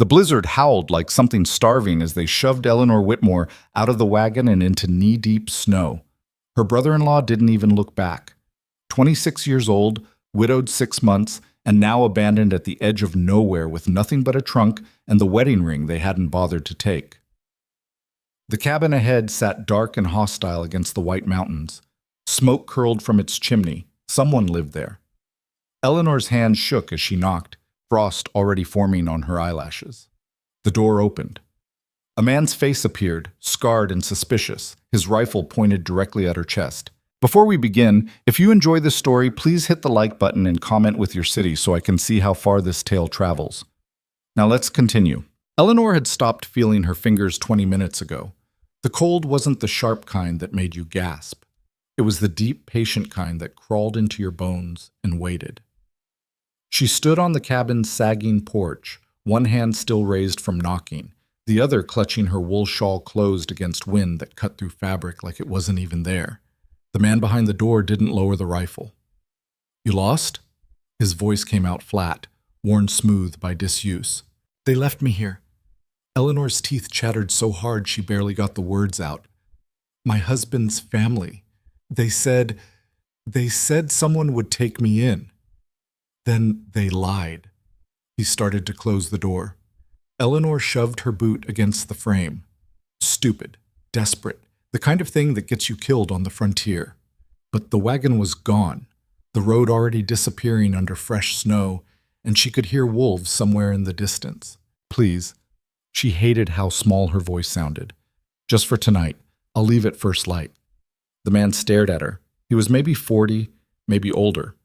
The blizzard howled like something starving as they shoved Eleanor Whitmore out of the wagon and into knee-deep snow. Her brother-in-law didn't even look back. 26 years old, widowed 6 months, and now abandoned at the edge of nowhere with nothing but a trunk and the wedding ring they hadn't bothered to take. The cabin ahead sat dark and hostile against the white mountains. Smoke curled from its chimney. Someone lived there. Eleanor's hand shook as she knocked, frost already forming on her eyelashes. The door opened. A man's face appeared, scarred and suspicious, his rifle pointed directly at her chest. Before we begin, if you enjoy this story, please hit the like button and comment with your city so I can see how far this tale travels. Now let's continue. Eleanor had stopped feeling her fingers 20 minutes ago. The cold wasn't the sharp kind that made you gasp. It was the deep, patient kind that crawled into your bones and waited. She stood on the cabin's sagging porch, one hand still raised from knocking, the other clutching her wool shawl closed against wind that cut through fabric like it wasn't even there. The man behind the door didn't lower the rifle. "You lost?" His voice came out flat, worn smooth by disuse. "They left me here." Eleanor's teeth chattered so hard she barely got the words out. "My husband's family. They said someone would take me in. Then they lied." He started to close the door. Eleanor shoved her boot against the frame. Stupid, desperate, the kind of thing that gets you killed on the frontier. But the wagon was gone, the road already disappearing under fresh snow, and she could hear wolves somewhere in the distance. "Please." She hated how small her voice sounded. "Just for tonight. I'll leave at first light." The man stared at her. He was maybe 40, maybe older.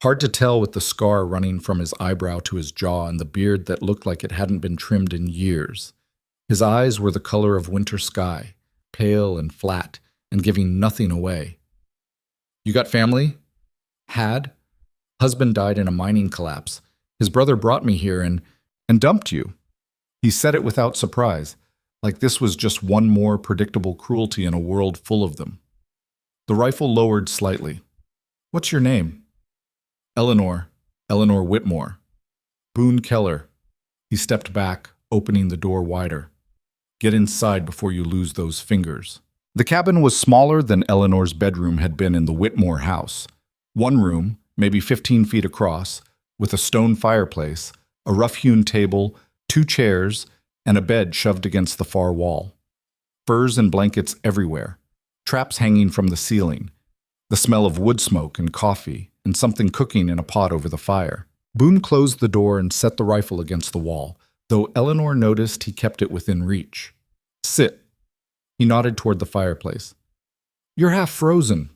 Hard to tell with the scar running from his eyebrow to his jaw and the beard that looked like it hadn't been trimmed in years. His eyes were the color of winter sky, pale and flat, and giving nothing away. "You got family?" "Had. Husband died in a mining collapse. His brother brought me here and dumped you." He said it without surprise, like this was just one more predictable cruelty in a world full of them. The rifle lowered slightly. "What's your name?" "Eleanor Whitmore." "Boone Keller." He stepped back, opening the door wider. "Get inside before you lose those fingers." The cabin was smaller than Eleanor's bedroom had been in the Whitmore house. One room, maybe 15 feet across, with a stone fireplace, a rough-hewn table, 2 chairs, and a bed shoved against the far wall. Furs and blankets everywhere, traps hanging from the ceiling, the smell of wood smoke and coffee, and something cooking in a pot over the fire. Boone closed the door and set the rifle against the wall, though Eleanor noticed he kept it within reach. "Sit." He nodded toward the fireplace. "You're half frozen."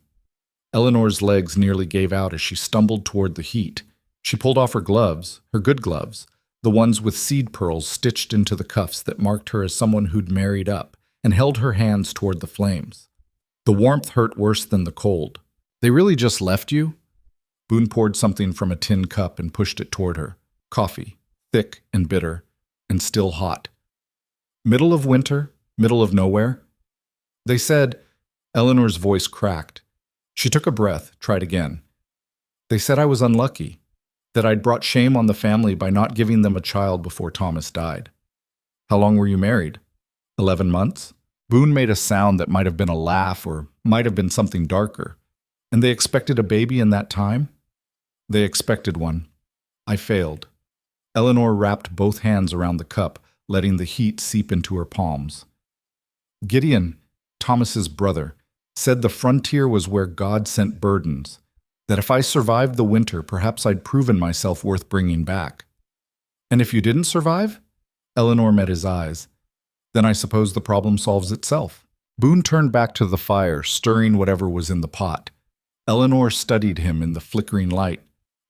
Eleanor's legs nearly gave out as she stumbled toward the heat. She pulled off her gloves, her good gloves, the ones with seed pearls stitched into the cuffs that marked her as someone who'd married up, and held her hands toward the flames. The warmth hurt worse than the cold. "They really just left you?" Boone poured something from a tin cup and pushed it toward her. Coffee, thick and bitter, and still hot. "Middle of winter, middle of nowhere?" "They said," Eleanor's voice cracked. She took a breath, tried again. "They said I was unlucky, that I'd brought shame on the family by not giving them a child before Thomas died." "How long were you married?" 11 months? Boone made a sound that might have been a laugh or might have been something darker. "And they expected a baby in that time?" "They expected one. I failed." Eleanor wrapped both hands around the cup, letting the heat seep into her palms. "Gideon, Thomas's brother, said the frontier was where God sent burdens, that if I survived the winter, perhaps I'd proven myself worth bringing back." "And if you didn't survive?" Eleanor met his eyes. "Then I suppose the problem solves itself." Boone turned back to the fire, stirring whatever was in the pot. Eleanor studied him in the flickering light,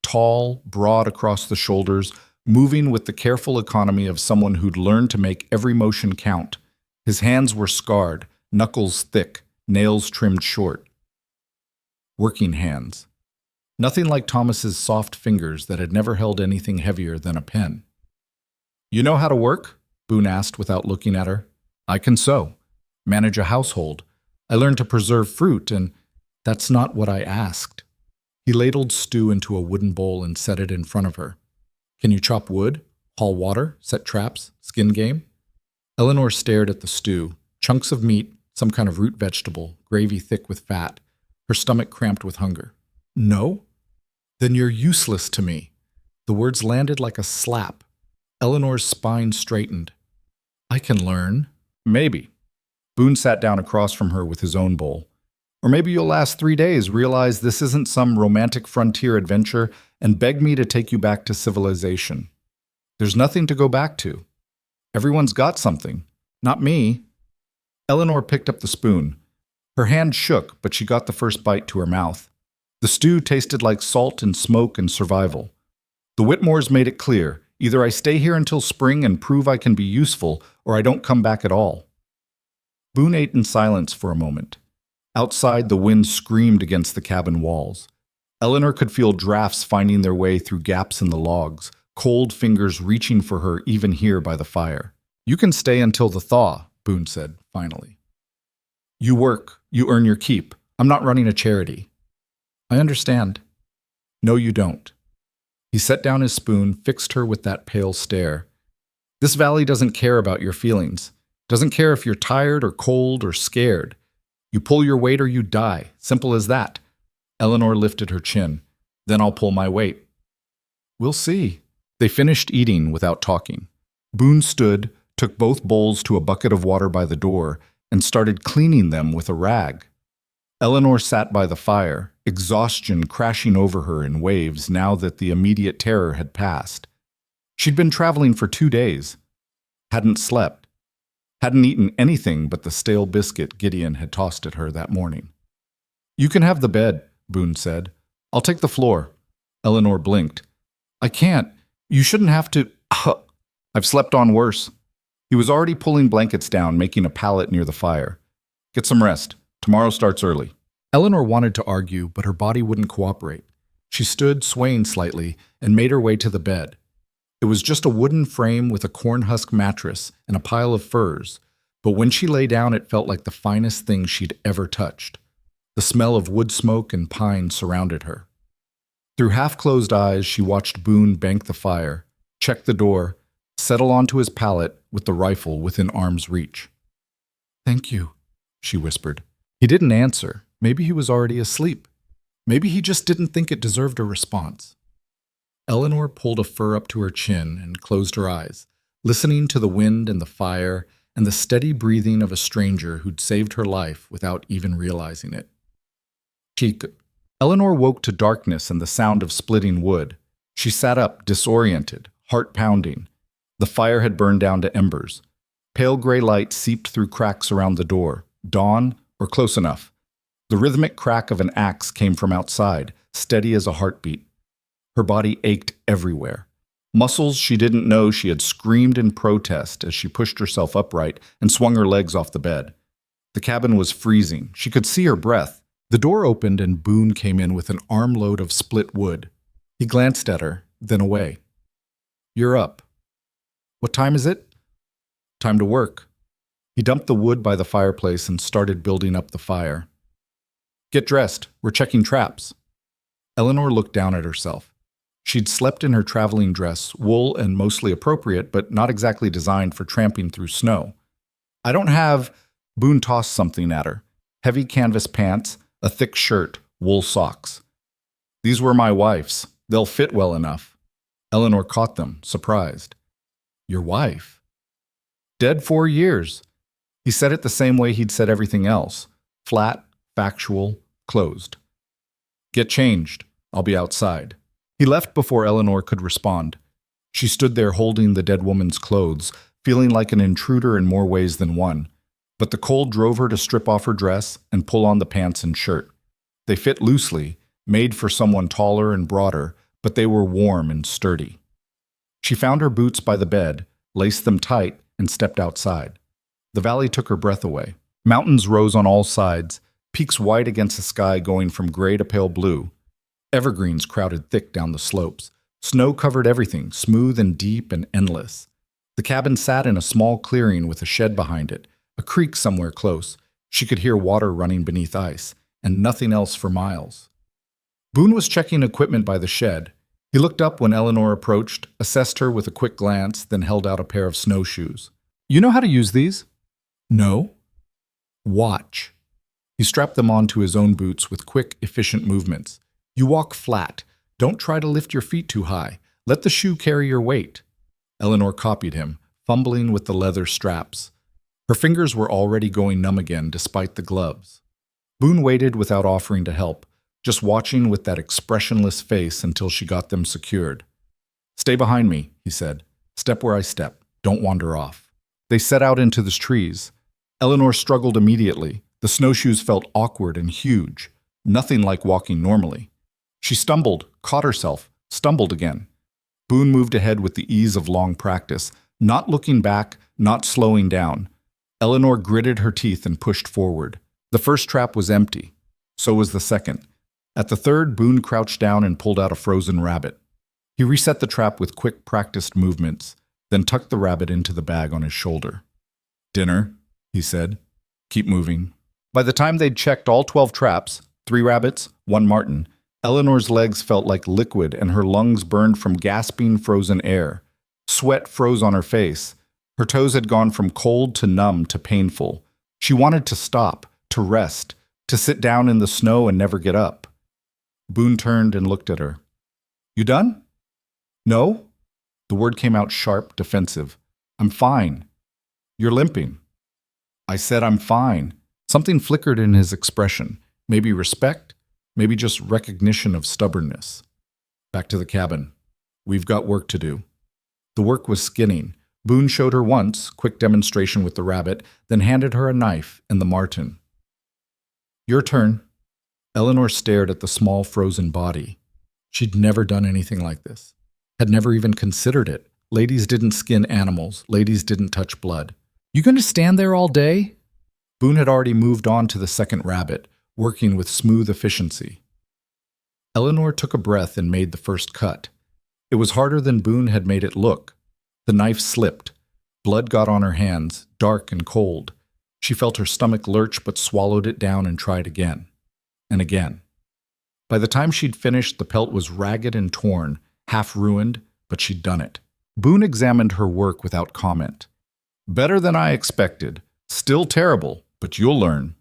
tall, broad across the shoulders, moving with the careful economy of someone who'd learned to make every motion count. His hands were scarred, knuckles thick, nails trimmed short. Working hands. Nothing like Thomas's soft fingers that had never held anything heavier than a pen. "You know how to work?" Boone asked without looking at her. "I can sew, manage a household. I learned to preserve fruit, and that's not what I asked." He ladled stew into a wooden bowl and set it in front of her. "Can you chop wood? Haul water, set traps, skin game? Eleanor stared at the stew, chunks of meat, some kind of root vegetable, gravy thick with fat, her stomach cramped with hunger. No? Then you're useless to me. The words landed like a slap. Eleanor's spine straightened. I can learn. Maybe. Boone sat down across from her with his own bowl. Or maybe you'll last 3 days, realize this isn't some romantic frontier adventure, and beg me to take you back to civilization. There's nothing to go back to. Everyone's got something. Not me. Eleanor picked up the spoon. Her hand shook, but she got the first bite to her mouth. The stew tasted like salt and smoke and survival. The Whitmores made it clear, either I stay here until spring and prove I can be useful, or I don't come back at all. Boone ate in silence for a moment. Outside, the wind screamed against the cabin walls. Eleanor could feel drafts finding their way through gaps in the logs, cold fingers reaching for her even here by the fire. You can stay until the thaw, Boone said, finally. You work, you earn your keep. I'm not running a charity. I understand. No, you don't. He set down his spoon, fixed her with that pale stare. This valley doesn't care about your feelings. Doesn't care if you're tired or cold or scared. You pull your weight or you die. Simple as that. Eleanor lifted her chin. Then I'll pull my weight. We'll see. They finished eating without talking. Boone stood, took both bowls to a bucket of water by the door, and started cleaning them with a rag. Eleanor sat by the fire, exhaustion crashing over her in waves now that the immediate terror had passed. She'd been traveling for 2 days. Hadn't slept. Hadn't eaten anything but the stale biscuit Gideon had tossed at her that morning. You can have the bed, Boone said. I'll take the floor. Eleanor blinked. I can't. You shouldn't have to. I've slept on worse. He was already pulling blankets down, making a pallet near the fire. Get some rest. Tomorrow starts early. Eleanor wanted to argue, but her body wouldn't cooperate. She stood, swaying slightly, and made her way to the bed. It was just a wooden frame with a corn husk mattress and a pile of furs, but when she lay down it felt like the finest thing she'd ever touched. The smell of wood smoke and pine surrounded her. Through half-closed eyes, she watched Boone bank the fire, check the door, settle onto his pallet with the rifle within arm's reach. Thank you, she whispered. He didn't answer. Maybe he was already asleep. Maybe he just didn't think it deserved a response. Eleanor pulled a fur up to her chin and closed her eyes, listening to the wind and the fire and the steady breathing of a stranger who'd saved her life without even realizing it. Eleanor woke to darkness and the sound of splitting wood. She sat up, disoriented, heart pounding. The fire had burned down to embers. Pale gray light seeped through cracks around the door. Dawn, or close enough. The rhythmic crack of an axe came from outside, steady as a heartbeat. Her body ached everywhere. Muscles she didn't know she had screamed in protest as she pushed herself upright and swung her legs off the bed. The cabin was freezing. She could see her breath. The door opened and Boone came in with an armload of split wood. He glanced at her, then away. You're up. What time is it? Time to work. He dumped the wood by the fireplace and started building up the fire. Get dressed. We're checking traps. Eleanor looked down at herself. She'd slept in her traveling dress, wool and mostly appropriate, but not exactly designed for tramping through snow. I don't have. Boone tossed something at her. Heavy canvas pants, a thick shirt, wool socks. These were my wife's. They'll fit well enough. Eleanor caught them, surprised. Your wife? Dead 4 years. He said it the same way he'd said everything else. Flat, factual, closed. Get changed. I'll be outside. He left before Eleanor could respond. She stood there holding the dead woman's clothes, feeling like an intruder in more ways than one. But the cold drove her to strip off her dress and pull on the pants and shirt. They fit loosely, made for someone taller and broader, but they were warm and sturdy. She found her boots by the bed, laced them tight, and stepped outside. The valley took her breath away. Mountains rose on all sides, peaks white against the sky going from gray to pale blue. Evergreens crowded thick down the slopes. Snow covered everything, smooth and deep and endless. The cabin sat in a small clearing with a shed behind it, a creek somewhere close. She could hear water running beneath ice, and nothing else for miles. Boone was checking equipment by the shed. He looked up when Eleanor approached, assessed her with a quick glance, then held out a pair of snowshoes. You know how to use these? No. Watch. He strapped them onto his own boots with quick, efficient movements. You walk flat. Don't try to lift your feet too high. Let the shoe carry your weight. Eleanor copied him, fumbling with the leather straps. Her fingers were already going numb again despite the gloves. Boone waited without offering to help, just watching with that expressionless face until she got them secured. Stay behind me, he said. Step where I step. Don't wander off. They set out into the trees. Eleanor struggled immediately. The snowshoes felt awkward and huge, nothing like walking normally. She stumbled, caught herself, stumbled again. Boone moved ahead with the ease of long practice, not looking back, not slowing down. Eleanor gritted her teeth and pushed forward. The first trap was empty. So was the second. At the third, Boone crouched down and pulled out a frozen rabbit. He reset the trap with quick, practiced movements, then tucked the rabbit into the bag on his shoulder. Dinner, he said. Keep moving. By the time they'd checked all 12 traps, 3 rabbits, 1 marten, Eleanor's legs felt like liquid and her lungs burned from gasping frozen air. Sweat froze on her face. Her toes had gone from cold to numb to painful. She wanted to stop, to rest, to sit down in the snow and never get up. Boone turned and looked at her. You done? No? The word came out sharp, defensive. I'm fine. You're limping. I said I'm fine. Something flickered in his expression. Maybe respect, maybe just recognition of stubbornness. Back to the cabin. We've got work to do. The work was skinning. Boone showed her once, quick demonstration with the rabbit, then handed her a knife and the marten. Your turn. Eleanor stared at the small frozen body. She'd never done anything like this. Had never even considered it. Ladies didn't skin animals. Ladies didn't touch blood. You going to stand there all day? Boone had already moved on to the second rabbit, working with smooth efficiency. Eleanor took a breath and made the first cut. It was harder than Boone had made it look. The knife slipped. Blood got on her hands, dark and cold. She felt her stomach lurch but swallowed it down and tried again. And again. By the time she'd finished, the pelt was ragged and torn, half ruined, but she'd done it. Boone examined her work without comment. Better than I expected. Still terrible, but you'll learn.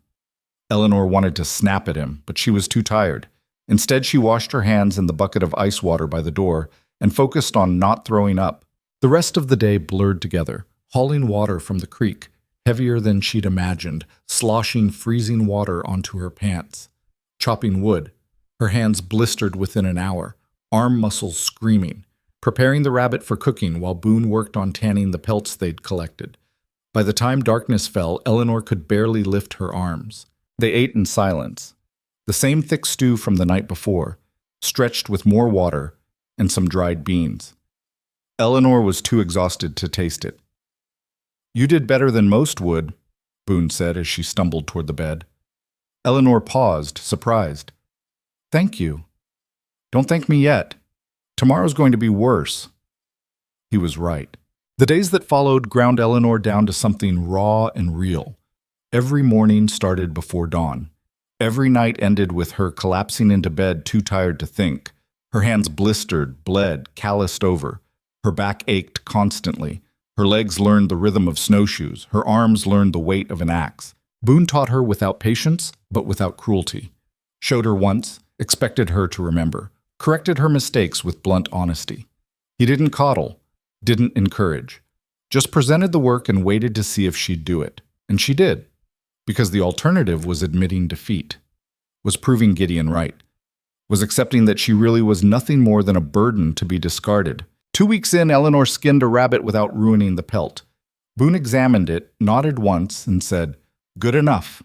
Eleanor wanted to snap at him, but she was too tired. Instead, she washed her hands in the bucket of ice water by the door and focused on not throwing up. The rest of the day blurred together, hauling water from the creek, heavier than she'd imagined, sloshing freezing water onto her pants. Chopping wood, her hands blistered within an hour, arm muscles screaming, preparing the rabbit for cooking while Boone worked on tanning the pelts they'd collected. By the time darkness fell, Eleanor could barely lift her arms. They ate in silence. The same thick stew from the night before, stretched with more water and some dried beans. Eleanor was too exhausted to taste it. You did better than most would, Boone said as she stumbled toward the bed. Eleanor paused, surprised. Thank you. Don't thank me yet. Tomorrow's going to be worse. He was right. The days that followed ground Eleanor down to something raw and real. Every morning started before dawn. Every night ended with her collapsing into bed too tired to think. Her hands blistered, bled, calloused over. Her back ached constantly. Her legs learned the rhythm of snowshoes. Her arms learned the weight of an axe. Boone taught her without patience, but without cruelty. Showed her once, expected her to remember. Corrected her mistakes with blunt honesty. He didn't coddle, didn't encourage. Just presented the work and waited to see if she'd do it. And she did. Because the alternative was admitting defeat. Was proving Gideon right. Was accepting that she really was nothing more than a burden to be discarded. 2 weeks in, Eleanor skinned a rabbit without ruining the pelt. Boone examined it, nodded once, and said, Good enough.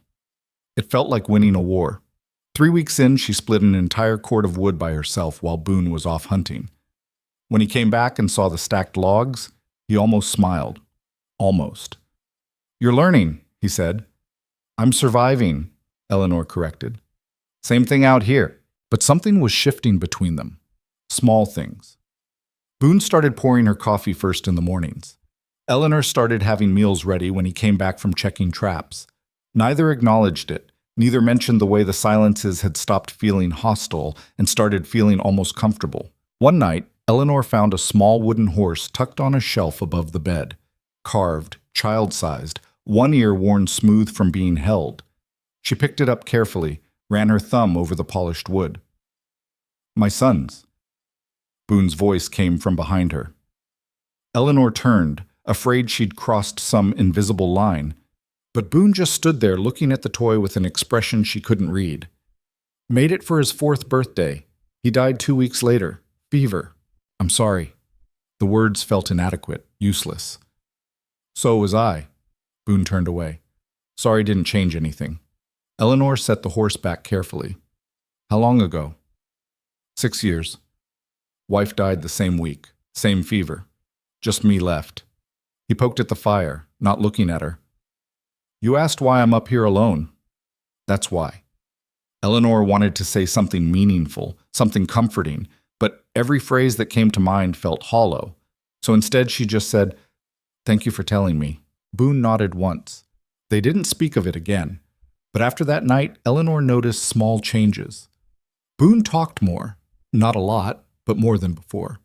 It felt like winning a war. 3 weeks in, she split an entire cord of wood by herself while Boone was off hunting. When he came back and saw the stacked logs, he almost smiled. Almost. You're learning, he said. I'm surviving, Eleanor corrected. Same thing out here. But something was shifting between them. Small things. Boone started pouring her coffee first in the mornings. Eleanor started having meals ready when he came back from checking traps. Neither acknowledged it. Neither mentioned the way the silences had stopped feeling hostile and started feeling almost comfortable. One night, Eleanor found a small wooden horse tucked on a shelf above the bed, carved, child-sized, one ear worn smooth from being held. She picked it up carefully, ran her thumb over the polished wood. "My son's." Boone's voice came from behind her. Eleanor turned, afraid she'd crossed some invisible line, but Boone just stood there looking at the toy with an expression she couldn't read. "Made it for his 4th birthday. He died 2 weeks later. Fever. I'm sorry." The words felt inadequate, useless. "So was I." Boone turned away. "Sorry didn't change anything." Eleanor set the horse back carefully. "How long ago?" 6 years. Wife died the same week. Same fever. Just me left." He poked at the fire, not looking at her. "You asked why I'm up here alone. That's why." Eleanor wanted to say something meaningful, something comforting, but every phrase that came to mind felt hollow. So instead she just said, "Thank you for telling me." Boone nodded once. They didn't speak of it again. But after that night, Eleanor noticed small changes. Boone talked more. Not a lot, but more than before.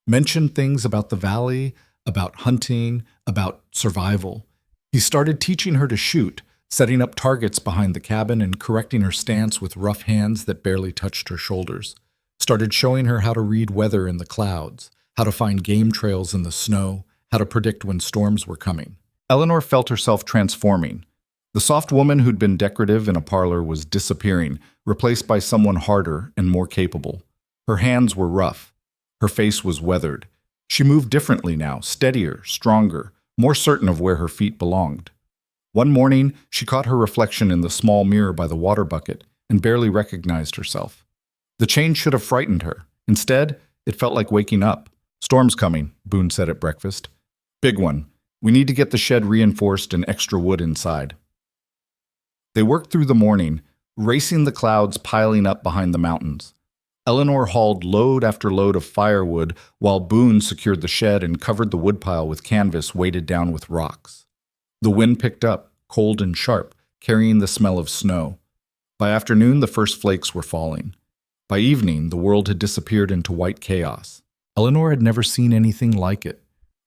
Mentioned things about the valley, about hunting, about survival. He started teaching her to shoot, setting up targets behind the cabin and correcting her stance with rough hands that barely touched her shoulders. Started showing her how to read weather in the clouds, how to find game trails in the snow, how to predict when storms were coming. Eleanor felt herself transforming. The soft woman who'd been decorative in a parlor was disappearing, replaced by someone harder and more capable. Her hands were rough. Her face was weathered. She moved differently now, steadier, stronger, more certain of where her feet belonged. One morning, she caught her reflection in the small mirror by the water bucket and barely recognized herself. The change should have frightened her. Instead, it felt like waking up. "Storm's coming," Boone said at breakfast. "Big one. We need to get the shed reinforced and extra wood inside." They worked through the morning, racing the clouds piling up behind the mountains. Eleanor hauled load after load of firewood while Boone secured the shed and covered the woodpile with canvas weighted down with rocks. The wind picked up, cold and sharp, carrying the smell of snow. By afternoon, the first flakes were falling. By evening, the world had disappeared into white chaos. Eleanor had never seen anything like it.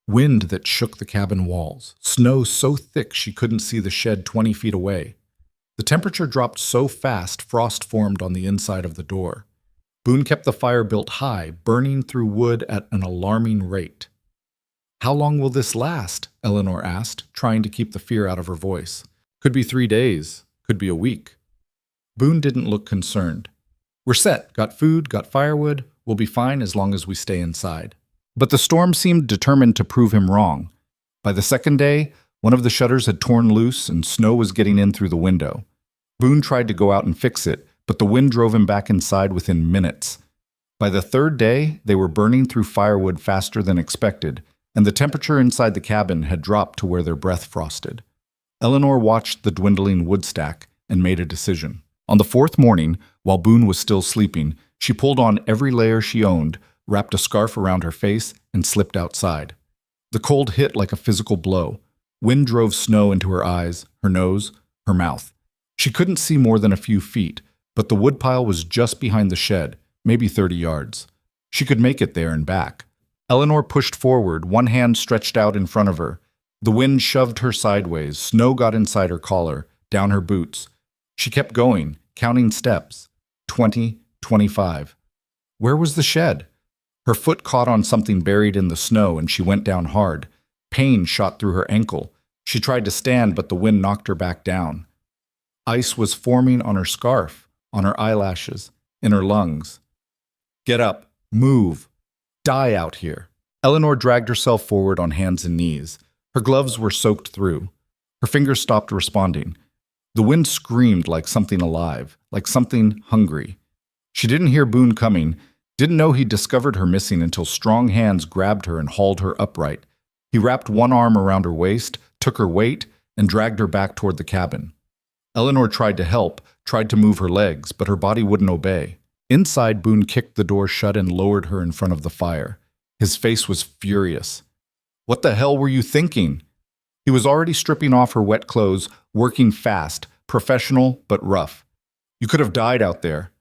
Wind that shook the cabin walls, snow so thick she couldn't see the shed 20 feet away. The temperature dropped so fast frost formed on the inside of the door. Boone kept the fire built high, burning through wood at an alarming rate. "How long will this last?" Eleanor asked, trying to keep the fear out of her voice. "Could be 3 days, could be a week." Boone didn't look concerned. "We're set, got food, got firewood, we'll be fine as long as we stay inside." But the storm seemed determined to prove him wrong. By the second day, one of the shutters had torn loose and snow was getting in through the window. Boone tried to go out and fix it, but the wind drove him back inside within minutes. By the third day, they were burning through firewood faster than expected, and the temperature inside the cabin had dropped to where their breath frosted. Eleanor watched the dwindling wood stack and made a decision. On the 4th morning, while Boone was still sleeping, she pulled on every layer she owned, wrapped a scarf around her face, and slipped outside. The cold hit like a physical blow. Wind drove snow into her eyes, her nose, her mouth. She couldn't see more than a few feet, but the woodpile was just behind the shed, maybe 30 yards. She could make it there and back. Eleanor pushed forward, one hand stretched out in front of her. The wind shoved her sideways, snow got inside her collar, down her boots. She kept going, counting steps. 20, 25. Where was the shed? Her foot caught on something buried in the snow and she went down hard. Pain shot through her ankle. She tried to stand, but the wind knocked her back down. Ice was forming on her scarf, on her eyelashes, in her lungs. "Get up, move, die out here." Eleanor dragged herself forward on hands and knees. Her gloves were soaked through. Her fingers stopped responding. The wind screamed like something alive, like something hungry. She didn't hear Boone coming, didn't know he'd discovered her missing until strong hands grabbed her and hauled her upright. He wrapped one arm around her waist, took her weight, and dragged her back toward the cabin. Eleanor tried to help, tried to move her legs, but her body wouldn't obey. Inside, Boone kicked the door shut and lowered her in front of the fire. His face was furious. "What the hell were you thinking?" He was already stripping off her wet clothes, working fast, professional but rough. "You could have died out there.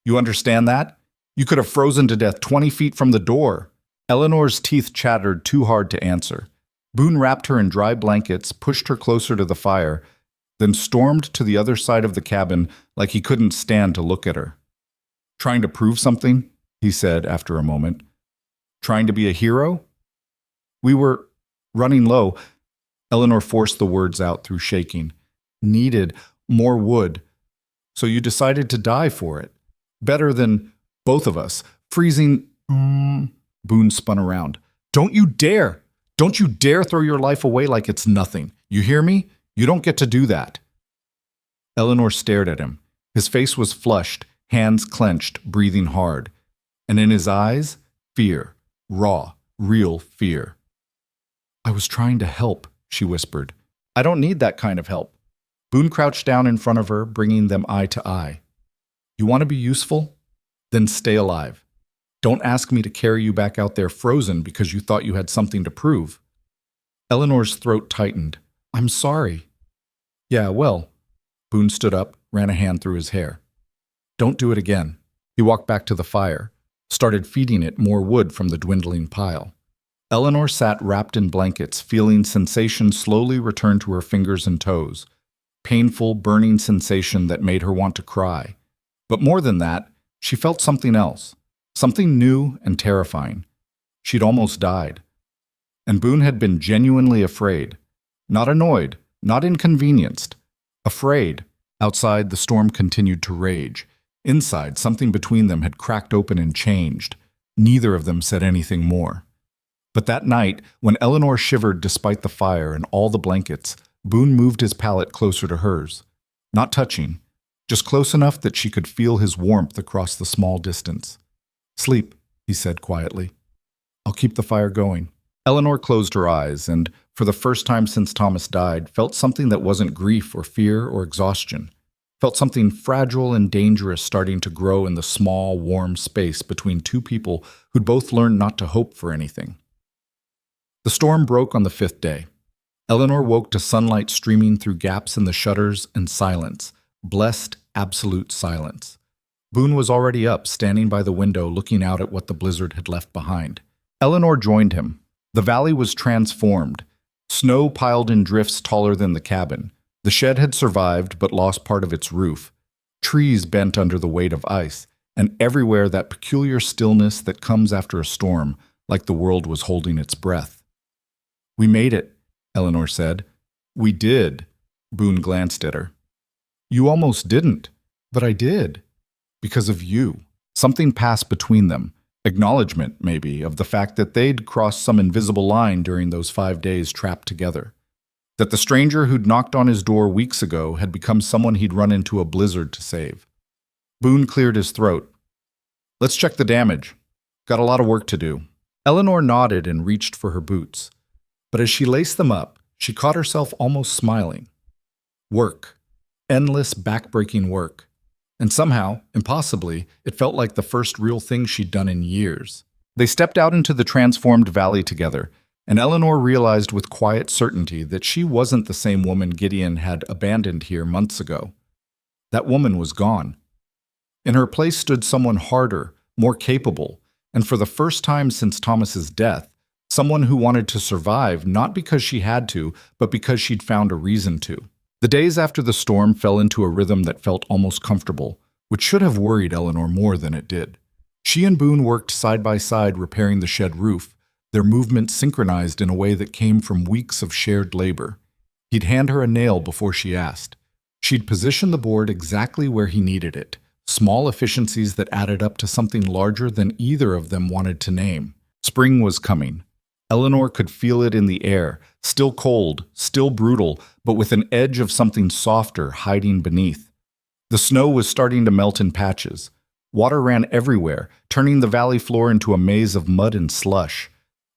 You understand that? You could have frozen to death 20 feet from the door. Eleanor's teeth chattered too hard to answer. Boone wrapped her in dry blankets, pushed her closer to the fire, then stormed to the other side of the cabin like he couldn't stand to look at her. Trying to prove something? He said after a moment. Trying to be a hero? We were running low. Eleanor forced the words out through shaking. Needed more wood. So you decided to die for it. Better than both of us. Freezing. Boone spun around. Don't you dare! Don't you dare throw your life away like it's nothing. You hear me? You don't get to do that. Eleanor stared at him. His face was flushed, hands clenched, breathing hard. And in his eyes, fear. Raw, real fear. I was trying to help, she whispered. I don't need that kind of help. Boone crouched down in front of her, bringing them eye to eye. You want to be useful? Then stay alive. Don't ask me to carry you back out there frozen because you thought you had something to prove. Eleanor's throat tightened. I'm sorry. Yeah, well. Boone stood up, ran a hand through his hair. Don't do it again. He walked back to the fire, started feeding it more wood from the dwindling pile. Eleanor sat wrapped in blankets, feeling sensation slowly return to her fingers and toes. Painful, burning sensation that made her want to cry. But more than that, she felt something else. Something new and terrifying. She'd almost died. And Boone had been genuinely afraid. Not annoyed, not inconvenienced. Afraid. Outside, the storm continued to rage. Inside, something between them had cracked open and changed. Neither of them said anything more. But that night, when Eleanor shivered despite the fire and all the blankets, Boone moved his pallet closer to hers. Not touching, just close enough that she could feel his warmth across the small distance. Sleep, he said quietly. I'll keep the fire going. Eleanor closed her eyes and, for the first time since Thomas died, felt something that wasn't grief or fear or exhaustion. Felt something fragile and dangerous starting to grow in the small, warm space between two people who'd both learned not to hope for anything. The storm broke on the 5th day. Eleanor woke to sunlight streaming through gaps in the shutters and silence, blessed, absolute silence. Boone was already up, standing by the window looking out at what the blizzard had left behind. Eleanor joined him. The valley was transformed. Snow piled in drifts taller than the cabin. The shed had survived but lost part of its roof. Trees bent under the weight of ice, and everywhere that peculiar stillness that comes after a storm, like the world was holding its breath. We made it, Eleanor said. We did. Boone glanced at her. You almost didn't, but I did. Because of you. Something passed between them. Acknowledgement, maybe, of the fact that they'd crossed some invisible line during those 5 days trapped together. That the stranger who'd knocked on his door weeks ago had become someone he'd run into a blizzard to save. Boone cleared his throat. Let's check the damage. Got a lot of work to do. Eleanor nodded and reached for her boots. But as she laced them up, she caught herself almost smiling. Work. Endless, back-breaking work. And somehow, impossibly, it felt like the first real thing she'd done in years. They stepped out into the transformed valley together, and Eleanor realized with quiet certainty that she wasn't the same woman Gideon had abandoned here months ago. That woman was gone. In her place stood someone harder, more capable, and for the first time since Thomas's death, someone who wanted to survive not because she had to, but because she'd found a reason to. The days after the storm fell into a rhythm that felt almost comfortable, which should have worried Eleanor more than it did. She and Boone worked side by side repairing the shed roof, their movements synchronized in a way that came from weeks of shared labor. He'd hand her a nail before she asked. She'd position the board exactly where he needed it, small efficiencies that added up to something larger than either of them wanted to name. Spring was coming. Eleanor could feel it in the air, still cold, still brutal, but with an edge of something softer hiding beneath. The snow was starting to melt in patches. Water ran everywhere, turning the valley floor into a maze of mud and slush.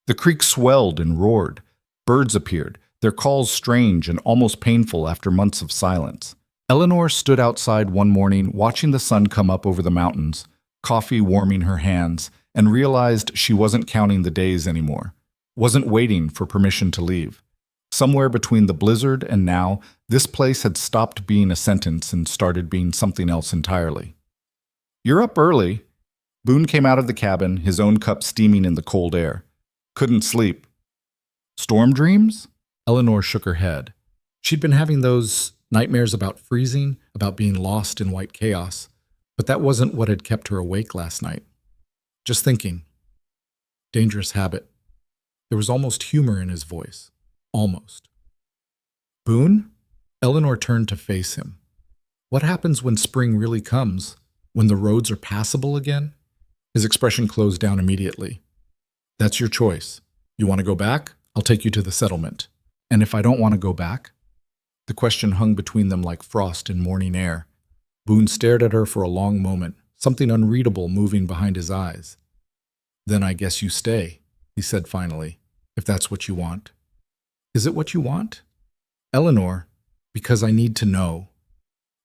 The creek swelled and roared. Birds appeared, their calls strange and almost painful after months of silence. Eleanor stood outside one morning watching the sun come up over the mountains, coffee warming her hands, and realized she wasn't counting the days anymore. Wasn't waiting for permission to leave. Somewhere between the blizzard and now, this place had stopped being a sentence and started being something else entirely. You're up early. Boone came out of the cabin, his own cup steaming in the cold air. Couldn't sleep. Storm dreams? Eleanor shook her head. She'd been having those nightmares about freezing, about being lost in white chaos, but that wasn't what had kept her awake last night. Just thinking. Dangerous habit. There was almost humor in his voice. Almost. Boone? Eleanor turned to face him. What happens when spring really comes? When the roads are passable again? His expression closed down immediately. That's your choice. You want to go back? I'll take you to the settlement. And if I don't want to go back? The question hung between them like frost in morning air. Boone stared at her for a long moment, something unreadable moving behind his eyes. Then I guess you stay, he said finally, if that's what you want. Is it what you want? Eleanor, because I need to know.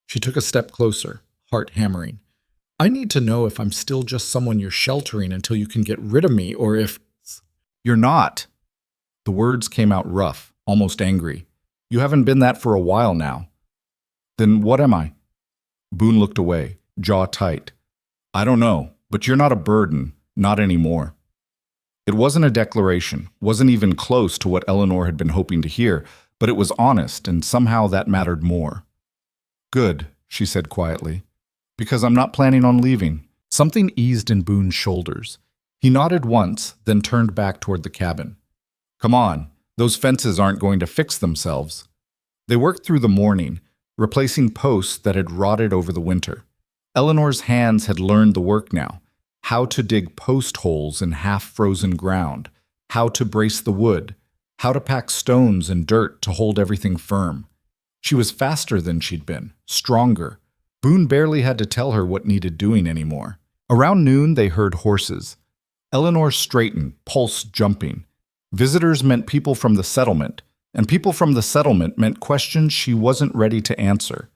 She took a step closer, heart hammering. I need to know if I'm still just someone you're sheltering until you can get rid of me, or if... You're not. The words came out rough, almost angry. You haven't been that for a while now. Then what am I? Boone looked away, jaw tight. I don't know, but you're not a burden, not anymore. It wasn't a declaration, wasn't even close to what Eleanor had been hoping to hear, but it was honest, and somehow that mattered more. Good, she said quietly, because I'm not planning on leaving. Something eased in Boone's shoulders. He nodded once, then turned back toward the cabin. Come on, those fences aren't going to fix themselves. They worked through the morning, replacing posts that had rotted over the winter. Eleanor's hands had learned the work now, how to dig post holes in half-frozen ground, how to brace the wood, how to pack stones and dirt to hold everything firm. She was faster than she'd been, stronger. Boone barely had to tell her what needed doing anymore. Around noon, they heard horses. Eleanor straightened, pulse jumping. Visitors meant people from the settlement, and people from the settlement meant questions she wasn't ready to answer.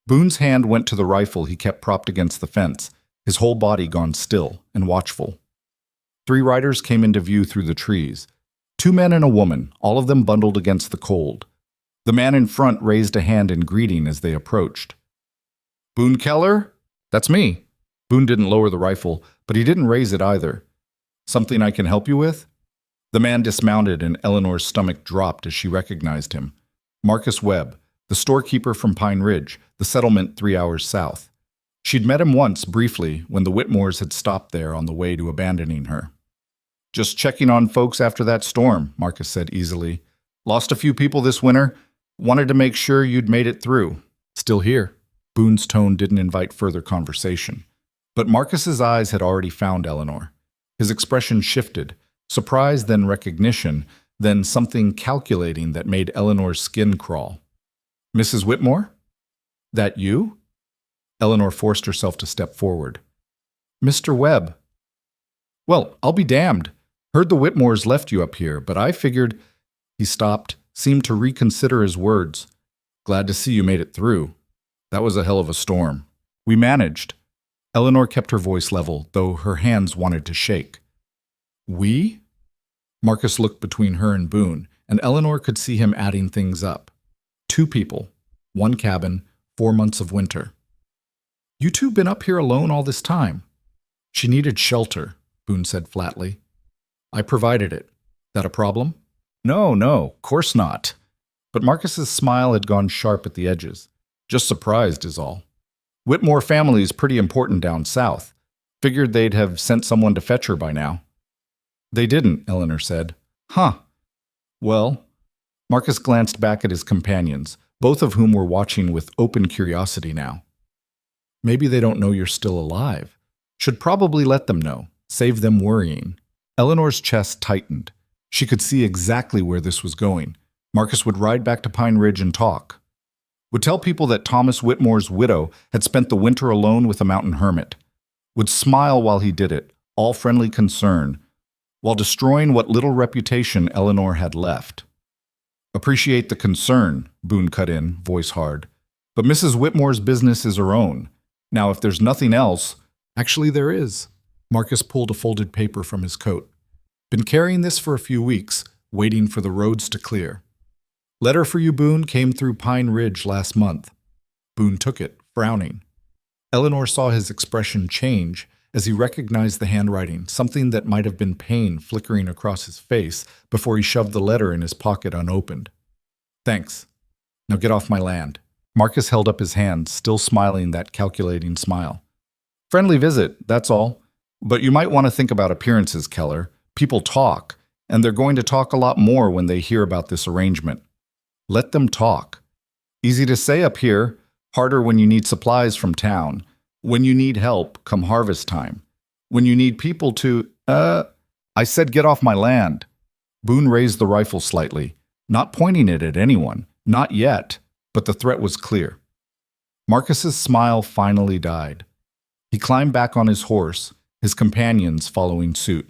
Boone's hand went to the rifle he kept propped against the fence, his whole body gone still and watchful. 3 riders came into view through the trees. 2 men and a woman, all of them bundled against the cold. The man in front raised a hand in greeting as they approached. Boone Keller? That's me. Boone didn't lower the rifle, but he didn't raise it either. Something I can help you with? The man dismounted and Eleanor's stomach dropped as she recognized him. Marcus Webb, the storekeeper from Pine Ridge, the settlement 3 hours south. She'd met him once, briefly, when the Whitmores had stopped there on the way to abandoning her. Just checking on folks after that storm, Marcus said easily. Lost a few people this winter. Wanted to make sure you'd made it through. Still here. Boone's tone didn't invite further conversation. But Marcus's eyes had already found Eleanor. His expression shifted. Surprise, then recognition, then something calculating that made Eleanor's skin crawl. Mrs. Whitmore? That you? Eleanor forced herself to step forward. Mr. Webb. Well, I'll be damned. Heard the Whitmores left you up here, but I figured... He stopped, seemed to reconsider his words. Glad to see you made it through. That was a hell of a storm. We managed. Eleanor kept her voice level, though her hands wanted to shake. We? Marcus looked between her and Boone, and Eleanor could see him adding things up. 2 people, 1 cabin, 4 months of winter. You 2 been up here alone all this time? She needed shelter, Boone said flatly. I provided it. That a problem? No, course not. But Marcus's smile had gone sharp at the edges. Just surprised is all. Whitmore family is pretty important down south. Figured they'd have sent someone to fetch her by now. They didn't, Eleanor said. Huh. Well, Marcus glanced back at his companions, both of whom were watching with open curiosity now. Maybe they don't know you're still alive. Should probably let them know. Save them worrying. Eleanor's chest tightened. She could see exactly where this was going. Marcus would ride back to Pine Ridge and talk. Would tell people that Thomas Whitmore's widow had spent the winter alone with a mountain hermit. Would smile while he did it, all friendly concern, while destroying what little reputation Eleanor had left. Appreciate the concern, Boone cut in, voice hard. But Mrs. Whitmore's business is her own. Now, if there's nothing else... Actually, there is. Marcus pulled a folded paper from his coat. Been carrying this for a few weeks, waiting for the roads to clear. Letter for you, Boone, came through Pine Ridge last month. Boone took it, frowning. Eleanor saw his expression change, as he recognized the handwriting, something that might have been pain flickering across his face before he shoved the letter in his pocket unopened. Thanks. Now get off my land. Marcus held up his hand, still smiling that calculating smile. Friendly visit, that's all. But you might want to think about appearances, Keller. People talk, and they're going to talk a lot more when they hear about this arrangement. Let them talk. Easy to say up here, harder when you need supplies from town. When you need help, come harvest time. When you need people to, I said get off my land. Boone raised the rifle slightly, not pointing it at anyone, not yet, but the threat was clear. Marcus's smile finally died. He climbed back on his horse, his companions following suit.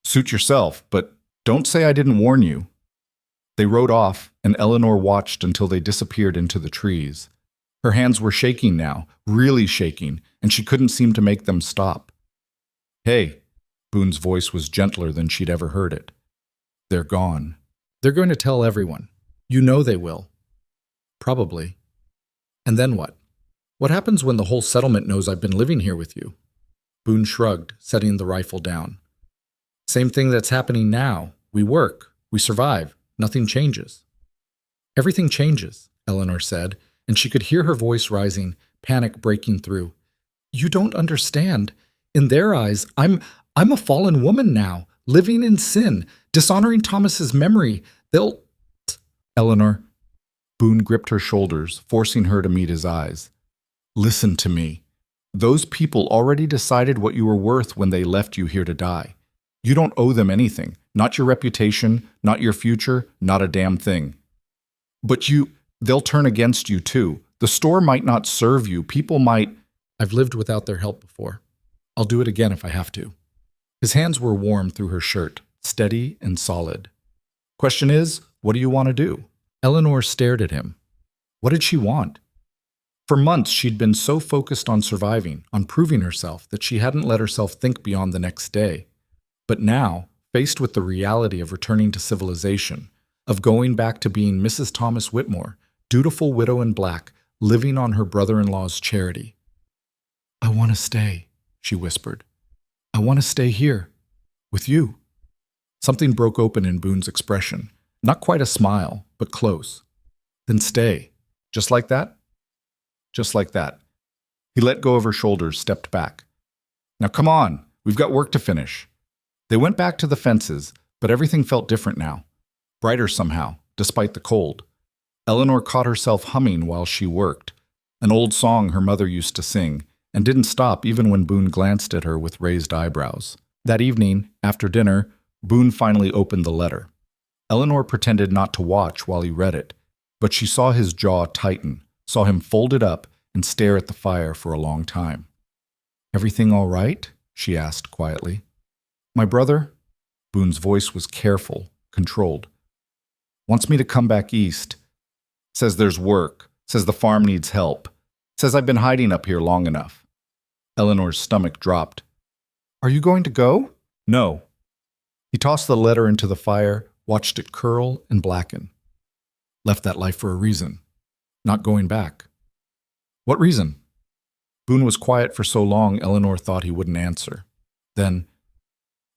Suit yourself, but don't say I didn't warn you. They rode off, and Eleanor watched until they disappeared into the trees. Her hands were shaking now, really shaking, and she couldn't seem to make them stop. Hey, Boone's voice was gentler than she'd ever heard it. They're gone. They're going to tell everyone. You know they will. Probably. And then what? What happens when the whole settlement knows I've been living here with you? Boone shrugged, setting the rifle down. Same thing that's happening now. We work. We survive. Nothing changes. Everything changes, Eleanor said, and she could hear her voice rising, panic breaking through. You don't understand. In their eyes, I'm a fallen woman now, living in sin, dishonoring Thomas's memory. They'll... Eleanor. Boone gripped her shoulders, forcing her to meet his eyes. Listen to me. Those people already decided what you were worth when they left you here to die. You don't owe them anything. Not your reputation, not your future, not a damn thing. But they'll turn against you too. The store might not serve you. People might... I've lived without their help before. I'll do it again if I have to. His hands were warm through her shirt, steady and solid. Question is, what do you want to do? Eleanor stared at him. What did she want? For months, she'd been so focused on surviving, on proving herself, that she hadn't let herself think beyond the next day. But now, faced with the reality of returning to civilization, of going back to being Mrs. Thomas Whitmore, dutiful widow in black, living on her brother-in-law's charity. I want to stay, she whispered. I want to stay here, with you. Something broke open in Boone's expression. Not quite a smile, but close. Then stay. Just like that? Just like that. He let go of her shoulders, stepped back. Now come on, we've got work to finish. They went back to the fences, but everything felt different now. Brighter somehow, despite the cold. Eleanor caught herself humming while she worked, an old song her mother used to sing, and didn't stop even when Boone glanced at her with raised eyebrows. That evening, after dinner, Boone finally opened the letter. Eleanor pretended not to watch while he read it, but she saw his jaw tighten, saw him fold it up and stare at the fire for a long time. Everything all right? She asked quietly. My brother, Boone's voice was careful, controlled, wants me to come back east. Says there's work, says the farm needs help, says I've been hiding up here long enough. Eleanor's stomach dropped. Are you going to go? No. He tossed the letter into the fire, watched it curl and blacken. Left that life for a reason. Not going back. What reason? Boone was quiet for so long Eleanor thought he wouldn't answer. Then,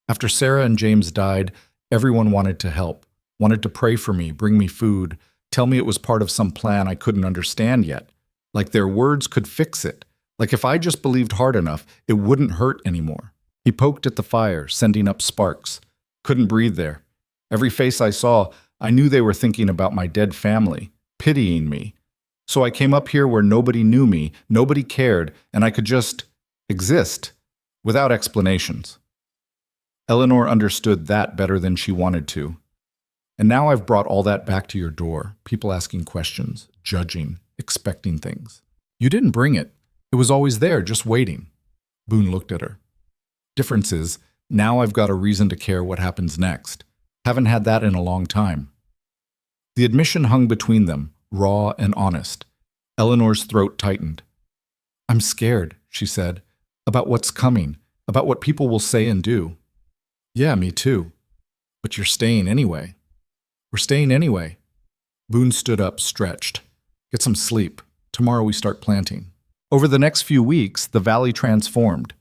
after Sarah and James died, everyone wanted to help, wanted to pray for me, bring me food, tell me it was part of some plan I couldn't understand yet. Like their words could fix it. Like if I just believed hard enough, it wouldn't hurt anymore. He poked at the fire, sending up sparks. Couldn't breathe there. Every face I saw, I knew they were thinking about my dead family, pitying me. So I came up here where nobody knew me, nobody cared, and I could just exist, without explanations. Eleanor understood that better than she wanted to. And now I've brought all that back to your door, people asking questions, judging, expecting things. You didn't bring it. It was always there, just waiting. Boone looked at her. Difference is, now I've got a reason to care what happens next. Haven't had that in a long time. The admission hung between them, raw and honest. Eleanor's throat tightened. I'm scared, she said, about what's coming, about what people will say and do. Yeah, me too. But you're staying anyway. We're staying anyway. Boone stood up, stretched. Get some sleep. Tomorrow we start planting. Over the next few weeks, the valley transformed.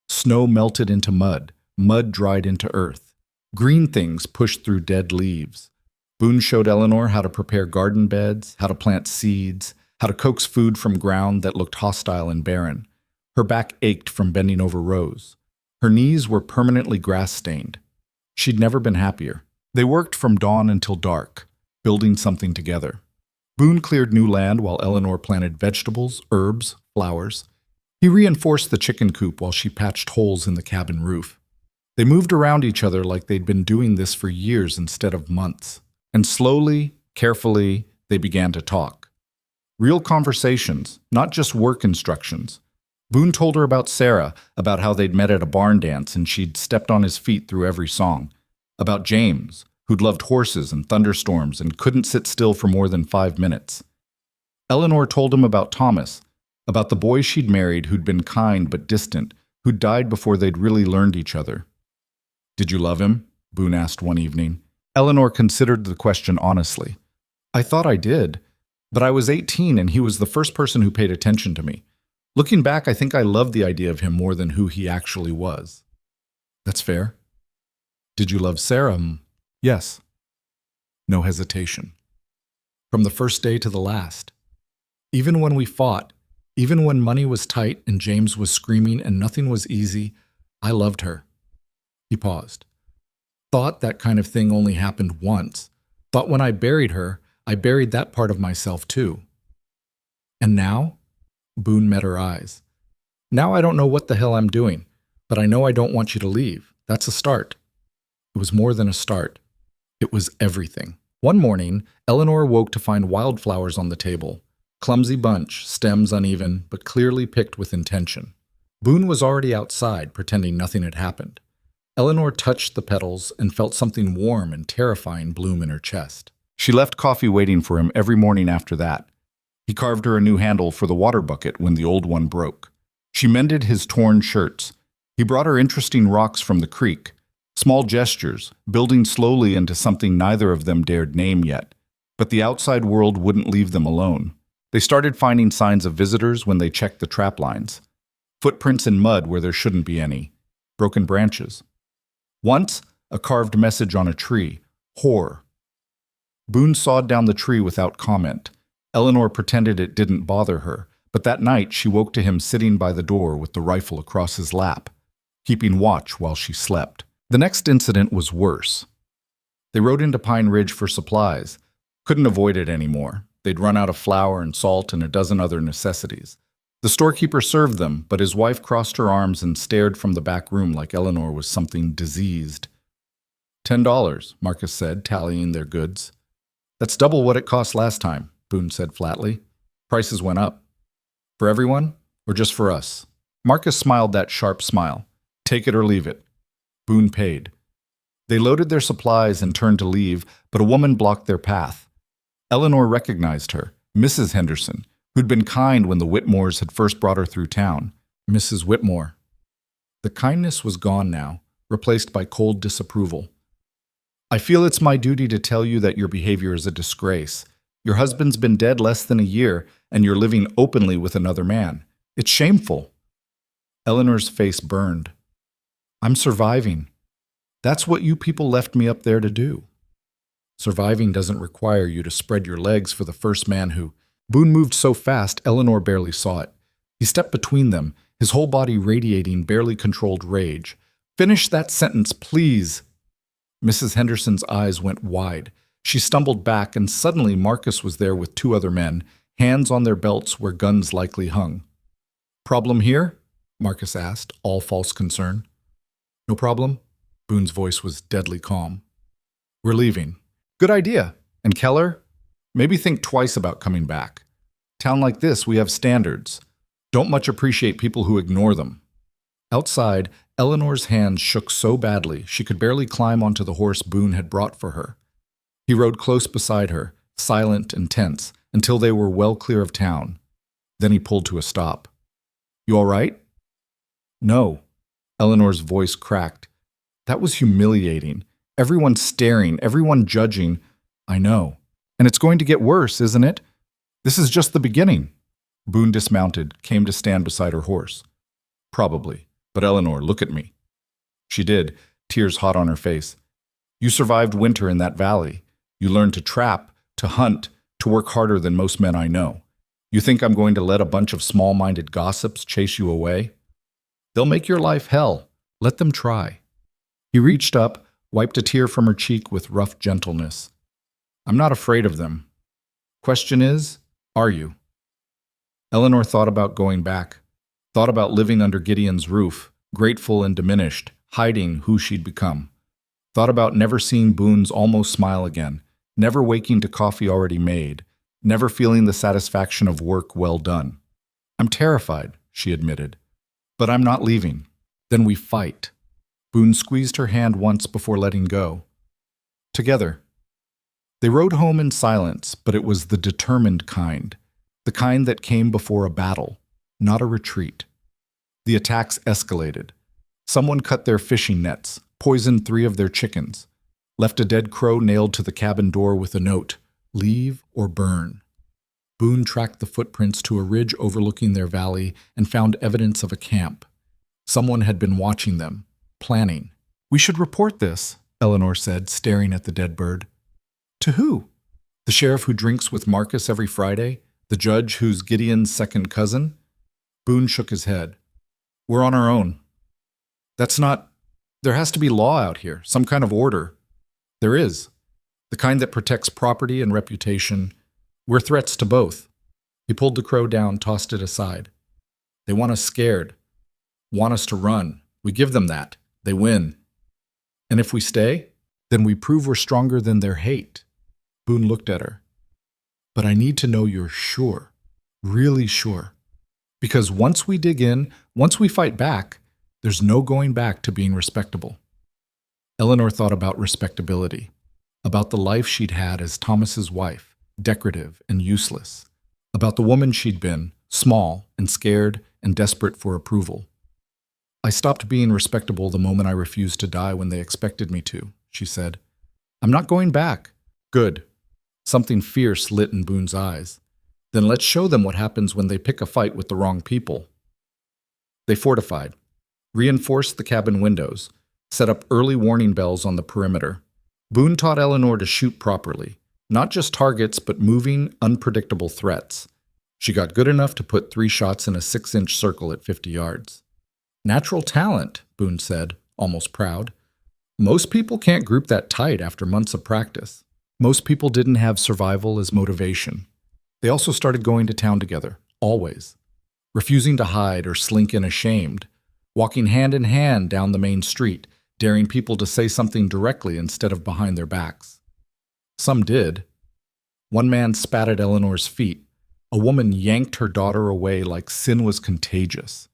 Snow melted into mud, mud dried into earth. Green things pushed through dead leaves. Boone showed Eleanor how to prepare garden beds, how to plant seeds, how to coax food from ground that looked hostile and barren. Her back ached from bending over rows. Her knees were permanently grass-stained. She'd never been happier. They worked from dawn until dark, building something together. Boone cleared new land while Eleanor planted vegetables, herbs, flowers. He reinforced the chicken coop while she patched holes in the cabin roof. They moved around each other like they'd been doing this for years instead of months. And slowly, carefully, they began to talk. Real conversations, not just work instructions. Boone told her about Sarah, about how they'd met at a barn dance and she'd stepped on his feet through every song. About James, who'd loved horses and thunderstorms and couldn't sit still for more than 5 minutes. Eleanor told him about Thomas, about the boy she'd married who'd been kind but distant, who'd died before they'd really learned each other. "Did you love him?" Boone asked one evening. Eleanor considered the question honestly. "I thought I did, but I was 18 and he was the first person who paid attention to me. Looking back, I think I loved the idea of him more than who he actually was." "That's fair." "Did you love Sarah?" "Yes." No hesitation. From the first day to the last. Even when we fought, even when money was tight and James was screaming and nothing was easy, I loved her. He paused. Thought that kind of thing only happened once. Thought when I buried her, I buried that part of myself too. And now? Boone met her eyes. Now I don't know what the hell I'm doing, but I know I don't want you to leave. That's a start. It was more than a start. It was everything. One morning, Eleanor woke to find wildflowers on the table. Clumsy bunch, stems uneven, but clearly picked with intention. Boone was already outside, pretending nothing had happened. Eleanor touched the petals and felt something warm and terrifying bloom in her chest. She left coffee waiting for him every morning after that. He carved her a new handle for the water bucket when the old one broke. She mended his torn shirts. He brought her interesting rocks from the creek. Small gestures, building slowly into something neither of them dared name yet. But the outside world wouldn't leave them alone. They started finding signs of visitors when they checked the trap lines. Footprints in mud where there shouldn't be any. Broken branches. Once, a carved message on a tree. Whore. Boone sawed down the tree without comment. Eleanor pretended it didn't bother her, but that night she woke to him sitting by the door with the rifle across his lap, keeping watch while she slept. The next incident was worse. They rode into Pine Ridge for supplies. Couldn't avoid it anymore. They'd run out of flour and salt and a dozen other necessities. The storekeeper served them, but his wife crossed her arms and stared from the back room like Eleanor was something diseased. $10, Marcus said, tallying their goods. That's double what it cost last time, Boone said flatly. Prices went up. For everyone, or just for us? Marcus smiled that sharp smile. Take it or leave it. Boone paid. They loaded their supplies and turned to leave, but a woman blocked their path. Eleanor recognized her, Mrs. Henderson, who'd been kind when the Whitmores had first brought her through town. Mrs. Whitmore. The kindness was gone now, replaced by cold disapproval. I feel it's my duty to tell you that your behavior is a disgrace. Your husband's been dead less than a year, and you're living openly with another man. It's shameful. Eleanor's face burned. I'm surviving. That's what you people left me up there to do. Surviving doesn't require you to spread your legs for the first man who... Boone moved so fast, Eleanor barely saw it. He stepped between them, his whole body radiating barely controlled rage. Finish that sentence, please. Mrs. Henderson's eyes went wide. She stumbled back, and suddenly Marcus was there with 2 other men, hands on their belts where guns likely hung. Problem here? Marcus asked, all false concern. No problem? Boone's voice was deadly calm. We're leaving. Good idea. And Keller? Maybe think twice about coming back. Town like this, we have standards. Don't much appreciate people who ignore them. Outside, Eleanor's hands shook so badly she could barely climb onto the horse Boone had brought for her. He rode close beside her, silent and tense, until they were well clear of town. Then he pulled to a stop. You all right? No. Eleanor's voice cracked. That was humiliating. Everyone staring, everyone judging. I know. And it's going to get worse, isn't it? This is just the beginning. Boone dismounted, came to stand beside her horse. Probably, But Eleanor, look at me. She did, tears hot on her face. You survived winter in that valley. You learned to trap, to hunt, to work harder than most men I know. You think I'm going to let a bunch of small-minded gossips chase you away? They'll make your life hell. Let them try. He reached up, wiped a tear from her cheek with rough gentleness. I'm not afraid of them. Question is, are you? Eleanor thought about going back, thought about living under Gideon's roof, grateful and diminished, hiding who she'd become. Thought about never seeing Boone's almost smile again, never waking to coffee already made, never feeling the satisfaction of work well done. I'm terrified, she admitted, but I'm not leaving. Then we fight. Boone squeezed her hand once before letting go. Together. They rode home in silence, but it was the determined kind, the kind that came before a battle, not a retreat. The attacks escalated. Someone cut their fishing nets, poisoned 3 of their chickens, left a dead crow nailed to the cabin door with a note, "Leave or burn." Boone tracked the footprints to a ridge overlooking their valley and found evidence of a camp. Someone had been watching them, planning. "We should report this," Eleanor said, staring at the dead bird. "To who? The sheriff who drinks with Marcus every Friday? The judge who's Gideon's second cousin?" Boone shook his head. "We're on our own. That's not... There has to be law out here, some kind of order. There is. The kind that protects property and reputation. We're threats to both." He pulled the crow down, tossed it aside. "They want us scared. Want us to run. We give them that. They win. And if we stay, then we prove we're stronger than their hate." Boone looked at her. "But I need to know you're sure. Really sure. Because once we dig in, once we fight back, there's no going back to being respectable." Eleanor thought about respectability, about the life she'd had as Thomas's wife, decorative and useless, about the woman she'd been, small and scared and desperate for approval. "I stopped being respectable the moment I refused to die when they expected me to," she said. "I'm not going back." "Good." Something fierce lit in Boone's eyes. "Then let's show them what happens when they pick a fight with the wrong people." They fortified, reinforced the cabin windows, set up early warning bells on the perimeter. Boone taught Eleanor to shoot properly, not just targets but moving, unpredictable threats. She got good enough to put 3 shots in a 6-inch circle at 50 yards. "Natural talent," Boone said, almost proud. "Most people can't group that tight after months of practice." Most people didn't have survival as motivation. They also started going to town together, always. Refusing to hide or slink in ashamed. Walking hand in hand down the main street, daring people to say something directly instead of behind their backs. Some did. One man spat at Eleanor's feet. A woman yanked her daughter away like sin was contagious.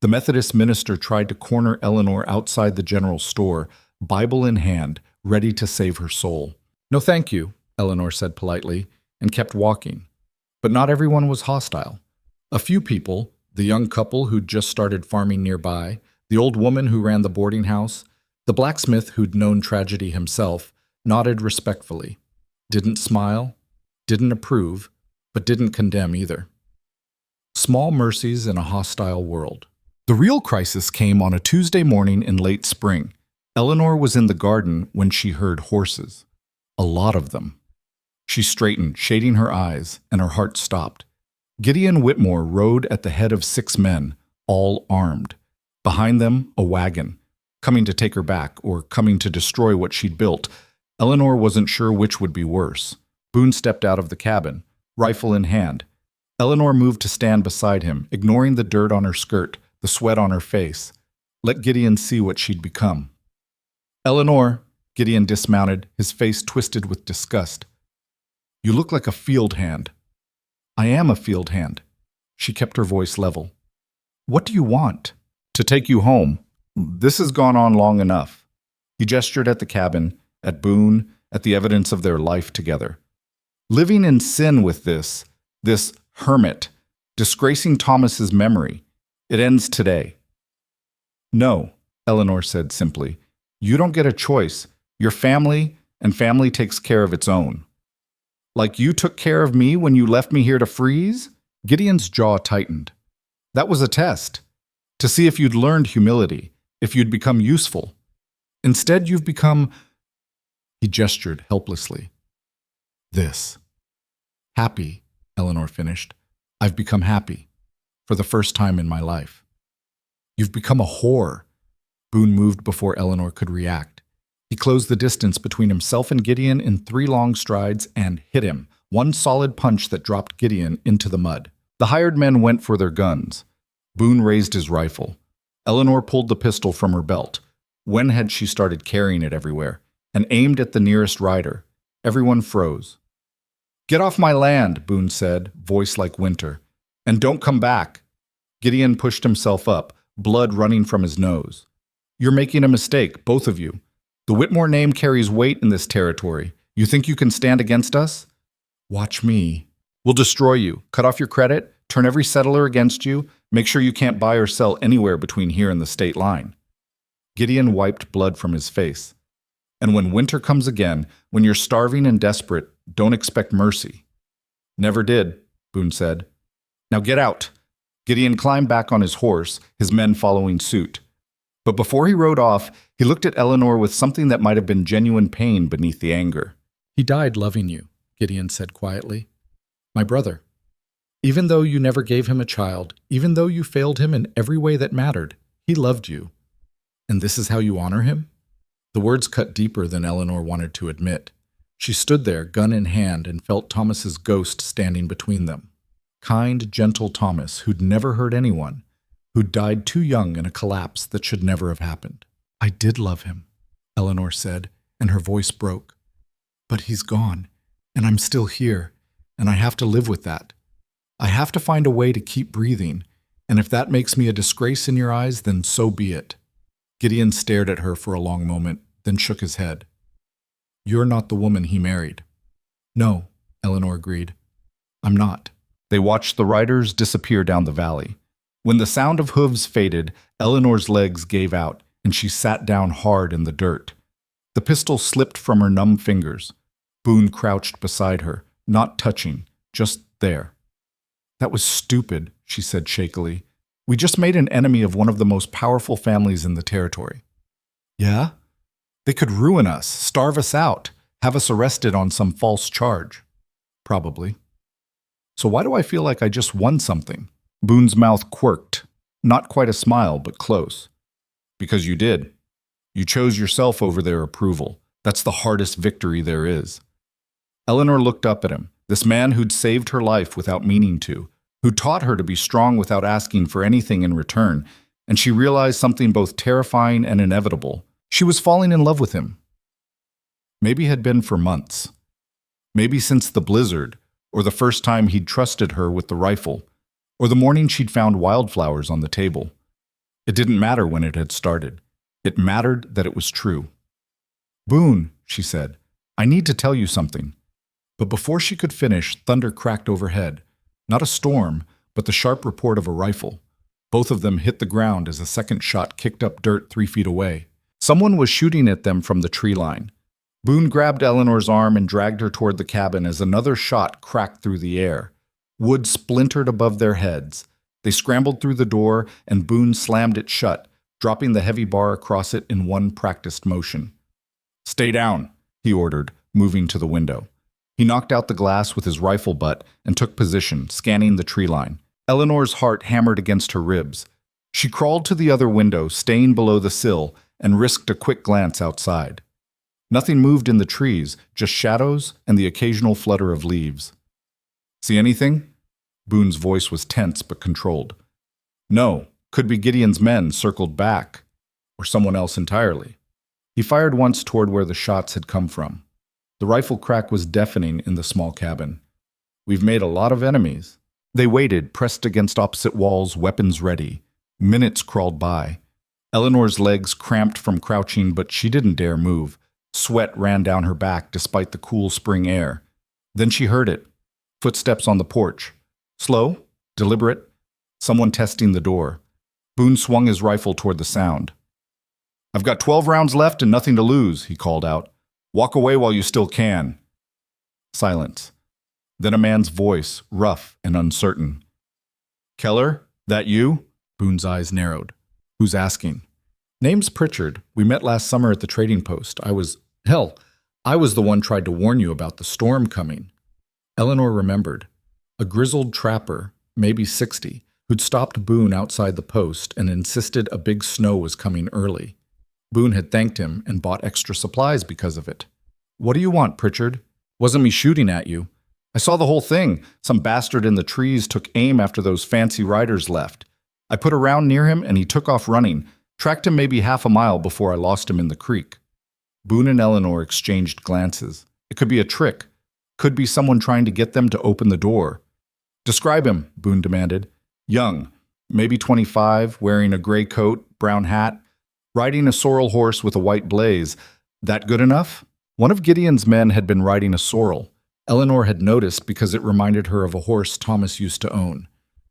The Methodist minister tried to corner Eleanor outside the general store, Bible in hand, ready to save her soul. "No, thank you," Eleanor said politely, and kept walking. But not everyone was hostile. A few people, the young couple who'd just started farming nearby, the old woman who ran the boarding house, the blacksmith who'd known tragedy himself, nodded respectfully. Didn't smile, didn't approve, but didn't condemn either. Small mercies in a hostile world. The real crisis came on a Tuesday morning in late spring. Eleanor was in the garden when she heard horses. A lot of them. She straightened, shading her eyes, and her heart stopped. Gideon Whitmore rode at the head of 6 men, all armed. Behind them, a wagon, coming to take her back or coming to destroy what she'd built. Eleanor wasn't sure which would be worse. Boone stepped out of the cabin, rifle in hand. Eleanor moved to stand beside him, ignoring the dirt on her skirt, the sweat on her face. Let Gideon see what she'd become. "Eleanor," Gideon dismounted, his face twisted with disgust. "You look like a field hand." "I am a field hand." She kept her voice level. "What do you want?" "To take you home. This has gone on long enough." He gestured at the cabin, at Boone, at the evidence of their life together. "Living in sin with this hermit, disgracing Thomas's memory. It ends today." "No," Eleanor said simply. "You don't get a choice. Your family, and family takes care of its own." "Like you took care of me when you left me here to freeze?" Gideon's jaw tightened. "That was a test. to see if you'd learned humility, if you'd become useful. Instead, you've become, he gestured helplessly. This. Happy, Eleanor finished. I've become happy. For the first time in my life. You've become a whore. Boone moved before Eleanor could react. He closed the distance between himself and Gideon in 3 long strides and hit him, one solid punch that dropped Gideon into the mud. The hired men went for their guns. Boone raised his rifle. Eleanor pulled the pistol from her belt. When had she started carrying it everywhere? And aimed at the nearest rider. Everyone froze. "Get off my land," Boone said, voice like winter. "And don't come back." Gideon pushed himself up, blood running from his nose. "You're making a mistake, both of you. The Whitmore name carries weight in this territory. You think you can stand against us? Watch me. We'll destroy you, cut off your credit, turn every settler against you, make sure you can't buy or sell anywhere between here and the state line." Gideon wiped blood from his face. "And when winter comes again, when you're starving and desperate, don't expect mercy." "Never did," Boone said. "Now get out." Gideon climbed back on his horse, his men following suit. But before he rode off, he looked at Eleanor with something that might have been genuine pain beneath the anger. "He died loving you," Gideon said quietly. "My brother. Even though you never gave him a child, even though you failed him in every way that mattered, he loved you. And this is how you honor him?" The words cut deeper than Eleanor wanted to admit. She stood there, gun in hand, and felt Thomas's ghost standing between them. Kind, gentle Thomas, who'd never hurt anyone, who'd died too young in a collapse that should never have happened. "I did love him," Eleanor said, and her voice broke. "But he's gone, and I'm still here, and I have to live with that. I have to find a way to keep breathing, and if that makes me a disgrace in your eyes, then so be it." Gideon stared at her for a long moment, then shook his head. "You're not the woman he married." "No," Eleanor agreed. "I'm not." They watched the riders disappear down the valley. When the sound of hooves faded, Eleanor's legs gave out, and she sat down hard in the dirt. The pistol slipped from her numb fingers. Boone crouched beside her, not touching, just there. "That was stupid," she said shakily. "We just made an enemy of one of the most powerful families in the territory." "Yeah? They could ruin us, starve us out, have us arrested on some false charge." "Probably. So why do I feel like I just won something?" Boone's mouth quirked. Not quite a smile, but close. "Because you did. You chose yourself over their approval. That's the hardest victory there is." Eleanor looked up at him, this man who'd saved her life without meaning to, who taught her to be strong without asking for anything in return, and she realized something both terrifying and inevitable. She was falling in love with him. Maybe had been for months. Maybe since the blizzard, or the first time he'd trusted her with the rifle, or the morning she'd found wildflowers on the table. It didn't matter when it had started. It mattered that it was true. "Boone," she said, "I need to tell you something." But before she could finish, thunder cracked overhead. Not a storm, but the sharp report of a rifle. Both of them hit the ground as a second shot kicked up dirt 3 feet away. Someone was shooting at them from the tree line. Boone grabbed Eleanor's arm and dragged her toward the cabin as another shot cracked through the air. Wood splintered above their heads. They scrambled through the door, and Boone slammed it shut, dropping the heavy bar across it in one practiced motion. "Stay down," he ordered, moving to the window. He knocked out the glass with his rifle butt and took position, scanning the tree line. Eleanor's heart hammered against her ribs. She crawled to the other window, staying below the sill, and risked a quick glance outside. Nothing moved in the trees, just shadows and the occasional flutter of leaves. "See anything?" Boone's voice was tense but controlled. "No, could be Gideon's men circled back, or someone else entirely." He fired once toward where the shots had come from. The rifle crack was deafening in the small cabin. "We've made a lot of enemies." They waited, pressed against opposite walls, weapons ready. Minutes crawled by. Eleanor's legs cramped from crouching, but she didn't dare move. Sweat ran down her back despite the cool spring air. Then she heard it. Footsteps on the porch. Slow, deliberate, someone testing the door. Boone swung his rifle toward the sound. "I've got 12 rounds left and nothing to lose," he called out. "Walk away while you still can." Silence. Then a man's voice, rough and uncertain. "Keller, that you?" Boone's eyes narrowed. Who's asking? Name's Pritchard. We met last summer at the trading post. I was the one tried to warn you about the storm coming. Eleanor remembered. A grizzled trapper, maybe 60, who'd stopped Boone outside the post and insisted a big snow was coming early. Boone had thanked him and bought extra supplies because of it. What do you want, Pritchard? Wasn't me shooting at you. I saw the whole thing. Some bastard in the trees took aim after those fancy riders left. I put a round near him and he took off running, tracked him maybe half a mile before I lost him in the creek. Boone and Eleanor exchanged glances. It could be a trick. Could be someone trying to get them to open the door. Describe him, Boone demanded. Young, maybe 25, wearing a gray coat, brown hat, riding a sorrel horse with a white blaze. That good enough? One of Gideon's men had been riding a sorrel. Eleanor had noticed because it reminded her of a horse Thomas used to own.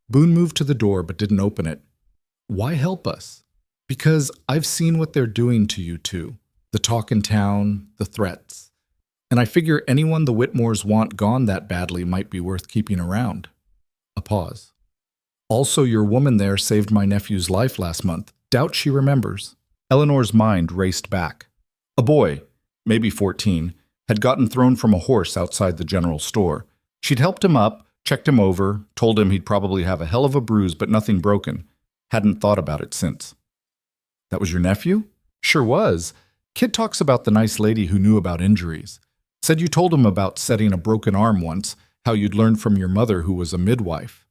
Boone moved to the door but didn't open it. Why help us? Because I've seen what they're doing to you two. The talk in town, the threats. And I figure anyone the Whitmores want gone that badly might be worth keeping around. A pause. Also, your woman there saved my nephew's life last month. Doubt she remembers. Eleanor's mind raced back. A boy, maybe 14, had gotten thrown from a horse outside the general store. She'd helped him up, checked him over, told him he'd probably have a hell of a bruise but nothing broken. Hadn't thought about it since. That was your nephew? Sure was. Kid talks about the nice lady who knew about injuries. Said you told him about setting a broken arm once, how you'd learned from your mother who was a midwife.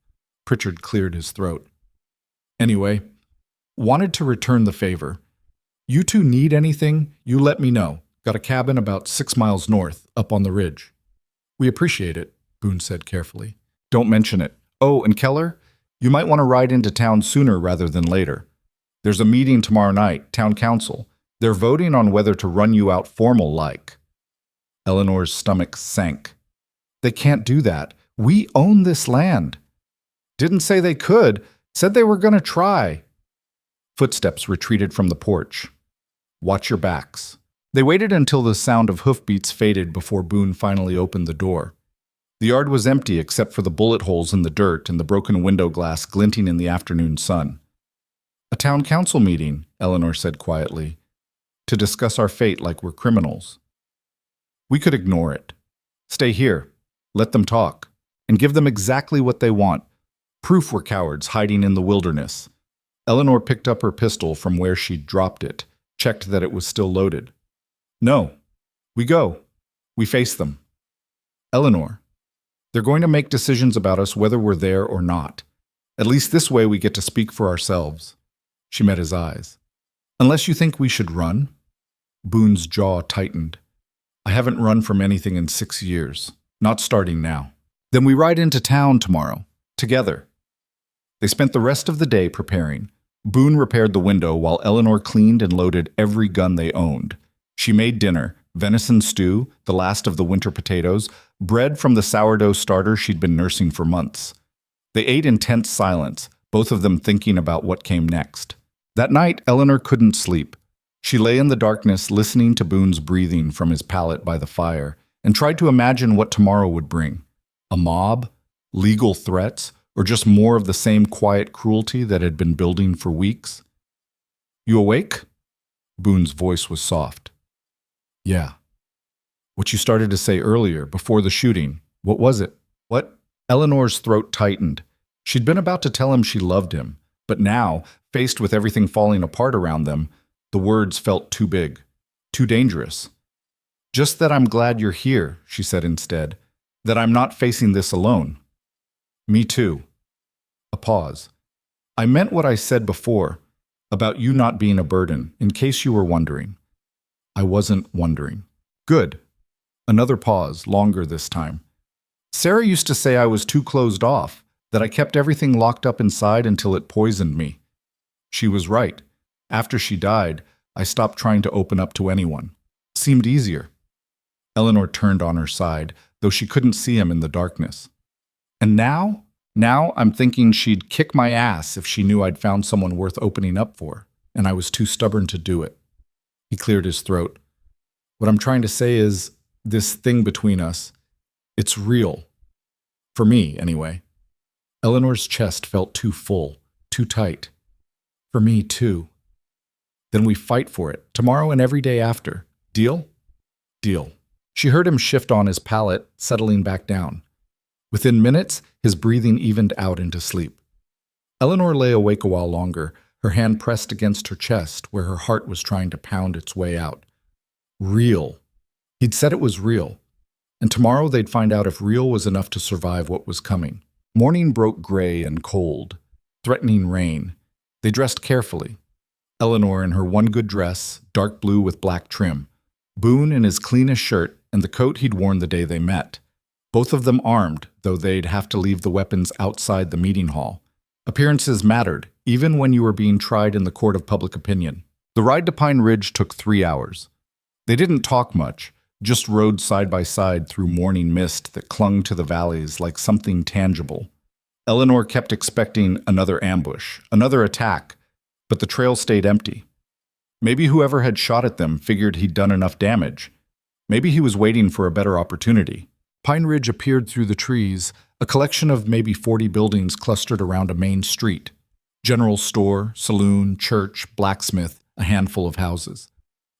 Pritchard cleared his throat. Anyway, wanted to return the favor. You two need anything, you let me know. Got a cabin about 6 miles north, up on the ridge. We appreciate it, Boone said carefully. Don't mention it. Oh, and Keller, you might want to ride into town sooner rather than later. There's a meeting tomorrow night, town council. They're voting on whether to run you out formal-like. Eleanor's stomach sank. They can't do that. We own this land. Didn't say they could. Said they were going to try. Footsteps retreated from the porch. Watch your backs. They waited until the sound of hoofbeats faded before Boone finally opened the door. The yard was empty except for the bullet holes in the dirt and the broken window glass glinting in the afternoon sun. A town council meeting, Eleanor said quietly, to discuss our fate like we're criminals. We could ignore it. Stay here, let them talk, and give them exactly what they want. Proof we're cowards hiding in the wilderness. Eleanor picked up her pistol from where she'd dropped it, checked that it was still loaded. No, we go. We face them. Eleanor, they're going to make decisions about us whether we're there or not. At least this way we get to speak for ourselves. She met his eyes. Unless you think we should run? Boone's jaw tightened. I haven't run from anything in 6 years. Not starting now. Then we ride into town tomorrow. Together. They spent the rest of the day preparing. Boone repaired the window while Eleanor cleaned and loaded every gun they owned. She made dinner, venison stew, the last of the winter potatoes, bread from the sourdough starter she'd been nursing for months. They ate in tense silence, both of them thinking about what came next. That night, Eleanor couldn't sleep. She lay in the darkness listening to Boone's breathing from his pallet by the fire and tried to imagine what tomorrow would bring. A mob? Legal threats? Or just more of the same quiet cruelty that had been building for weeks? You awake? Boone's voice was soft. Yeah. What you started to say earlier, before the shooting, what was it? What? Eleanor's throat tightened. She'd been about to tell him she loved him, but now, faced with everything falling apart around them, the words felt too big, too dangerous. Just that I'm glad you're here, she said instead, that I'm not facing this alone. Me too. A pause. I meant what I said before, about you not being a burden, in case you were wondering. I wasn't wondering. Good. Another pause, longer this time. Sarah used to say I was too closed off, that I kept everything locked up inside until it poisoned me. She was right. After she died, I stopped trying to open up to anyone. Seemed easier. Eleanor turned on her side, though she couldn't see him in the darkness. And now I'm thinking she'd kick my ass if she knew I'd found someone worth opening up for, and I was too stubborn to do it. He cleared his throat. What I'm trying to say is, this thing between us, it's real. For me, anyway. Eleanor's chest felt too full, too tight. For me, too. Then we fight for it, tomorrow and every day after. Deal? Deal. She heard him shift on his pallet, settling back down. Within minutes, his breathing evened out into sleep. Eleanor lay awake a while longer, her hand pressed against her chest where her heart was trying to pound its way out. Real. He'd said it was real. And tomorrow they'd find out if real was enough to survive what was coming. Morning broke gray and cold, threatening rain. They dressed carefully. Eleanor in her one good dress, dark blue with black trim. Boone in his cleanest shirt and the coat he'd worn the day they met. Both of them armed, though they'd have to leave the weapons outside the meeting hall. Appearances mattered, even when you were being tried in the court of public opinion. The ride to Pine Ridge took 3 hours. They didn't talk much, just rode side by side through morning mist that clung to the valleys like something tangible. Eleanor kept expecting another ambush, another attack, but the trail stayed empty. Maybe whoever had shot at them figured he'd done enough damage. Maybe he was waiting for a better opportunity. Pine Ridge appeared through the trees, a collection of maybe 40 buildings clustered around a main street. General store, saloon, church, blacksmith, a handful of houses.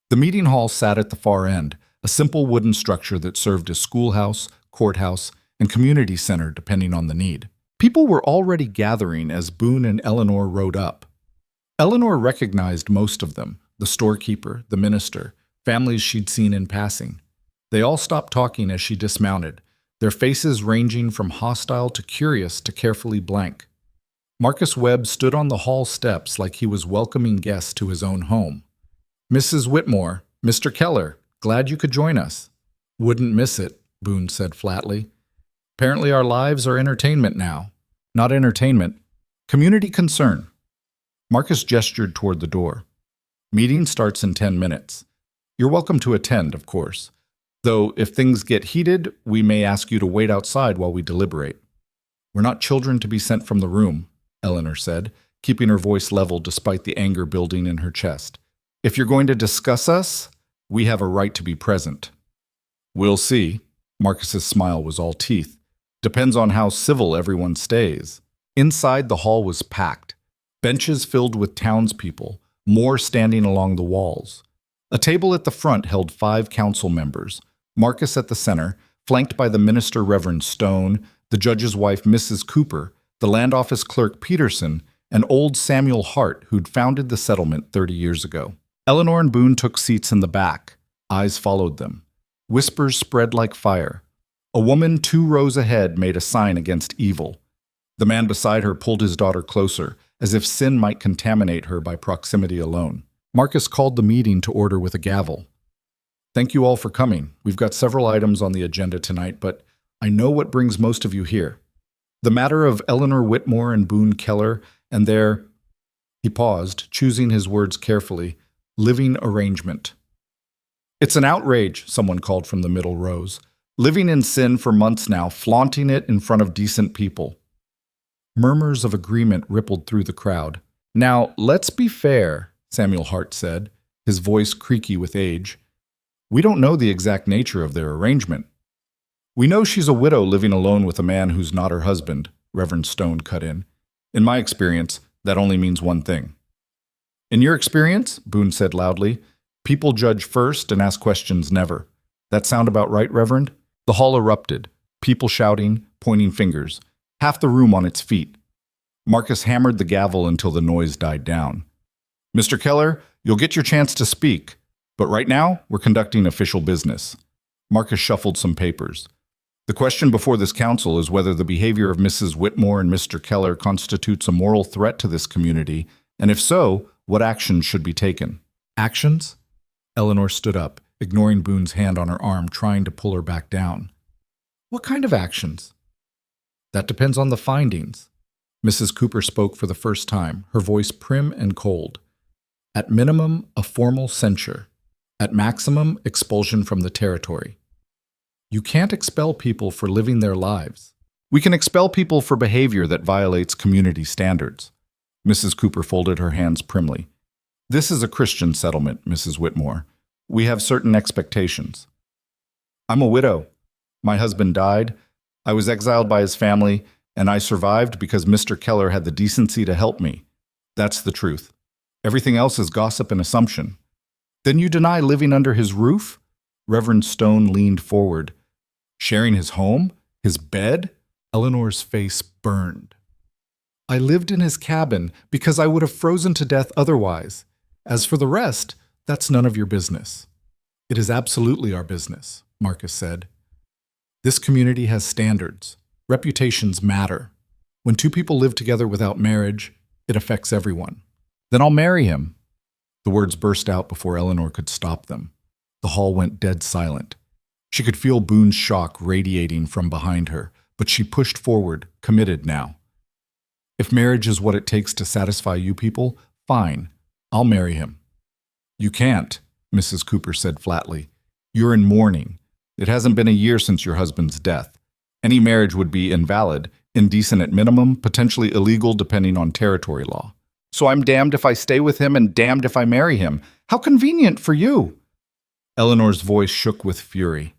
The meeting hall sat at the far end, a simple wooden structure that served as schoolhouse, courthouse, and community center depending on the need. People were already gathering as Boone and Eleanor rode up. Eleanor recognized most of them, the storekeeper, the minister, families she'd seen in passing. They all stopped talking as she dismounted, their faces ranging from hostile to curious to carefully blank. Marcus Webb stood on the hall steps like he was welcoming guests to his own home. Mrs. Whitmore, Mr. Keller, glad you could join us. Wouldn't miss it, Boone said flatly. Apparently our lives are entertainment now. Not entertainment, community concern. Marcus gestured toward the door. Meeting starts in 10 minutes. You're welcome to attend, of course. Though if things get heated, we may ask you to wait outside while we deliberate. We're not children to be sent from the room, Eleanor said, keeping her voice level despite the anger building in her chest. If you're going to discuss us, we have a right to be present. We'll see. Marcus's smile was all teeth. Depends on how civil everyone stays. Inside, the hall was packed. Benches filled with townspeople, more standing along the walls. A table at the front held 5 council members, Marcus at the center, flanked by the minister Reverend Stone, the judge's wife Mrs. Cooper, the land office clerk Peterson, and old Samuel Hart, who'd founded the settlement 30 years ago. Eleanor and Boone took seats in the back. Eyes followed them. Whispers spread like fire. A woman 2 rows ahead made a sign against evil. The man beside her pulled his daughter closer, as if sin might contaminate her by proximity alone. Marcus called the meeting to order with a gavel. Thank you all for coming. We've got several items on the agenda tonight, but I know what brings most of you here. The matter of Eleanor Whitmore and Boone Keller and their, he paused, choosing his words carefully, living arrangement. It's an outrage, someone called from the middle rows. Living in sin for months now, flaunting it in front of decent people. Murmurs of agreement rippled through the crowd. Now, let's be fair, Samuel Hart said, his voice creaky with age. We don't know the exact nature of their arrangement. We know she's a widow living alone with a man who's not her husband, Reverend Stone cut in. In my experience, that only means one thing. In your experience, Boone said loudly, people judge first and ask questions never. That sound about right, Reverend? The hall erupted, people shouting, pointing fingers, half the room on its feet. Marcus hammered the gavel until the noise died down. Mr. Keller, you'll get your chance to speak, but right now we're conducting official business. Marcus shuffled some papers. The question before this council is whether the behavior of Mrs. Whitmore and Mr. Keller constitutes a moral threat to this community, and if so, what actions should be taken. Actions? Eleanor stood up, ignoring Boone's hand on her arm, trying to pull her back down. What kind of actions? That depends on the findings. Mrs. Cooper spoke for the first time, her voice prim and cold. At minimum, a formal censure. At maximum, expulsion from the territory. You can't expel people for living their lives. We can expel people for behavior that violates community standards. Mrs. Cooper folded her hands primly. This is a Christian settlement, Mrs. Whitmore. We have certain expectations. I'm a widow. My husband died. I was exiled by his family, and I survived because Mr. Keller had the decency to help me. That's the truth. Everything else is gossip and assumption. Then you deny living under his roof? Reverend Stone leaned forward. Sharing his home? His bed? Eleanor's face burned. I lived in his cabin because I would have frozen to death otherwise. As for the rest, that's none of your business. It is absolutely our business, Marcus said. This community has standards. Reputations matter. When two people live together without marriage, it affects everyone. Then I'll marry him. The words burst out before Eleanor could stop them. The hall went dead silent. She could feel Boone's shock radiating from behind her, but she pushed forward, committed now. If marriage is what it takes to satisfy you people, fine, I'll marry him. You can't, Mrs. Cooper said flatly. You're in mourning. It hasn't been a year since your husband's death. Any marriage would be invalid, indecent at minimum, potentially illegal depending on territory law. So I'm damned if I stay with him and damned if I marry him. How convenient for you. Eleanor's voice shook with fury.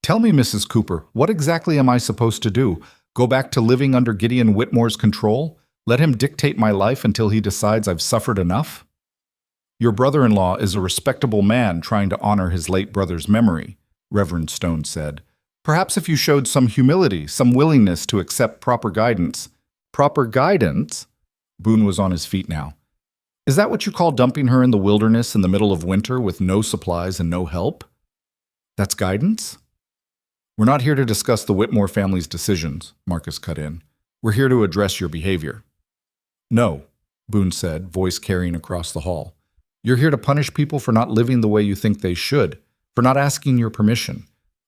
Tell me, Mrs. Cooper, what exactly am I supposed to do? Go back to living under Gideon Whitmore's control? Let him dictate my life until he decides I've suffered enough? Your brother-in-law is a respectable man trying to honor his late brother's memory, Reverend Stone said. Perhaps if you showed some humility, some willingness to accept proper guidance. Proper guidance? Boone was on his feet now. Is that what you call dumping her in the wilderness in the middle of winter with no supplies and no help? That's guidance? We're not here to discuss the Whitmore family's decisions, Marcus cut in. We're here to address your behavior. No, Boone said, voice carrying across the hall. You're here to punish people for not living the way you think they should, for not asking your permission,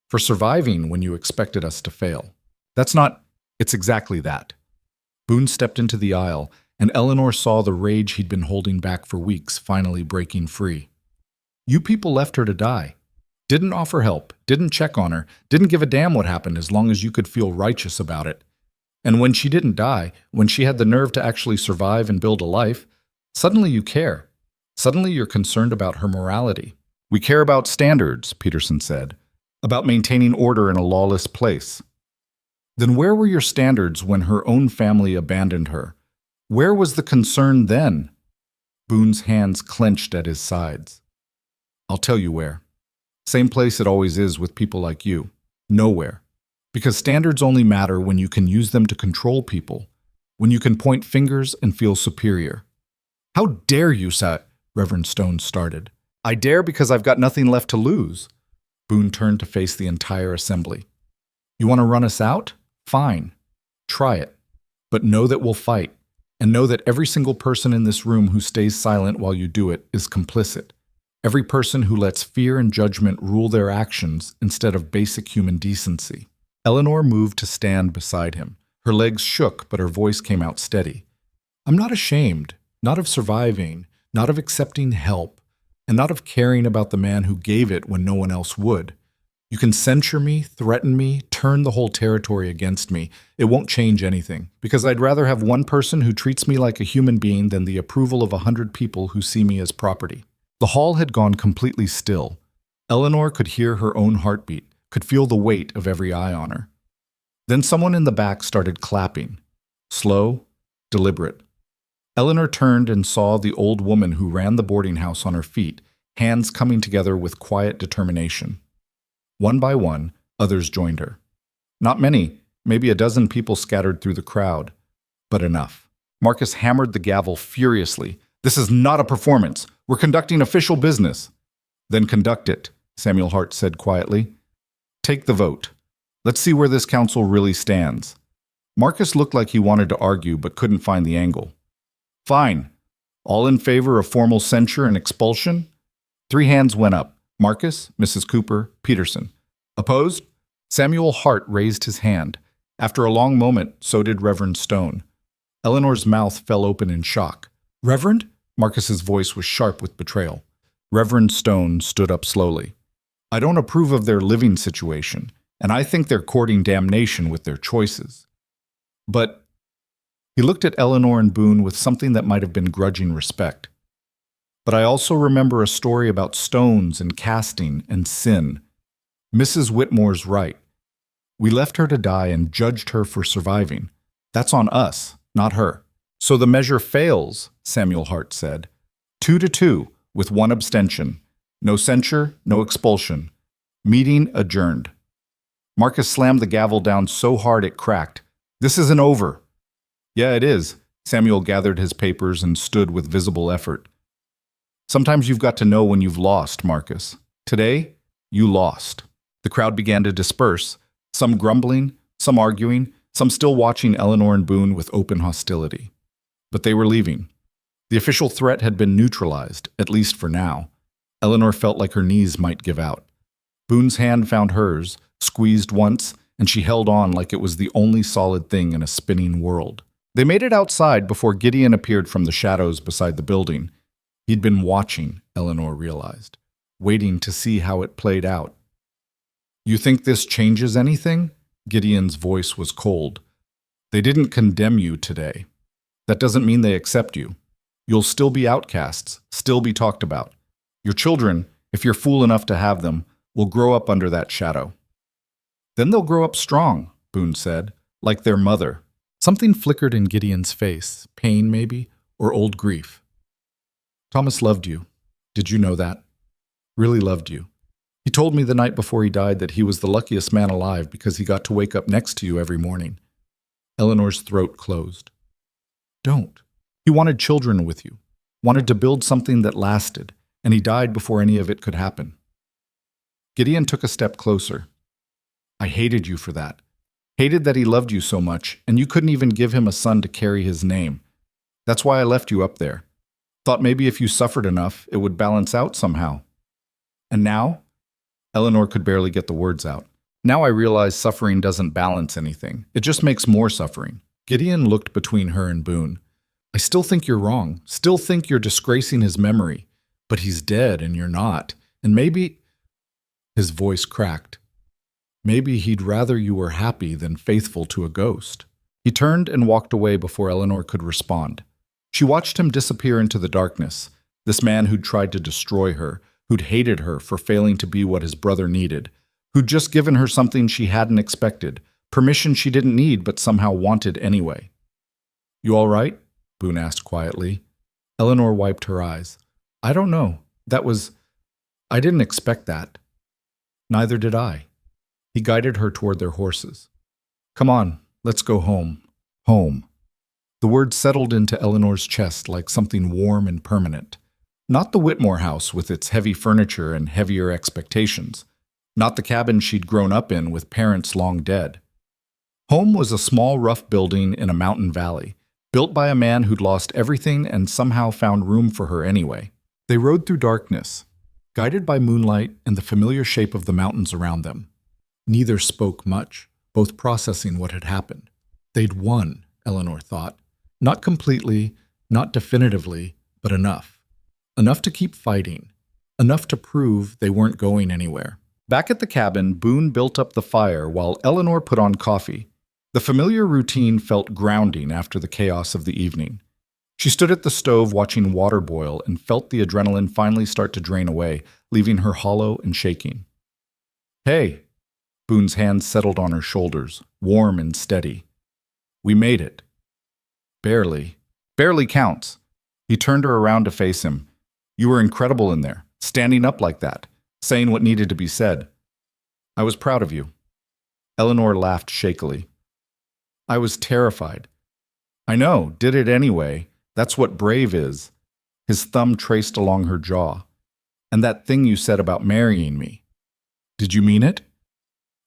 for surviving when you expected us to fail. It's exactly that. Boone stepped into the aisle, and Eleanor saw the rage he'd been holding back for weeks finally breaking free. You people left her to die. Didn't offer help, didn't check on her, didn't give a damn what happened as long as you could feel righteous about it. And when she didn't die, when she had the nerve to actually survive and build a life, suddenly you care. Suddenly you're concerned about her morality. We care about standards, Peterson said, about maintaining order in a lawless place. Then where were your standards when her own family abandoned her? Where was the concern then? Boone's hands clenched at his sides. I'll tell you where. Same place it always is with people like you. Nowhere. Because standards only matter when you can use them to control people, when you can point fingers and feel superior. How dare you, Reverend Stone started. I dare because I've got nothing left to lose. Boone turned to face the entire assembly. You want to run us out? Fine. Try it. But know that we'll fight, and know that every single person in this room who stays silent while you do it is complicit. Every person who lets fear and judgment rule their actions instead of basic human decency. Eleanor moved to stand beside him. Her legs shook, but her voice came out steady. I'm not ashamed, not of surviving, not of accepting help, and not of caring about the man who gave it when no one else would. You can censure me, threaten me, turn the whole territory against me. It won't change anything, because I'd rather have one person who treats me like a human being than the approval of 100 people who see me as property. The hall had gone completely still. Eleanor could hear her own heartbeat, could feel the weight of every eye on her. Then someone in the back started clapping. Slow, deliberate. Eleanor turned and saw the old woman who ran the boarding house on her feet, hands coming together with quiet determination. One by one, others joined her. Not many, maybe a dozen people scattered through the crowd, but enough. Marcus hammered the gavel furiously. This is not a performance. We're conducting official business. Then conduct it, Samuel Hart said quietly. Take the vote. Let's see where this council really stands. Marcus looked like he wanted to argue but couldn't find the angle. Fine. All in favor of formal censure and expulsion? 3 hands went up. Marcus, Mrs. Cooper, Peterson. Opposed? Samuel Hart raised his hand. After a long moment, so did Reverend Stone. Eleanor's mouth fell open in shock. Reverend? Marcus's voice was sharp with betrayal. Reverend Stone stood up slowly. I don't approve of their living situation, and I think they're courting damnation with their choices. But he looked at Eleanor and Boone with something that might have been grudging respect. But I also remember a story about stones and casting and sin. Mrs. Whitmore's right. We left her to die and judged her for surviving. That's on us, not her. So the measure fails, Samuel Hart said. 2-2, with one abstention. No censure, no expulsion. Meeting adjourned. Marcus slammed the gavel down so hard it cracked. This isn't over. Yeah, it is. Samuel gathered his papers and stood with visible effort. Sometimes you've got to know when you've lost, Marcus. Today, you lost. The crowd began to disperse, some grumbling, some arguing, some still watching Eleanor and Boone with open hostility. But they were leaving. The official threat had been neutralized, at least for now. Eleanor felt like her knees might give out. Boone's hand found hers, squeezed once, and she held on like it was the only solid thing in a spinning world. They made it outside before Gideon appeared from the shadows beside the building. He'd been watching, Eleanor realized, waiting to see how it played out. You think this changes anything? Gideon's voice was cold. They didn't condemn you today. That doesn't mean they accept you. You'll still be outcasts, still be talked about. Your children, if you're fool enough to have them, will grow up under that shadow. Then they'll grow up strong, Boone said, like their mother. Something flickered in Gideon's face, pain maybe, or old grief. Thomas loved you. Did you know that? Really loved you. He told me the night before he died that he was the luckiest man alive because he got to wake up next to you every morning. Eleanor's throat closed. Don't. He wanted children with you, wanted to build something that lasted, and he died before any of it could happen. Gideon took a step closer. I hated you for that. Hated that he loved you so much, and you couldn't even give him a son to carry his name. That's why I left you up there. Thought maybe if you suffered enough, it would balance out somehow. And now? Eleanor could barely get the words out. Now I realize suffering doesn't balance anything. It just makes more suffering. Gideon looked between her and Boone. I still think you're wrong. Still think you're disgracing his memory. But he's dead and you're not. And maybe... His voice cracked. Maybe he'd rather you were happy than faithful to a ghost. He turned and walked away before Eleanor could respond. She watched him disappear into the darkness, this man who'd tried to destroy her, who'd hated her for failing to be what his brother needed, who'd just given her something she hadn't expected, permission she didn't need but somehow wanted anyway. You all right? Boone asked quietly. Eleanor wiped her eyes. I don't know. I didn't expect that. Neither did I. He guided her toward their horses. Come on, let's go home. Home. The word settled into Eleanor's chest like something warm and permanent. Not the Whitmore house with its heavy furniture and heavier expectations. Not the cabin she'd grown up in with parents long dead. Home was a small, rough building in a mountain valley, built by a man who'd lost everything and somehow found room for her anyway. They rode through darkness, guided by moonlight and the familiar shape of the mountains around them. Neither spoke much, both processing what had happened. They'd won, Eleanor thought. Not completely, not definitively, but enough. Enough to keep fighting. Enough to prove they weren't going anywhere. Back at the cabin, Boone built up the fire while Eleanor put on coffee. The familiar routine felt grounding after the chaos of the evening. She stood at the stove watching water boil and felt the adrenaline finally start to drain away, leaving her hollow and shaking. Hey! Boone's hands settled on her shoulders, warm and steady. We made it. Barely. Barely counts. He turned her around to face him. You were incredible in there, standing up like that, saying what needed to be said. I was proud of you. Eleanor laughed shakily. I was terrified. I know, did it anyway. That's what brave is. His thumb traced along her jaw. And that thing you said about marrying me. Did you mean it?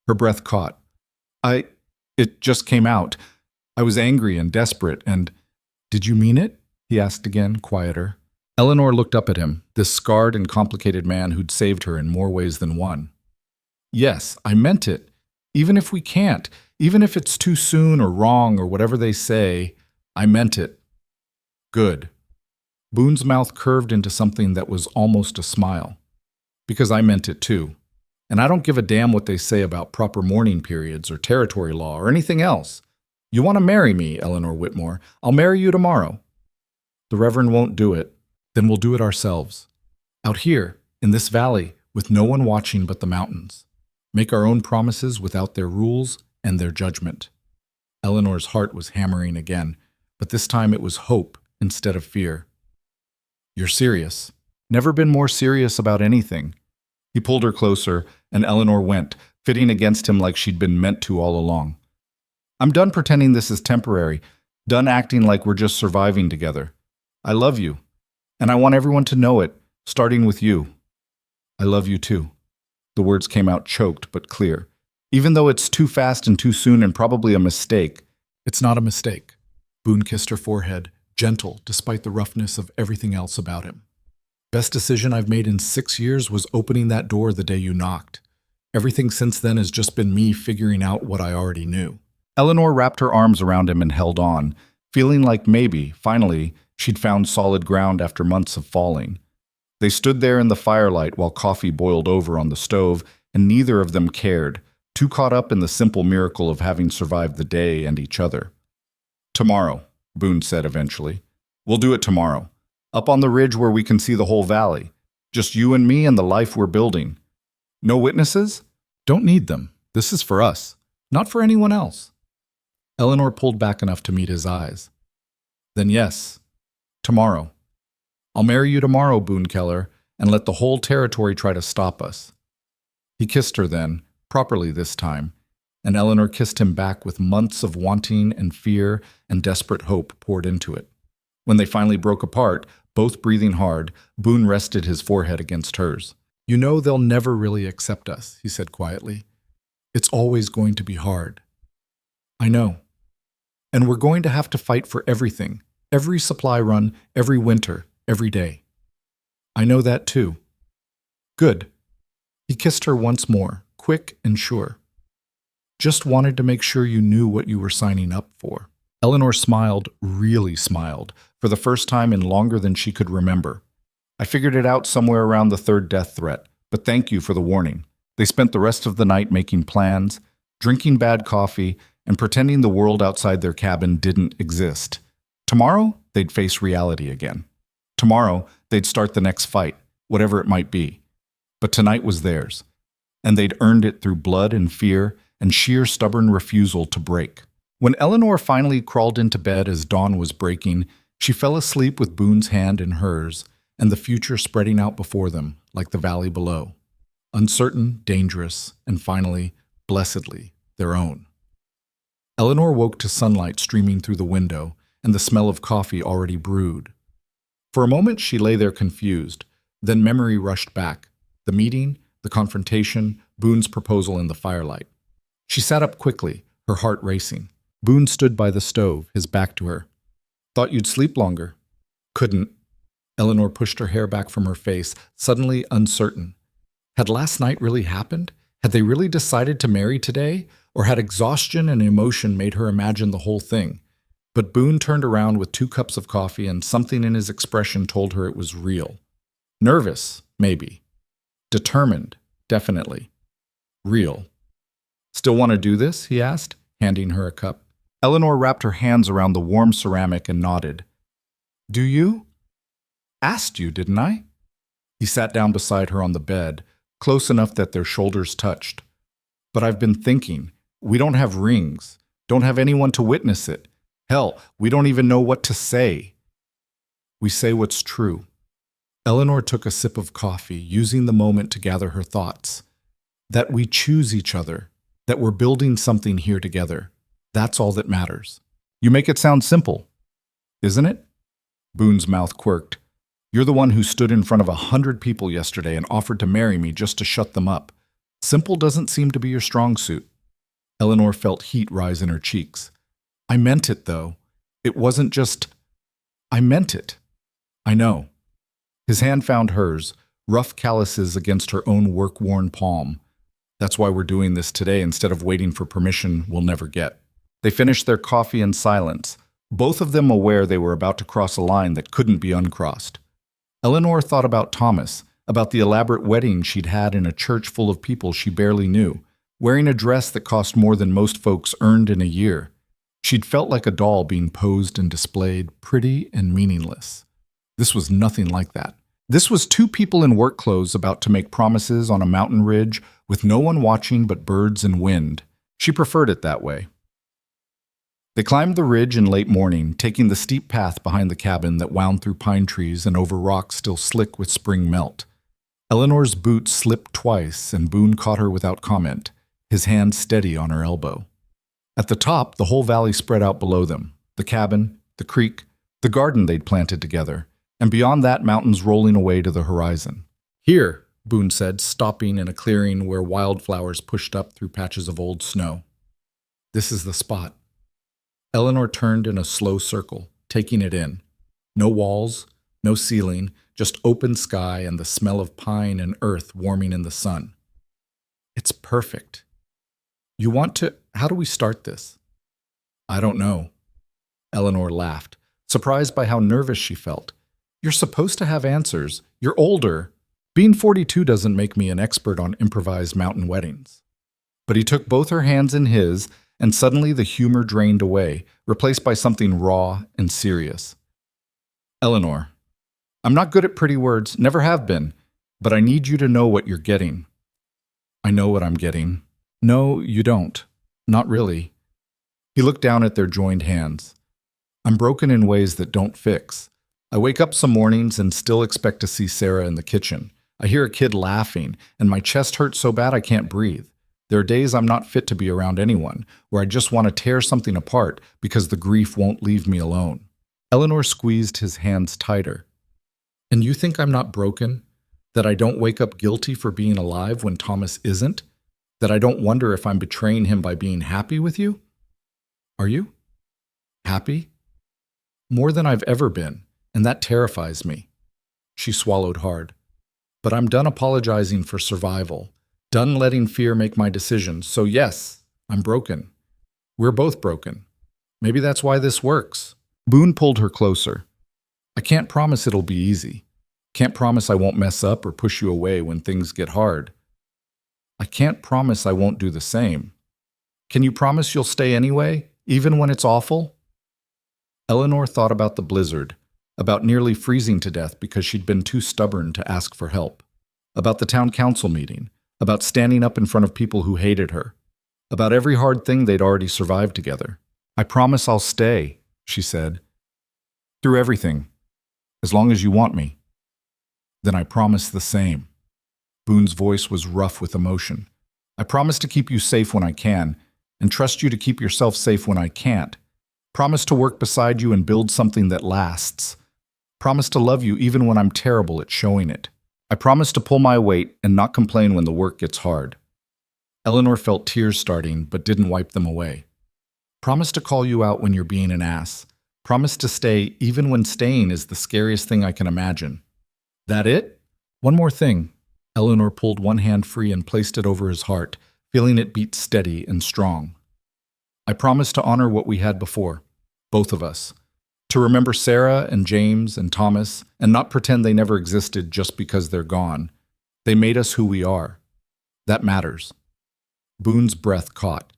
Her breath caught. It just came out. I was angry and desperate and... Did you mean it? He asked again, quieter. Eleanor looked up at him, this scarred and complicated man who'd saved her in more ways than one. Yes, I meant it. Even if we can't, even if it's too soon or wrong or whatever they say, I meant it. Good. Boone's mouth curved into something that was almost a smile. Because I meant it too. And I don't give a damn what they say about proper mourning periods or territory law or anything else. You want to marry me, Eleanor Whitmore. I'll marry you tomorrow. The Reverend won't do it. Then we'll do it ourselves. Out here, in this valley, with no one watching but the mountains. Make our own promises without their rules and their judgment. Eleanor's heart was hammering again, but this time it was hope instead of fear. You're serious. Never been more serious about anything. He pulled her closer, and Eleanor went, fitting against him like she'd been meant to all along. I'm done pretending this is temporary, done acting like we're just surviving together. I love you, and I want everyone to know it, starting with you. I love you too. The words came out choked but clear. Even though it's too fast and too soon and probably a mistake, it's not a mistake. Boone kissed her forehead, gentle despite the roughness of everything else about him. Best decision I've made in 6 years was opening that door the day you knocked. Everything since then has just been me figuring out what I already knew. Eleanor wrapped her arms around him and held on, feeling like maybe, finally, she'd found solid ground after months of falling. They stood there in the firelight while coffee boiled over on the stove, and neither of them cared, too caught up in the simple miracle of having survived the day and each other. Tomorrow, Boone said eventually. We'll do it tomorrow. Up on the ridge where we can see the whole valley. Just you and me and the life we're building. No witnesses? Don't need them. This is for us, not for anyone else. Eleanor pulled back enough to meet his eyes. Then yes, tomorrow. I'll marry you tomorrow, Boone Keller, and let the whole territory try to stop us. He kissed her then, properly this time, and Eleanor kissed him back with months of wanting and fear and desperate hope poured into it. When they finally broke apart, both breathing hard, Boone rested his forehead against hers. You know they'll never really accept us, he said quietly. It's always going to be hard. I know. And we're going to have to fight for everything, every supply run, every winter, every day. I know that too. Good. He kissed her once more, quick and sure. Just wanted to make sure you knew what you were signing up for. Eleanor smiled, really smiled, for the first time in longer than she could remember. I figured it out somewhere around the third death threat, but thank you for the warning. They spent the rest of the night making plans, drinking bad coffee, and pretending the world outside their cabin didn't exist. Tomorrow, they'd face reality again. Tomorrow, they'd start the next fight, whatever it might be. But tonight was theirs, and they'd earned it through blood and fear and sheer stubborn refusal to break. When Eleanor finally crawled into bed as dawn was breaking, she fell asleep with Boone's hand in hers, and the future spreading out before them like the valley below. Uncertain, dangerous, and finally, blessedly, their own. Eleanor woke to sunlight streaming through the window and the smell of coffee already brewed. For a moment she lay there confused, then memory rushed back. The meeting, the confrontation, Boone's proposal in the firelight. She sat up quickly, her heart racing. Boone stood by the stove, his back to her. Thought you'd sleep longer. Couldn't. Eleanor pushed her hair back from her face, suddenly uncertain. Had last night really happened? Had they really decided to marry today? Or had exhaustion and emotion made her imagine the whole thing? But Boone turned around with 2 cups of coffee, and something in his expression told her it was real. Nervous, maybe. Determined, definitely. Real. Still want to do this? He asked, handing her a cup. Eleanor wrapped her hands around the warm ceramic and nodded. Do you? Asked you, didn't I? He sat down beside her on the bed, close enough that their shoulders touched. But I've been thinking, we don't have rings, don't have anyone to witness it. Hell, we don't even know what to say. We say what's true. Eleanor took a sip of coffee, using the moment to gather her thoughts. That we choose each other, that we're building something here together. That's all that matters. You make it sound simple, isn't it? Boone's mouth quirked. You're the one who stood in front of 100 people yesterday and offered to marry me just to shut them up. Simple doesn't seem to be your strong suit. Eleanor felt heat rise in her cheeks. I meant it, though. It wasn't just... I meant it. I know. His hand found hers, rough calluses against her own work-worn palm. That's why we're doing this today instead of waiting for permission we'll never get. They finished their coffee in silence, both of them aware they were about to cross a line that couldn't be uncrossed. Eleanor thought about Thomas, about the elaborate wedding she'd had in a church full of people she barely knew, wearing a dress that cost more than most folks earned in a year. She'd felt like a doll being posed and displayed, pretty and meaningless. This was nothing like that. This was 2 people in work clothes about to make promises on a mountain ridge with no one watching but birds and wind. She preferred it that way. They climbed the ridge in late morning, taking the steep path behind the cabin that wound through pine trees and over rocks still slick with spring melt. Eleanor's boot slipped twice, and Boone caught her without comment, his hand steady on her elbow. At the top, the whole valley spread out below them, the cabin, the creek, the garden they'd planted together, and beyond that, mountains rolling away to the horizon. "Here," Boone said, stopping in a clearing where wildflowers pushed up through patches of old snow. "This is the spot." Eleanor turned in a slow circle, taking it in. No walls, no ceiling, just open sky and the smell of pine and earth warming in the sun. "It's perfect." "You want to— How do we start this?" "I don't know." Eleanor laughed, surprised by how nervous she felt. "You're supposed to have answers. You're older. Being 42 doesn't make me an expert on improvised mountain weddings." But he took both her hands in his, and suddenly the humor drained away, replaced by something raw and serious. "Eleanor, I'm not good at pretty words, never have been, but I need you to know what you're getting." "I know what I'm getting." "No, you don't. Not really." He looked down at their joined hands. "I'm broken in ways that don't fix. I wake up some mornings and still expect to see Sarah in the kitchen. I hear a kid laughing, and my chest hurts so bad I can't breathe. There are days I'm not fit to be around anyone, where I just want to tear something apart because the grief won't leave me alone." Eleanor squeezed his hands tighter. "And you think I'm not broken? That I don't wake up guilty for being alive when Thomas isn't? That I don't wonder if I'm betraying him by being happy with you?" "Are you? Happy?" "More than I've ever been, and that terrifies me." She swallowed hard. "But I'm done apologizing for survival. Done letting fear make my decisions. So yes, I'm broken. We're both broken. Maybe that's why this works." Boone pulled her closer. "I can't promise it'll be easy. Can't promise I won't mess up or push you away when things get hard. I can't promise I won't do the same. Can you promise you'll stay anyway, even when it's awful?" Eleanor thought about the blizzard, about nearly freezing to death because she'd been too stubborn to ask for help, about the town council meeting, about standing up in front of people who hated her, about every hard thing they'd already survived together. "I promise I'll stay," she said, "through everything, as long as you want me." "Then I promise the same." Boone's voice was rough with emotion. "I promise to keep you safe when I can, and trust you to keep yourself safe when I can't. Promise to work beside you and build something that lasts. Promise to love you even when I'm terrible at showing it. I promise to pull my weight and not complain when the work gets hard." Eleanor felt tears starting, but didn't wipe them away. "Promise to call you out when you're being an ass. Promise to stay even when staying is the scariest thing I can imagine." "That it?" "One more thing." Eleanor pulled one hand free and placed it over his heart, feeling it beat steady and strong. "I promise to honor what we had before, both of us. To remember Sarah and James and Thomas, and not pretend they never existed just because they're gone. They made us who we are. That matters." Boone's breath caught.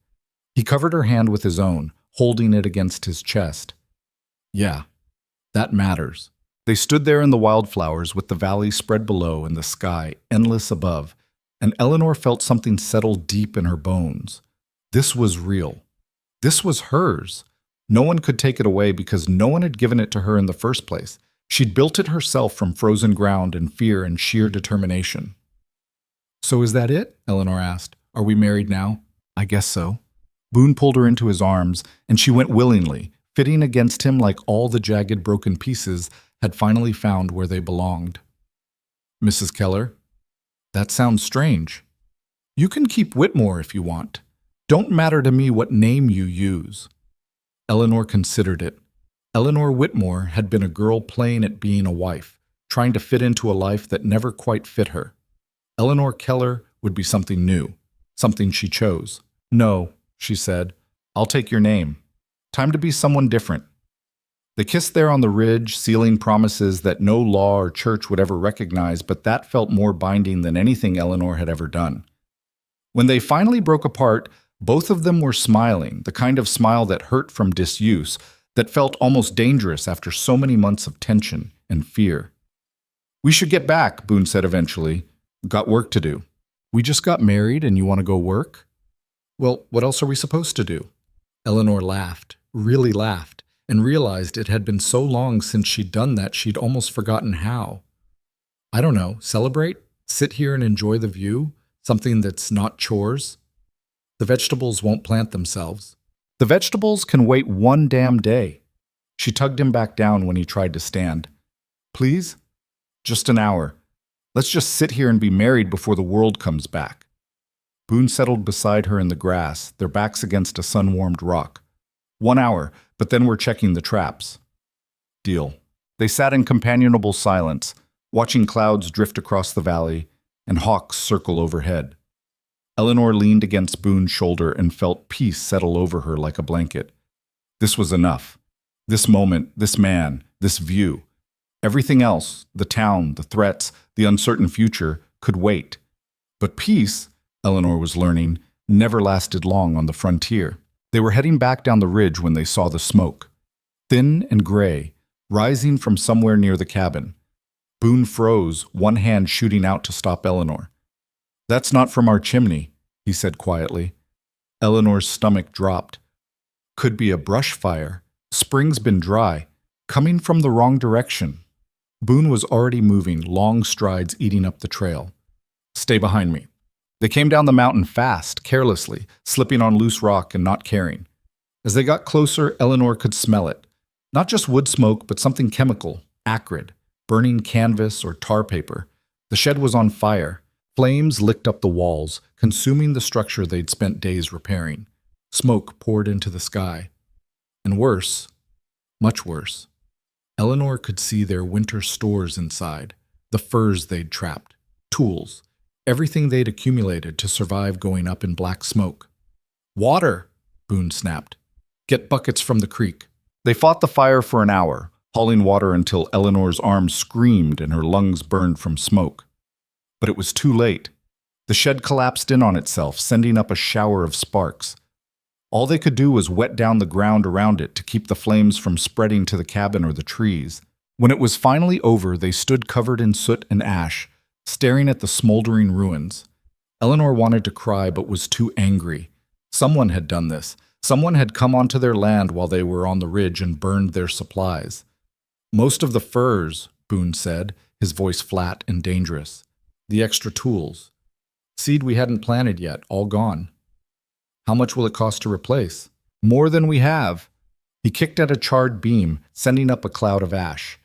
He covered her hand with his own, holding it against his chest. "Yeah, that matters." They stood there in the wildflowers with the valley spread below and the sky endless above, and Eleanor felt something settle deep in her bones. This was real. This was hers. No one could take it away because no one had given it to her in the first place. She'd built it herself from frozen ground and fear and sheer determination. "So is that it?" Eleanor asked. "Are we married now?" "I guess so." Boone pulled her into his arms, and she went willingly, fitting against him like all the jagged broken pieces had finally found where they belonged. "Mrs. Keller, that sounds strange. You can keep Whitmore if you want. Don't matter to me what name you use." Eleanor considered it. Eleanor Whitmore had been a girl playing at being a wife, trying to fit into a life that never quite fit her. Eleanor Keller would be something new, something she chose. "No," she said, "I'll take your name. Time to be someone different." They kissed there on the ridge, sealing promises that no law or church would ever recognize, but that felt more binding than anything Eleanor had ever done. When they finally broke apart, both of them were smiling, the kind of smile that hurt from disuse, that felt almost dangerous after so many months of tension and fear. "We should get back," Boone said eventually. "Got work to do." "We just got married and you want to go work?" "Well, what else are we supposed to do?" Eleanor laughed. really laughed, and realized it had been so long since she'd done that she'd almost forgotten how. I don't know, celebrate? Sit here and enjoy the view? Something that's not chores? The vegetables won't plant themselves. The vegetables can wait one damn day. She tugged him back down when he tried to stand. Please? Just an hour. Let's just sit here and be married before the world comes back. Boone settled beside her in the grass, their backs against a sun-warmed rock. 1 hour, but then we're checking the traps. Deal. They sat in companionable silence, watching clouds drift across the valley and hawks circle overhead. Eleanor leaned against Boone's shoulder and felt peace settle over her like a blanket. This was enough. This moment, this man, this view. Everything else, the town, the threats, the uncertain future, could wait. But peace, Eleanor was learning, never lasted long on the frontier. They were heading back down the ridge when they saw the smoke. Thin and gray, rising from somewhere near the cabin. Boone froze, one hand shooting out to stop Eleanor. That's not from our chimney, he said quietly. Eleanor's stomach dropped. Could be a brush fire. Spring's been dry. Coming from the wrong direction. Boone was already moving, long strides eating up the trail. Stay behind me. They came down the mountain fast, carelessly, slipping on loose rock and not caring. As they got closer, Eleanor could smell it. Not just wood smoke, but something chemical, acrid, burning canvas or tar paper. The shed was on fire. Flames licked up the walls, consuming the structure they'd spent days repairing. Smoke poured into the sky. And worse, much worse, Eleanor could see their winter stores inside, the furs they'd trapped, tools, everything they'd accumulated to survive going up in black smoke. Water, Boone snapped. Get buckets from the creek. They fought the fire for an hour, hauling water until Eleanor's arms screamed and her lungs burned from smoke. But it was too late. The shed collapsed in on itself, sending up a shower of sparks. All they could do was wet down the ground around it to keep the flames from spreading to the cabin or the trees. When it was finally over, they stood covered in soot and ash, staring at the smoldering ruins. Eleanor wanted to cry but was too angry. Someone had done this. Someone had come onto their land while they were on the ridge and burned their supplies. Most of the furs, Boone said, his voice flat and dangerous. The extra tools. Seed we hadn't planted yet, all gone. How much will it cost to replace? More than we have. He kicked at a charred beam, sending up a cloud of ash.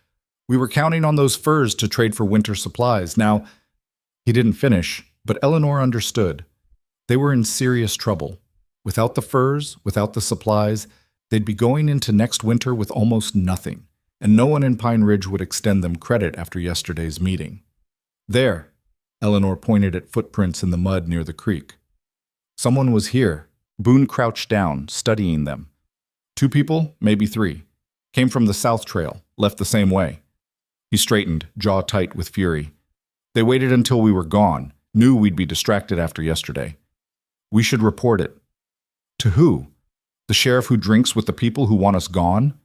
We were counting on those furs to trade for winter supplies. Now, he didn't finish, but Eleanor understood. They were in serious trouble. Without the furs, without the supplies, they'd be going into next winter with almost nothing, and no one in Pine Ridge would extend them credit after yesterday's meeting. There, Eleanor pointed at footprints in the mud near the creek. Someone was here. Boone crouched down, studying them. 2 people, maybe 3. Came from the south trail, left the same way. He straightened, jaw tight with fury. They waited until we were gone, knew we'd be distracted after yesterday. We should report it. To who? The sheriff who drinks with the people who want us gone?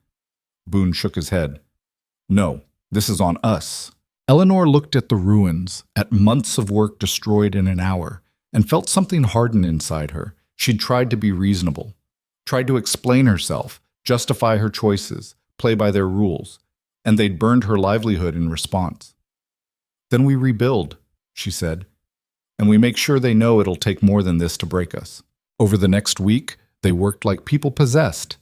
Boone shook his head. No, this is on us. Eleanor looked at the ruins, at months of work destroyed in an hour, and felt something harden inside her. She'd tried to be reasonable, tried to explain herself, justify her choices, play by their rules, and they'd burned her livelihood in response. Then we rebuild, she said, and we make sure they know it'll take more than this to break us. Over the next week, they worked like people possessed.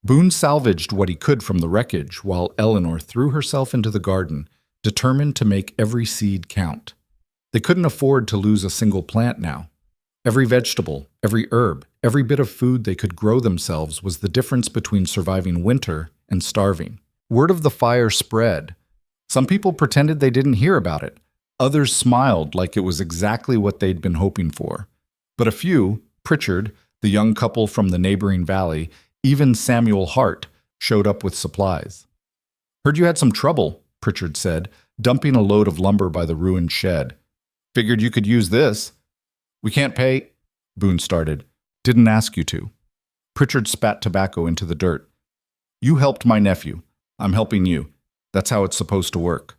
Boone salvaged what he could from the wreckage, while Eleanor threw herself into the garden, determined to make every seed count. They couldn't afford to lose a single plant now. Every vegetable, every herb, every bit of food they could grow themselves was the difference between surviving winter and starving. Word of the fire spread. Some people pretended they didn't hear about it. Others smiled like it was exactly what they'd been hoping for. But a few, Pritchard, the young couple from the neighboring valley, even Samuel Hart, showed up with supplies. Heard you had some trouble, Pritchard said, dumping a load of lumber by the ruined shed. Figured you could use this. We can't pay, Boone started. Didn't ask you to. Pritchard spat tobacco into the dirt. You helped my nephew. I'm helping you. That's how it's supposed to work.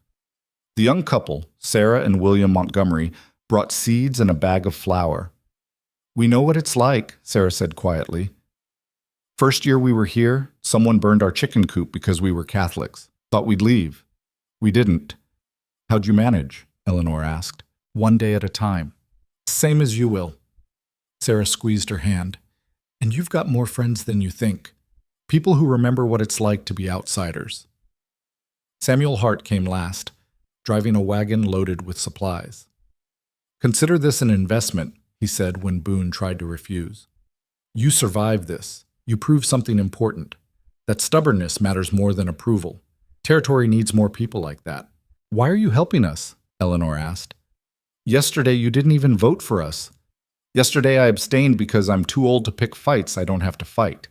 The young couple, Sarah and William Montgomery, brought seeds and a bag of flour. We know what it's like, Sarah said quietly. First year we were here, someone burned our chicken coop because we were Catholics. Thought we'd leave. We didn't. How'd you manage? Eleanor asked. One day at a time. Same as you will. Sarah squeezed her hand. And you've got more friends than you think. People who remember what it's like to be outsiders. Samuel Hart came last, driving a wagon loaded with supplies. Consider this an investment, he said when Boone tried to refuse. You survive this. You prove something important. That stubbornness matters more than approval. Territory needs more people like that. Why are you helping us? Eleanor asked. Yesterday you didn't even vote for us. Yesterday I abstained because I'm too old to pick fights I don't have to fight.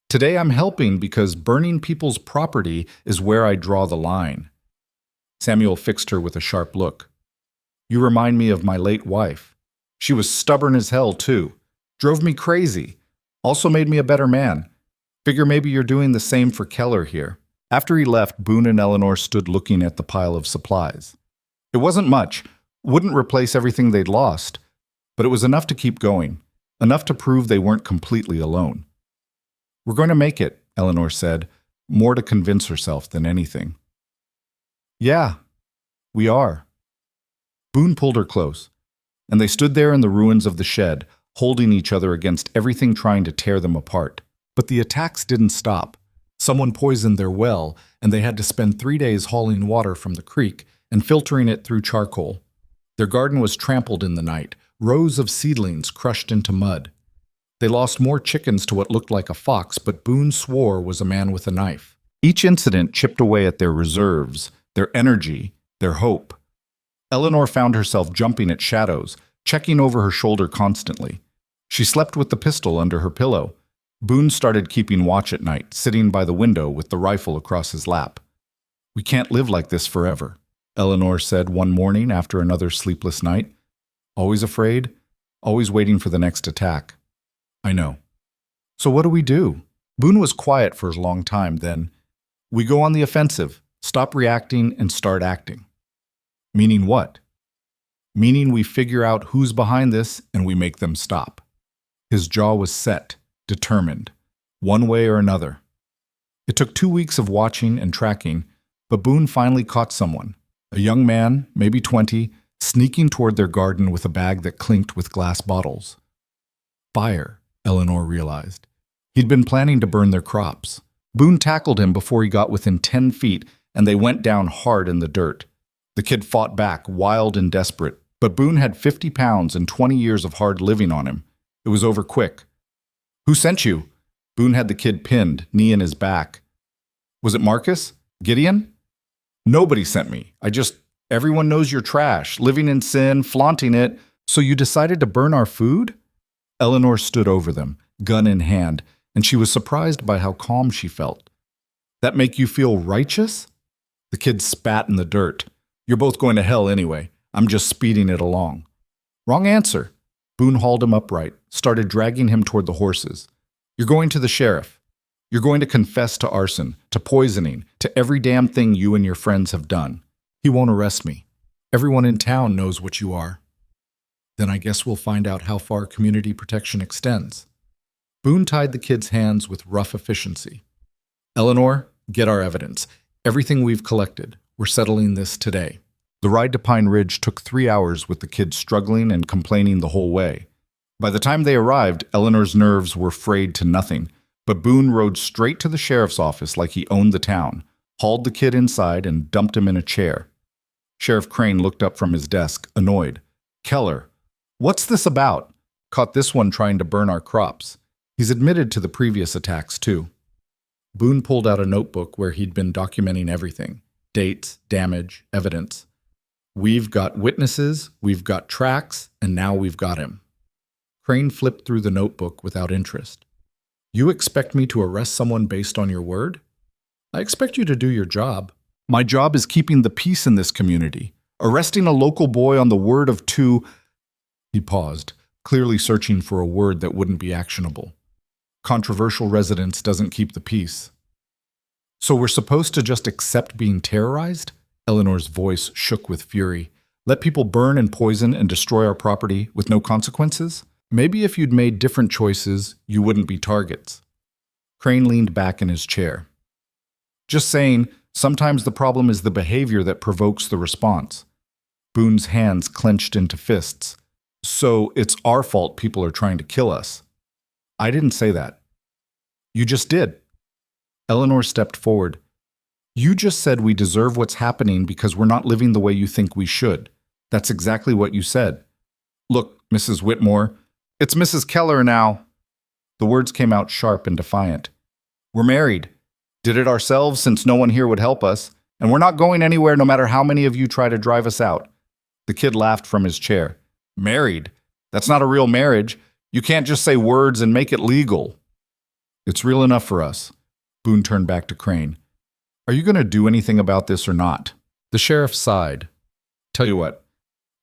Today I'm helping because burning people's property is where I draw the line. Samuel fixed her with a sharp look. You remind me of my late wife. She was stubborn as hell, too. Drove me crazy. Also made me a better man. Figure maybe you're doing the same for Keller here. After he left, Boone and Eleanor stood looking at the pile of supplies. It wasn't much. Wouldn't replace everything they'd lost. But it was enough to keep going. Enough to prove they weren't completely alone. We're going to make it, Eleanor said, more to convince herself than anything. Yeah, we are. Boone pulled her close, and they stood there in the ruins of the shed, holding each other against everything trying to tear them apart. But the attacks didn't stop. Someone poisoned their well, and they had to spend 3 days hauling water from the creek and filtering it through charcoal. Their garden was trampled in the night, rows of seedlings crushed into mud. They lost more chickens to what looked like a fox, but Boone swore was a man with a knife. Each incident chipped away at their reserves, their energy, their hope. Eleanor found herself jumping at shadows, checking over her shoulder constantly. She slept with the pistol under her pillow. Boone started keeping watch at night, sitting by the window with the rifle across his lap. We can't live like this forever, Eleanor said one morning after another sleepless night. Always afraid, always waiting for the next attack. I know. So what do we do? Boone was quiet for a long time then. We go on the offensive, stop reacting, and start acting. Meaning what? Meaning we figure out who's behind this and we make them stop. His jaw was set, determined, one way or another. It took 2 weeks of watching and tracking, but Boone finally caught someone, a young man, maybe 20, sneaking toward their garden with a bag that clinked with glass bottles. Fire, Eleanor realized. He'd been planning to burn their crops. Boone tackled him before he got within 10 feet, and they went down hard in the dirt. The kid fought back, wild and desperate, but Boone had 50 pounds and 20 years of hard living on him. It was over quick. Who sent you? Boone had the kid pinned, knee in his back. Was it Marcus? Gideon? Nobody sent me. Everyone knows you're trash, living in sin, flaunting it, so you decided to burn our food? Eleanor stood over them, gun in hand, and she was surprised by how calm she felt. That make you feel righteous? The kid spat in the dirt. You're both going to hell anyway. I'm just speeding it along. Wrong answer. Boone hauled him upright, started dragging him toward the horses. You're going to the sheriff. You're going to confess to arson, to poisoning, to every damn thing you and your friends have done. He won't arrest me. Everyone in town knows what you are. Then I guess we'll find out how far community protection extends. Boone tied the kid's hands with rough efficiency. Eleanor, get our evidence. Everything we've collected. We're settling this today. The ride to Pine Ridge took 3 hours with the kid struggling and complaining the whole way. By the time they arrived, Eleanor's nerves were frayed to nothing, but Boone rode straight to the sheriff's office like he owned the town, hauled the kid inside, and dumped him in a chair. Sheriff Crane looked up from his desk, annoyed. Keller, what's this about? Caught this one trying to burn our crops. He's admitted to the previous attacks, too. Boone pulled out a notebook where he'd been documenting everything. Dates, damage, evidence. We've got witnesses, we've got tracks, and now we've got him. Crane flipped through the notebook without interest. You expect me to arrest someone based on your word? I expect you to do your job. My job is keeping the peace in this community. Arresting a local boy on the word of two... He paused, clearly searching for a word that wouldn't be actionable. Controversial residence doesn't keep the peace. So we're supposed to just accept being terrorized? Eleanor's voice shook with fury. Let people burn and poison and destroy our property with no consequences? Maybe if you'd made different choices, you wouldn't be targets. Crane leaned back in his chair. Just saying, sometimes the problem is the behavior that provokes the response. Boone's hands clenched into fists. So it's our fault people are trying to kill us. I didn't say that. You just did. Eleanor stepped forward. You just said we deserve what's happening because we're not living the way you think we should. That's exactly what you said. Look, Mrs. Whitmore, it's Mrs. Keller now. The words came out sharp and defiant. We're married. Did it ourselves since no one here would help us, and we're not going anywhere no matter how many of you try to drive us out. The kid laughed from his chair. Married? That's not a real marriage. You can't just say words and make it legal. It's real enough for us. Boone turned back to Crane. Are you going to do anything about this or not? The sheriff sighed. Tell you what,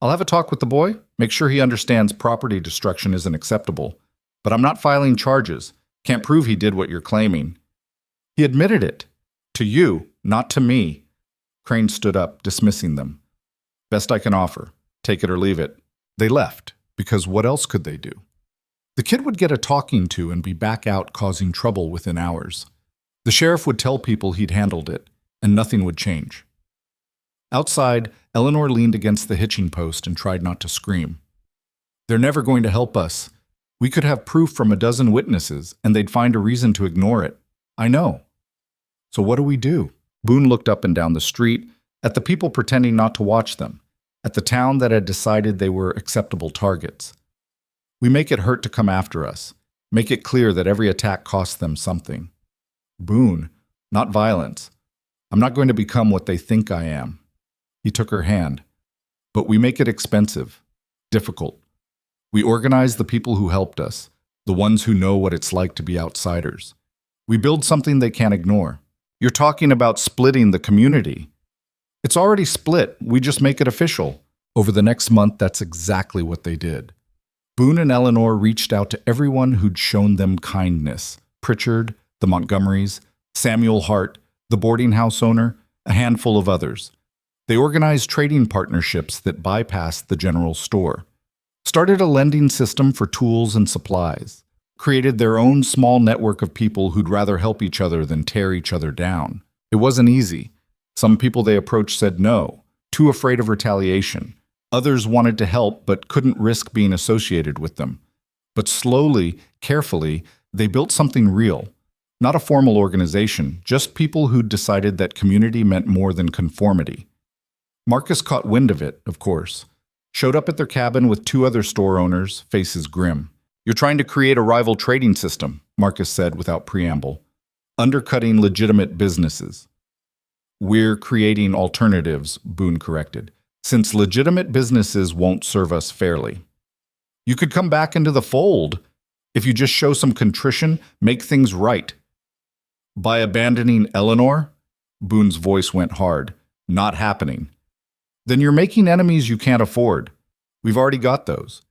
I'll have a talk with the boy, make sure he understands property destruction isn't acceptable. But I'm not filing charges. Can't prove he did what you're claiming. He admitted it. To you, not to me. Crane stood up, dismissing them. Best I can offer. Take it or leave it. They left, because what else could they do? The kid would get a talking to and be back out causing trouble within hours. The sheriff would tell people he'd handled it, and nothing would change. Outside, Eleanor leaned against the hitching post and tried not to scream. They're never going to help us. We could have proof from a dozen witnesses, and they'd find a reason to ignore it. I know. So what do we do? Boone looked up and down the street, at the people pretending not to watch them, at the town that had decided they were acceptable targets. We make it hurt to come after us, make it clear that every attack costs them something. Boone, not violence. I'm not going to become what they think I am. He took her hand. But we make it expensive, difficult. We organize the people who helped us, the ones who know what it's like to be outsiders. We build something they can't ignore. You're talking about splitting the community. It's already split. We just make it official. Over the next month, that's exactly what they did. Boone and Eleanor reached out to everyone who'd shown them kindness. Pritchard, the Montgomerys, Samuel Hart, the boarding house owner, a handful of others. They organized trading partnerships that bypassed the general store, started a lending system for tools and supplies, created their own small network of people who'd rather help each other than tear each other down. It wasn't easy. Some people they approached said no, too afraid of retaliation. Others wanted to help but couldn't risk being associated with them. But slowly, carefully, they built something real. Not a formal organization, just people who'd decided that community meant more than conformity. Marcus caught wind of it, of course. Showed up at their cabin with two other store owners, faces grim. You're trying to create a rival trading system, Marcus said without preamble. Undercutting legitimate businesses. We're creating alternatives, Boone corrected, since legitimate businesses won't serve us fairly. You could come back into the fold if you just show some contrition, make things right. By abandoning Eleanor? Boone's voice went hard. Not happening. Then you're making enemies you can't afford. We've already got those.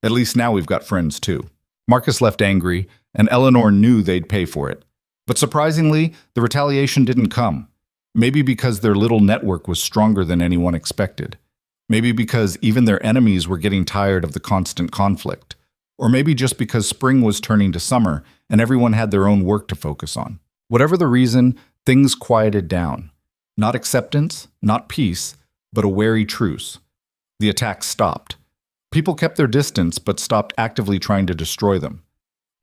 At least now we've got friends too. Marcus left angry, and Eleanor knew they'd pay for it. But surprisingly, the retaliation didn't come. Maybe because their little network was stronger than anyone expected. Maybe because even their enemies were getting tired of the constant conflict. Or maybe just because spring was turning to summer and everyone had their own work to focus on. Whatever the reason, things quieted down. Not acceptance, not peace, but a wary truce. The attacks stopped. People kept their distance but stopped actively trying to destroy them.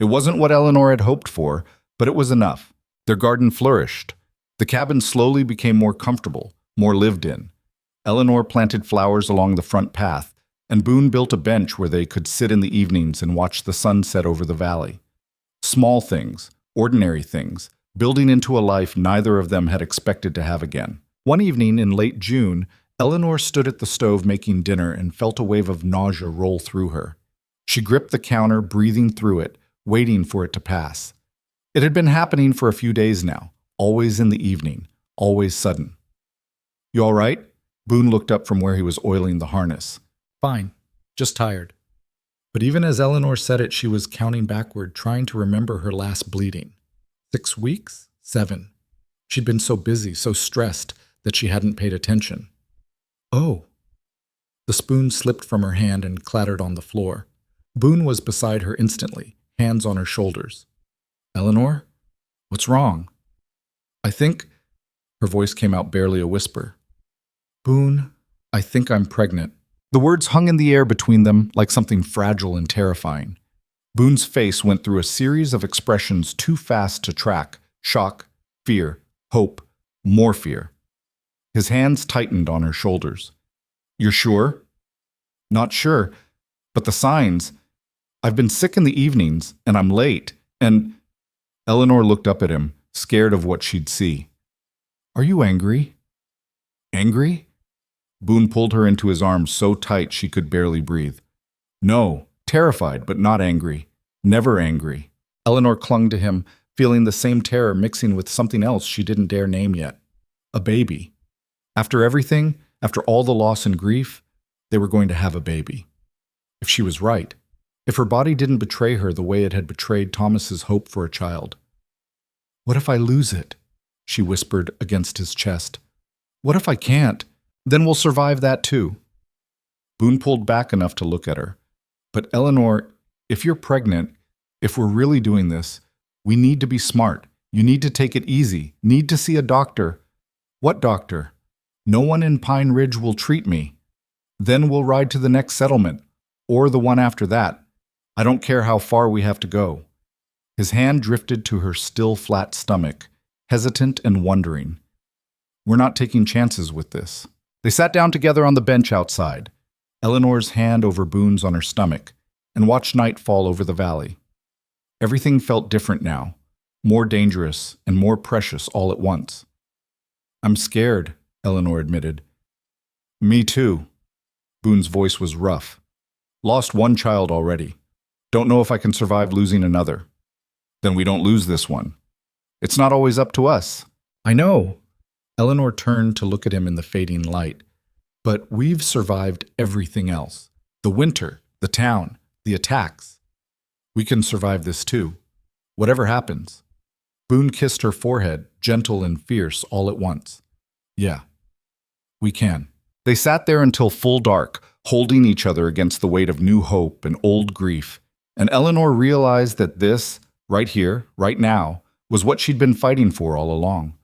It wasn't what Eleanor had hoped for, but it was enough. Their garden flourished. The cabin slowly became more comfortable, more lived in. Eleanor planted flowers along the front path, and Boone built a bench where they could sit in the evenings and watch the sun set over the valley. Small things, ordinary things, building into a life neither of them had expected to have again. One evening in late June, Eleanor stood at the stove making dinner and felt a wave of nausea roll through her. She gripped the counter, breathing through it, waiting for it to pass. It had been happening for a few days now, always in the evening, always sudden. You all right? Boone looked up from where he was oiling the harness. Fine, just tired. But even as Eleanor said it, she was counting backward, trying to remember her last bleeding. 6 weeks? 7. She'd been so busy, so stressed, that she hadn't paid attention. Oh. The spoon slipped from her hand and clattered on the floor. Boone was beside her instantly, hands on her shoulders. Eleanor? What's wrong? I think, her voice came out barely a whisper. Boone, I think I'm pregnant. The words hung in the air between them like something fragile and terrifying. Boone's face went through a series of expressions too fast to track: shock, fear, hope, more fear. His hands tightened on her shoulders. You're sure? Not sure, but the signs. I've been sick in the evenings, and I'm late, and… Eleanor looked up at him, scared of what she'd see. Are you angry? Angry? Boone pulled her into his arms so tight she could barely breathe. No, terrified, but not angry. Never angry. Eleanor clung to him, feeling the same terror mixing with something else she didn't dare name yet. A baby. After everything, after all the loss and grief, they were going to have a baby. If she was right. If her body didn't betray her the way it had betrayed Thomas's hope for a child. What if I lose it? She whispered against his chest. What if I can't? Then we'll survive that too. Boone pulled back enough to look at her. But Eleanor, if you're pregnant, if we're really doing this, we need to be smart. You need to take it easy. Need to see a doctor. What doctor? No one in Pine Ridge will treat me. Then we'll ride to the next settlement, or the one after that. I don't care how far we have to go. His hand drifted to her still flat stomach, hesitant and wondering. We're not taking chances with this. They sat down together on the bench outside, Eleanor's hand over Boone's on her stomach, and watched night fall over the valley. Everything felt different now, more dangerous and more precious all at once. I'm scared, Eleanor admitted. Me too. Boone's voice was rough. Lost one child already. Don't know if I can survive losing another. Then we don't lose this one. It's not always up to us. I know. Eleanor turned to look at him in the fading light. But we've survived everything else. The winter, the town, the attacks. We can survive this too. Whatever happens. Boone kissed her forehead, gentle and fierce all at once. Yeah, we can. They sat there until full dark, holding each other against the weight of new hope and old grief. And Eleanor realized that this, right here, right now, was what she'd been fighting for all along.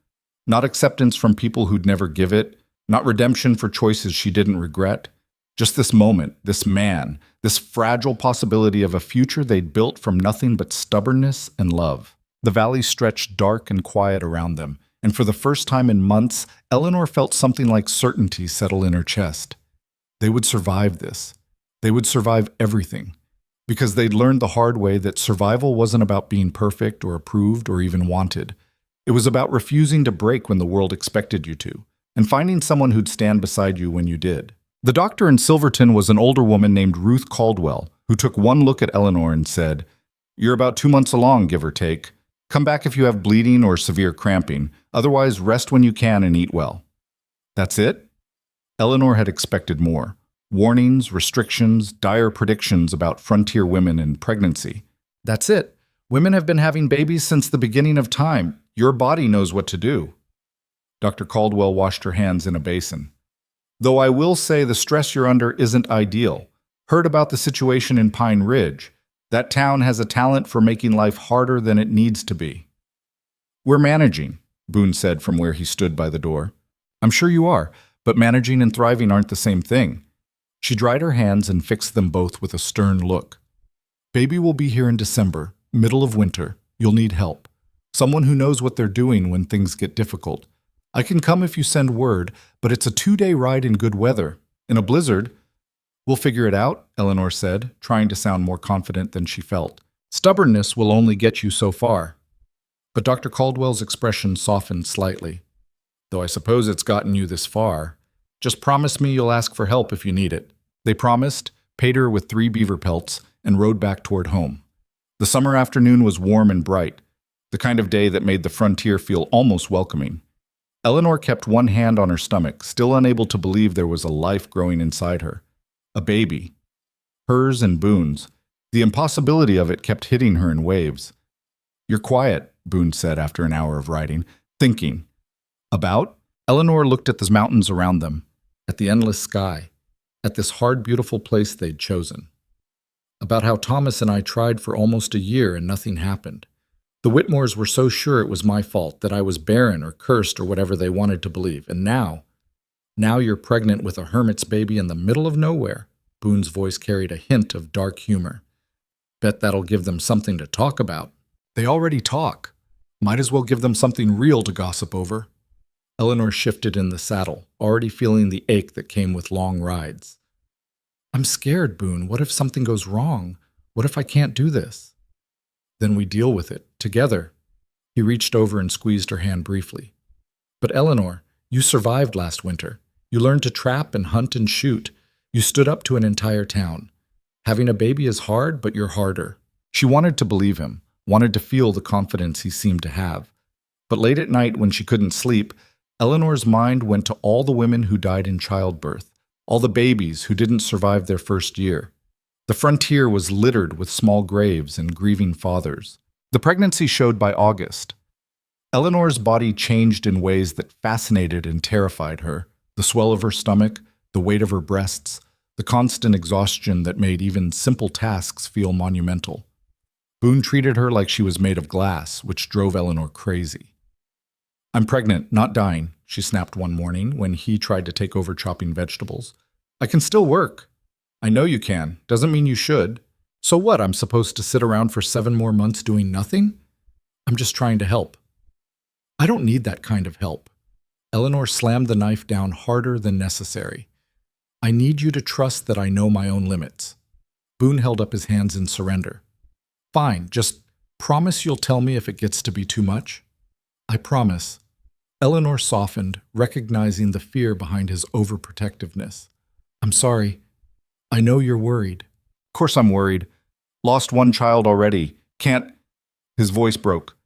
Not acceptance from people who'd never give it, not redemption for choices she didn't regret. Just this moment, this man, this fragile possibility of a future they'd built from nothing but stubbornness and love. The valley stretched dark and quiet around them, and for the first time in months, Eleanor felt something like certainty settle in her chest. They would survive this. They would survive everything. Because they'd learned the hard way that survival wasn't about being perfect or approved or even wanted. It was about refusing to break when the world expected you to, and finding someone who'd stand beside you when you did. The doctor in Silverton was an older woman named Ruth Caldwell, who took one look at Eleanor and said, You're about 2 months along, give or take. Come back if you have bleeding or severe cramping. Otherwise, rest when you can and eat well. That's it? Eleanor had expected more. Warnings, restrictions, dire predictions about frontier women and pregnancy. That's it. Women have been having babies since the beginning of time. Your body knows what to do. Dr. Caldwell washed her hands in a basin. Though I will say the stress you're under isn't ideal. Heard about the situation in Pine Ridge. That town has a talent for making life harder than it needs to be. We're managing, Boone said from where he stood by the door. I'm sure you are, but managing and thriving aren't the same thing. She dried her hands and fixed them both with a stern look. Baby will be here in December, middle of winter. You'll need help. Someone who knows what they're doing when things get difficult. I can come if you send word, but it's a 2-day ride in good weather. In a blizzard, we'll figure it out, Eleanor said, trying to sound more confident than she felt. Stubbornness will only get you so far. But Dr. Caldwell's expression softened slightly. Though I suppose it's gotten you this far. Just promise me you'll ask for help if you need it. They promised, paid her with 3 beaver pelts, and rode back toward home. The summer afternoon was warm and bright, the kind of day that made the frontier feel almost welcoming. Eleanor kept one hand on her stomach, still unable to believe there was a life growing inside her. A baby. Hers and Boone's. The impossibility of it kept hitting her in waves. You're quiet, Boone said after an hour of riding, thinking. About? Eleanor looked at the mountains around them, at the endless sky, at this hard, beautiful place they'd chosen. About how Thomas and I tried for almost a year and nothing happened. The Whitmores were so sure it was my fault, that I was barren or cursed or whatever they wanted to believe. And now you're pregnant with a hermit's baby in the middle of nowhere. Boone's voice carried a hint of dark humor. Bet that'll give them something to talk about. They already talk. Might as well give them something real to gossip over. Eleanor shifted in the saddle, already feeling the ache that came with long rides. I'm scared, Boone. What if something goes wrong? What if I can't do this? Then we deal with it, together. He reached over and squeezed her hand briefly. But Eleanor, you survived last winter. You learned to trap and hunt and shoot. You stood up to an entire town. Having a baby is hard, but you're harder. She wanted to believe him, wanted to feel the confidence he seemed to have. But late at night, when she couldn't sleep, Eleanor's mind went to all the women who died in childbirth, all the babies who didn't survive their first year. The frontier was littered with small graves and grieving fathers. The pregnancy showed by August. Eleanor's body changed in ways that fascinated and terrified her. The swell of her stomach, the weight of her breasts, the constant exhaustion that made even simple tasks feel monumental. Boone treated her like she was made of glass, which drove Eleanor crazy. I'm pregnant, not dying, she snapped one morning when he tried to take over chopping vegetables. I can still work. I know you can. Doesn't mean you should. So what, I'm supposed to sit around for 7 more months doing nothing? I'm just trying to help. I don't need that kind of help. Eleanor slammed the knife down harder than necessary. I need you to trust that I know my own limits. Boone held up his hands in surrender. Fine, just promise you'll tell me if it gets to be too much. I promise. Eleanor softened, recognizing the fear behind his overprotectiveness. I'm sorry. I know you're worried. Of course I'm worried. Lost one child already. Can't... His voice broke.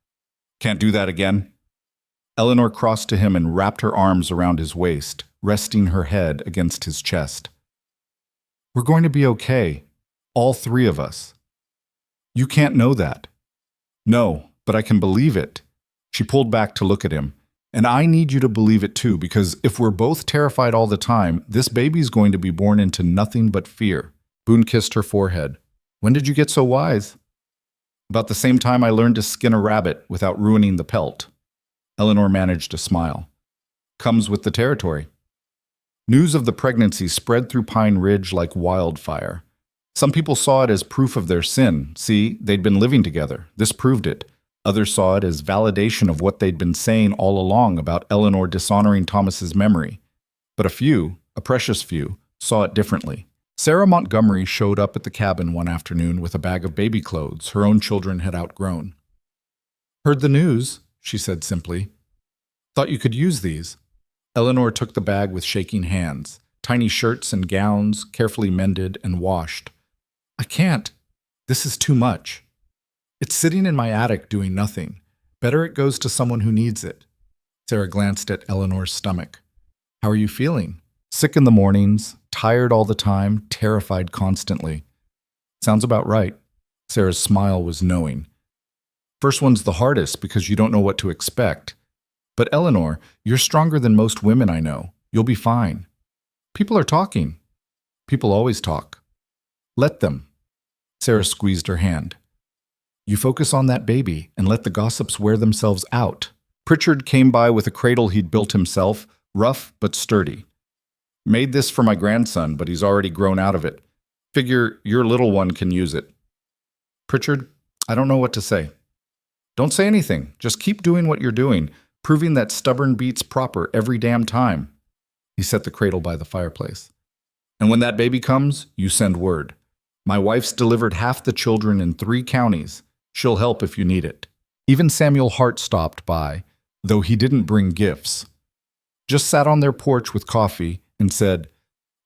Can't do that again. Eleanor crossed to him and wrapped her arms around his waist, resting her head against his chest. We're going to be okay. All 3 of us. You can't know that. No, but I can believe it. She pulled back to look at him. And I need you to believe it too, because if we're both terrified all the time, this baby's going to be born into nothing but fear. Boone kissed her forehead. When did you get so wise? About the same time I learned to skin a rabbit without ruining the pelt. Eleanor managed a smile. Comes with the territory. News of the pregnancy spread through Pine Ridge like wildfire. Some people saw it as proof of their sin. See, they'd been living together. This proved it. Others saw it as validation of what they'd been saying all along about Eleanor dishonoring Thomas's memory. But a precious few, saw it differently. Sarah Montgomery showed up at the cabin one afternoon with a bag of baby clothes her own children had outgrown. Heard the news, she said simply. Thought you could use these. Eleanor took the bag with shaking hands, tiny shirts and gowns, carefully mended and washed. I can't. This is too much. It's sitting in my attic doing nothing. Better it goes to someone who needs it. Sarah glanced at Eleanor's stomach. How are you feeling? Sick in the mornings, tired all the time, terrified constantly. Sounds about right. Sarah's smile was knowing. First one's the hardest because you don't know what to expect. But Eleanor, you're stronger than most women I know. You'll be fine. People are talking. People always talk. Let them. Sarah squeezed her hand. You focus on that baby and let the gossips wear themselves out. Pritchard came by with a cradle he'd built himself, rough but sturdy. Made this for my grandson, but he's already grown out of it. Figure your little one can use it. Pritchard, I don't know what to say. Don't say anything. Just keep doing what you're doing, proving that stubborn beats proper every damn time. He set the cradle by the fireplace. And when that baby comes, you send word. My wife's delivered half the children in 3 counties. She'll help if you need it. Even Samuel Hart stopped by, though he didn't bring gifts. Just sat on their porch with coffee and said,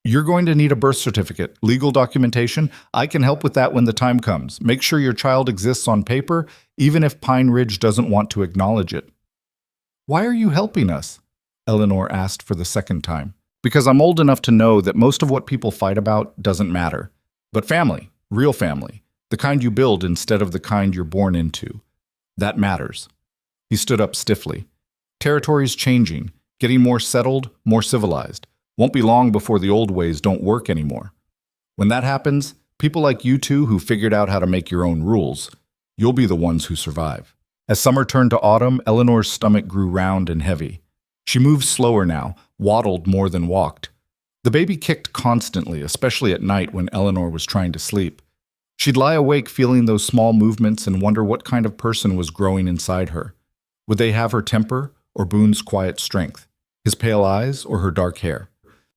You're going to need a birth certificate, legal documentation. I can help with that when the time comes. Make sure your child exists on paper, even if Pine Ridge doesn't want to acknowledge it. Why are you helping us? Eleanor asked for the second time. Because I'm old enough to know that most of what people fight about doesn't matter. But family, real family, the kind you build instead of the kind you're born into, that matters. He stood up stiffly. Territory's changing, getting more settled, more civilized. Won't be long before the old ways don't work anymore. When that happens, people like you two who figured out how to make your own rules, you'll be the ones who survive. As summer turned to autumn, Eleanor's stomach grew round and heavy. She moved slower now, waddled more than walked. The baby kicked constantly, especially at night when Eleanor was trying to sleep. She'd lie awake feeling those small movements and wonder what kind of person was growing inside her. Would they have her temper or Boone's quiet strength, his pale eyes or her dark hair?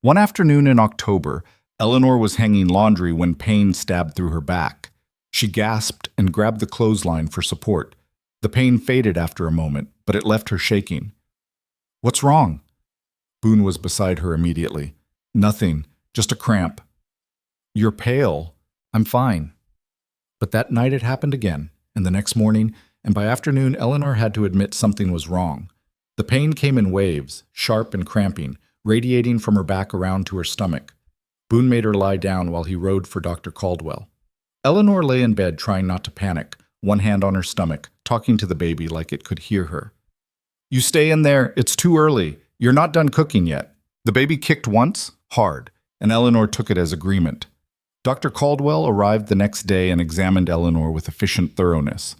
One afternoon in October, Eleanor was hanging laundry when pain stabbed through her back. She gasped and grabbed the clothesline for support. The pain faded after a moment, but it left her shaking. "What's wrong?" Boone was beside her immediately. "Nothing, just a cramp." "You're pale." "I'm fine." But that night it happened again, and the next morning, and by afternoon Eleanor had to admit something was wrong. The pain came in waves, sharp and cramping, radiating from her back around to her stomach. Boone made her lie down while he rode for Dr. Caldwell. Eleanor lay in bed trying not to panic, one hand on her stomach, talking to the baby like it could hear her. "You stay in there, it's too early. You're not done cooking yet." The baby kicked once, hard, and Eleanor took it as agreement. Dr. Caldwell arrived the next day and examined Eleanor with efficient thoroughness.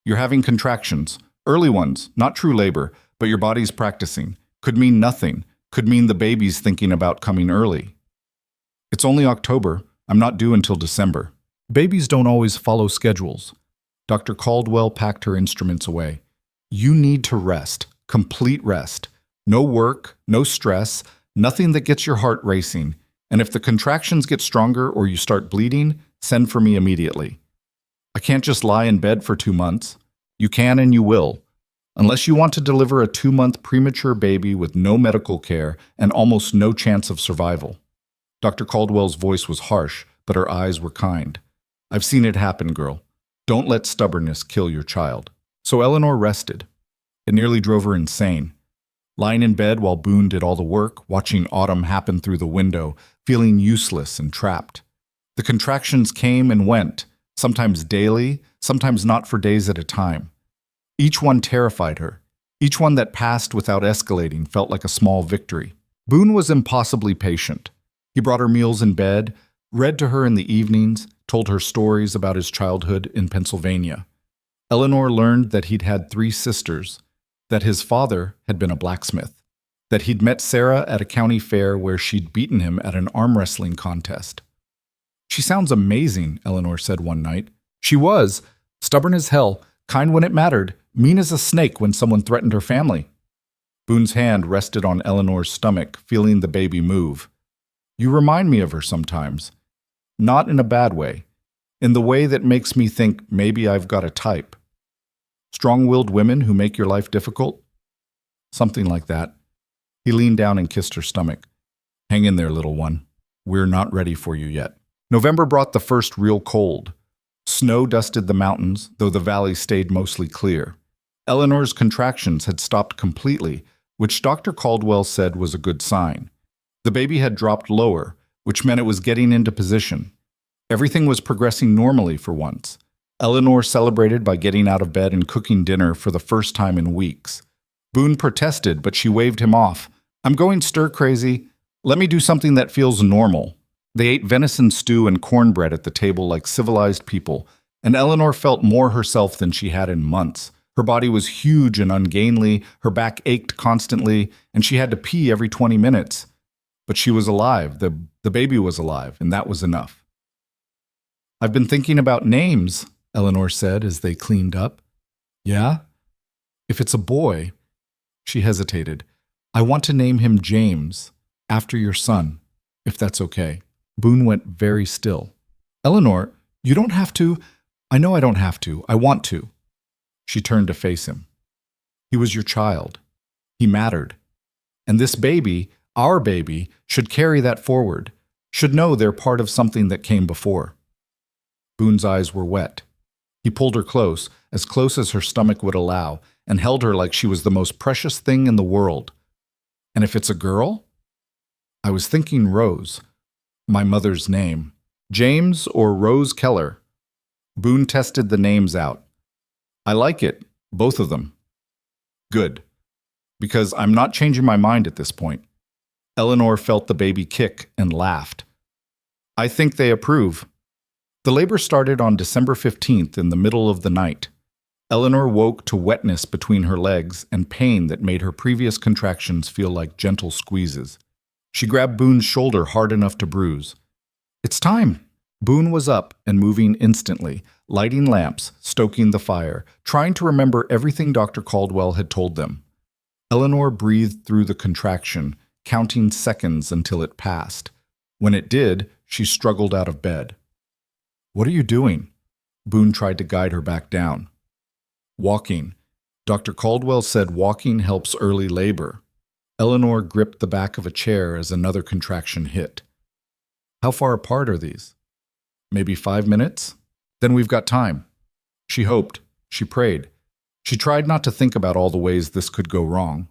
"You're having contractions, early ones, not true labor, but your body's practicing. Could mean nothing, could mean the baby's thinking about coming early." "It's only October, I'm not due until December." Babies don't always follow schedules. Dr. Caldwell packed her instruments away. "You need to rest, complete rest. No work, no stress, nothing that gets your heart racing. And if the contractions get stronger or you start bleeding, send for me immediately." "I can't just lie in bed for 2 months." "You can and you will. Unless you want to deliver a 2-month premature baby with no medical care and almost no chance of survival." Dr. Caldwell's voice was harsh, but her eyes were kind. "I've seen it happen, girl. Don't let stubbornness kill your child." So Eleanor rested. It nearly drove her insane. Lying in bed while Boone did all the work, watching autumn happen through the window, feeling useless and trapped. The contractions came and went, sometimes daily, sometimes not for days at a time. Each one terrified her. Each one that passed without escalating felt like a small victory. Boone was impossibly patient. He brought her meals in bed, read to her in the evenings, told her stories about his childhood in Pennsylvania. Eleanor learned that he'd had 3 sisters, that his father had been a blacksmith, that he'd met Sarah at a county fair where she'd beaten him at an arm wrestling contest. "She sounds amazing," Eleanor said one night. She was, stubborn as hell, kind when it mattered, mean as a snake when someone threatened her family. Boone's hand rested on Eleanor's stomach, feeling the baby move. "You remind me of her sometimes. Not in a bad way. In the way that makes me think maybe I've got a type. Strong-willed women who make your life difficult?" "Something like that." He leaned down and kissed her stomach. "Hang in there, little one. We're not ready for you yet." November brought the first real cold. Snow dusted the mountains, though the valley stayed mostly clear. Eleanor's contractions had stopped completely, which Dr. Caldwell said was a good sign. The baby had dropped lower, which meant it was getting into position. Everything was progressing normally for once. Eleanor celebrated by getting out of bed and cooking dinner for the first time in weeks. Boone protested, but she waved him off. "I'm going stir-crazy. Let me do something that feels normal." They ate venison stew and cornbread at the table like civilized people, and Eleanor felt more herself than she had in months. Her body was huge and ungainly, her back ached constantly, and she had to pee every 20 minutes. But she was alive, the baby was alive, and that was enough. "I've been thinking about names," Eleanor said as they cleaned up. "Yeah? If it's a boy," she hesitated, "I want to name him James, after your son, if that's okay." Boone went very still. "Eleanor, you don't have to." "I know I don't have to. I want to." She turned to face him. "He was your child. He mattered. And this baby, our baby, should carry that forward, should know they're part of something that came before." Boone's eyes were wet. He pulled her close as her stomach would allow, and held her like she was the most precious thing in the world. "And if it's a girl?" "I was thinking Rose. My mother's name. James or Rose Keller." Boone tested the names out. "I like it, both of them." "Good. Because I'm not changing my mind at this point." Eleanor felt the baby kick and laughed. "I think they approve." The labor started on December 15th in the middle of the night. Eleanor woke to wetness between her legs and pain that made her previous contractions feel like gentle squeezes. She grabbed Boone's shoulder hard enough to bruise. "It's time!" Boone was up and moving instantly, lighting lamps, stoking the fire, trying to remember everything Dr. Caldwell had told them. Eleanor breathed through the contraction, counting seconds until it passed. When it did, she struggled out of bed. "What are you doing?" Boone tried to guide her back down. "Walking. Dr. Caldwell said walking helps early labor." Eleanor gripped the back of a chair as another contraction hit. "How far apart are these?" "Maybe 5 minutes? Then we've got time." She hoped. She prayed. She tried not to think about all the ways this could go wrong.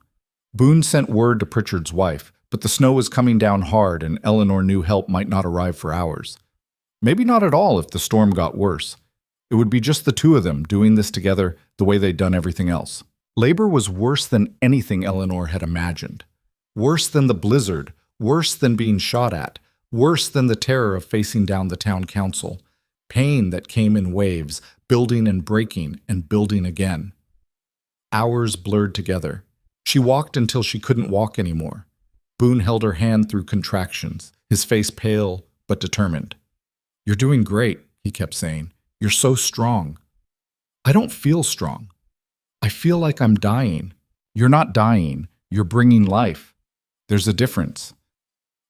Boone sent word to Pritchard's wife, but the snow was coming down hard and Eleanor knew help might not arrive for hours. Maybe not at all if the storm got worse. It would be just the two of them doing this together the way they'd done everything else. Labor was worse than anything Eleanor had imagined. Worse than the blizzard, worse than being shot at, worse than the terror of facing down the town council. Pain that came in waves, building and breaking and building again. Hours blurred together. She walked until she couldn't walk anymore. Boone held her hand through contractions, his face pale but determined. "You're doing great," he kept saying. "You're so strong." "I don't feel strong. I feel like I'm dying." "You're not dying. You're bringing life. There's a difference."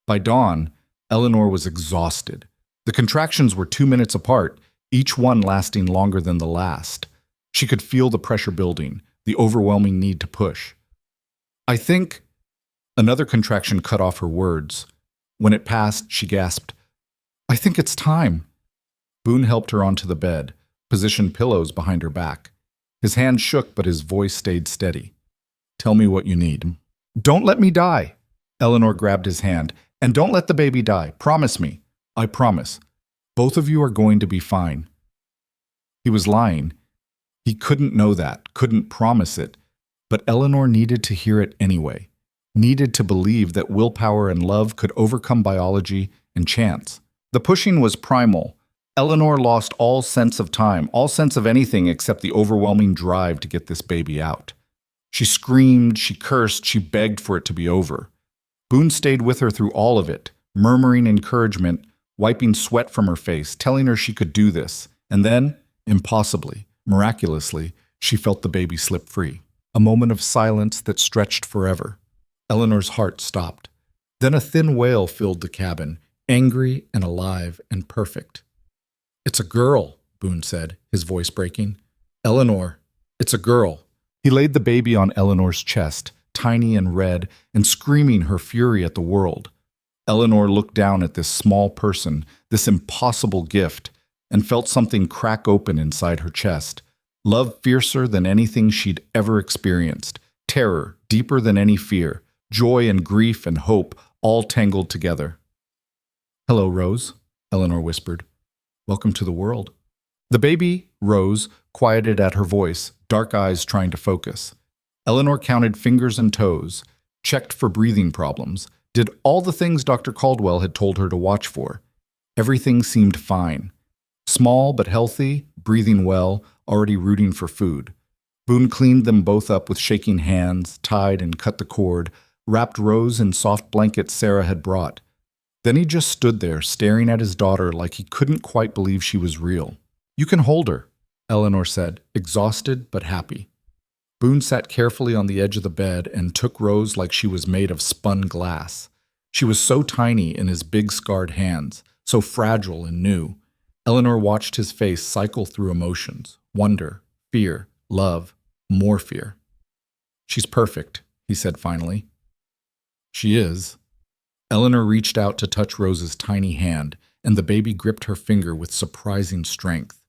By dawn, Eleanor was exhausted. The contractions were 2 minutes apart, each one lasting longer than the last. She could feel the pressure building, the overwhelming need to push. "I think—" Another contraction cut off her words. When it passed, she gasped, "I think it's time." Boone helped her onto the bed, positioned pillows behind her back. His hand shook, but his voice stayed steady. "Tell me what you need." "Don't let me die." Eleanor grabbed his hand. "And don't let the baby die. Promise me." "I promise. Both of you are going to be fine." He was lying. He couldn't know that, couldn't promise it. But Eleanor needed to hear it anyway. Needed to believe that willpower and love could overcome biology and chance. The pushing was primal. Eleanor lost all sense of time, all sense of anything except the overwhelming drive to get this baby out. She screamed, she cursed, she begged for it to be over. Boone stayed with her through all of it, murmuring encouragement, wiping sweat from her face, telling her she could do this. And then, impossibly, miraculously, she felt the baby slip free. A moment of silence that stretched forever. Eleanor's heart stopped. Then a thin wail filled the cabin, angry and alive and perfect. "It's a girl," Boone said, his voice breaking. "Eleanor, it's a girl." He laid the baby on Eleanor's chest, tiny and red, and screaming her fury at the world. Eleanor looked down at this small person, this impossible gift, and felt something crack open inside her chest. Love fiercer than anything she'd ever experienced. Terror deeper than any fear. Joy and grief and hope all tangled together. "Hello, Rose," Eleanor whispered. "Welcome to the world." The baby, Rose, quieted at her voice, dark eyes trying to focus. Eleanor counted fingers and toes, checked for breathing problems, did all the things Dr. Caldwell had told her to watch for. Everything seemed fine. Small but healthy, breathing well, already rooting for food. Boone cleaned them both up with shaking hands, tied and cut the cord, wrapped Rose in soft blankets Sarah had brought. Then he just stood there, staring at his daughter like he couldn't quite believe she was real. "You can hold her," Eleanor said, exhausted but happy. Boone sat carefully on the edge of the bed and took Rose like she was made of spun glass. She was so tiny in his big scarred hands, so fragile and new. Eleanor watched his face cycle through emotions, wonder, fear, love, more fear. "She's perfect," he said finally. "She is." Eleanor reached out to touch Rose's tiny hand, and the baby gripped her finger with surprising strength.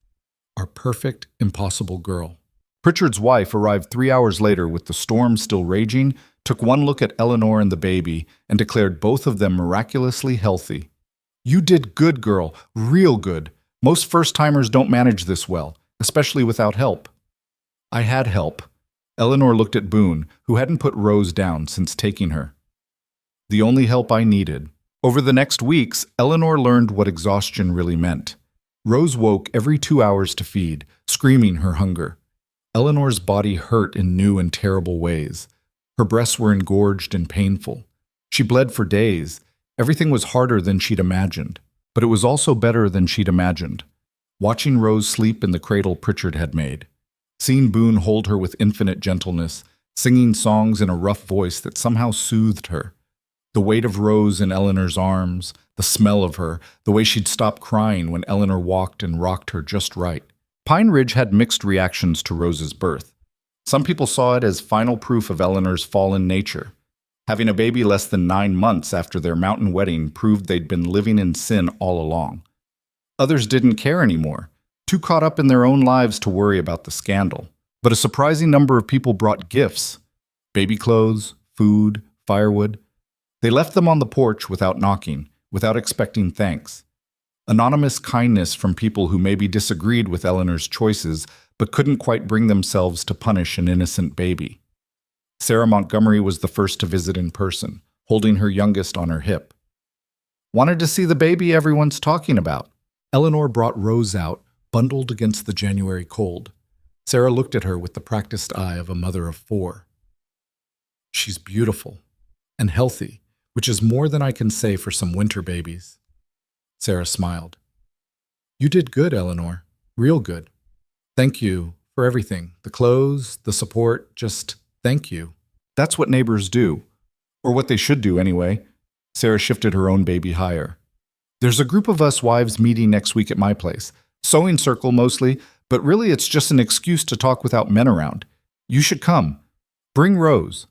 Our perfect, impossible girl. Pritchard's wife arrived 3 hours later with the storm still raging, took one look at Eleanor and the baby, and declared both of them miraculously healthy. "You did good, girl, real good. Most first-timers don't manage this well, especially without help." "I had help." Eleanor looked at Boone, who hadn't put Rose down since taking her. "The only help I needed." Over the next weeks, Eleanor learned what exhaustion really meant. Rose woke every 2 hours to feed, screaming her hunger. Eleanor's body hurt in new and terrible ways. Her breasts were engorged and painful. She bled for days. Everything was harder than she'd imagined. But it was also better than she'd imagined. Watching Rose sleep in the cradle Pritchard had made. Seeing Boone hold her with infinite gentleness, singing songs in a rough voice that somehow soothed her. The weight of Rose in Eleanor's arms, the smell of her, the way she'd stop crying when Eleanor walked and rocked her just right. Pine Ridge had mixed reactions to Rose's birth. Some people saw it as final proof of Eleanor's fallen nature. Having a baby less than 9 months after their mountain wedding proved they'd been living in sin all along. Others didn't care anymore, too caught up in their own lives to worry about the scandal. But a surprising number of people brought gifts: baby clothes, food, firewood. They left them on the porch without knocking, without expecting thanks. Anonymous kindness from people who maybe disagreed with Eleanor's choices but couldn't quite bring themselves to punish an innocent baby. Sarah Montgomery was the first to visit in person, holding her youngest on her hip. "Wanted to see the baby everyone's talking about." Eleanor brought Rose out, bundled against the January cold. Sarah looked at her with the practiced eye of a mother of 4. "She's beautiful and healthy, which is more than I can say for some winter babies." Sarah smiled. "You did good, Eleanor. Real good. Thank you for everything. The clothes, the support, just thank you." "That's what neighbors do. Or what they should do, anyway." Sarah shifted her own baby higher. "There's a group of us wives meeting next week at my place. Sewing circle mostly, but really it's just an excuse to talk without men around. You should come. Bring Rose."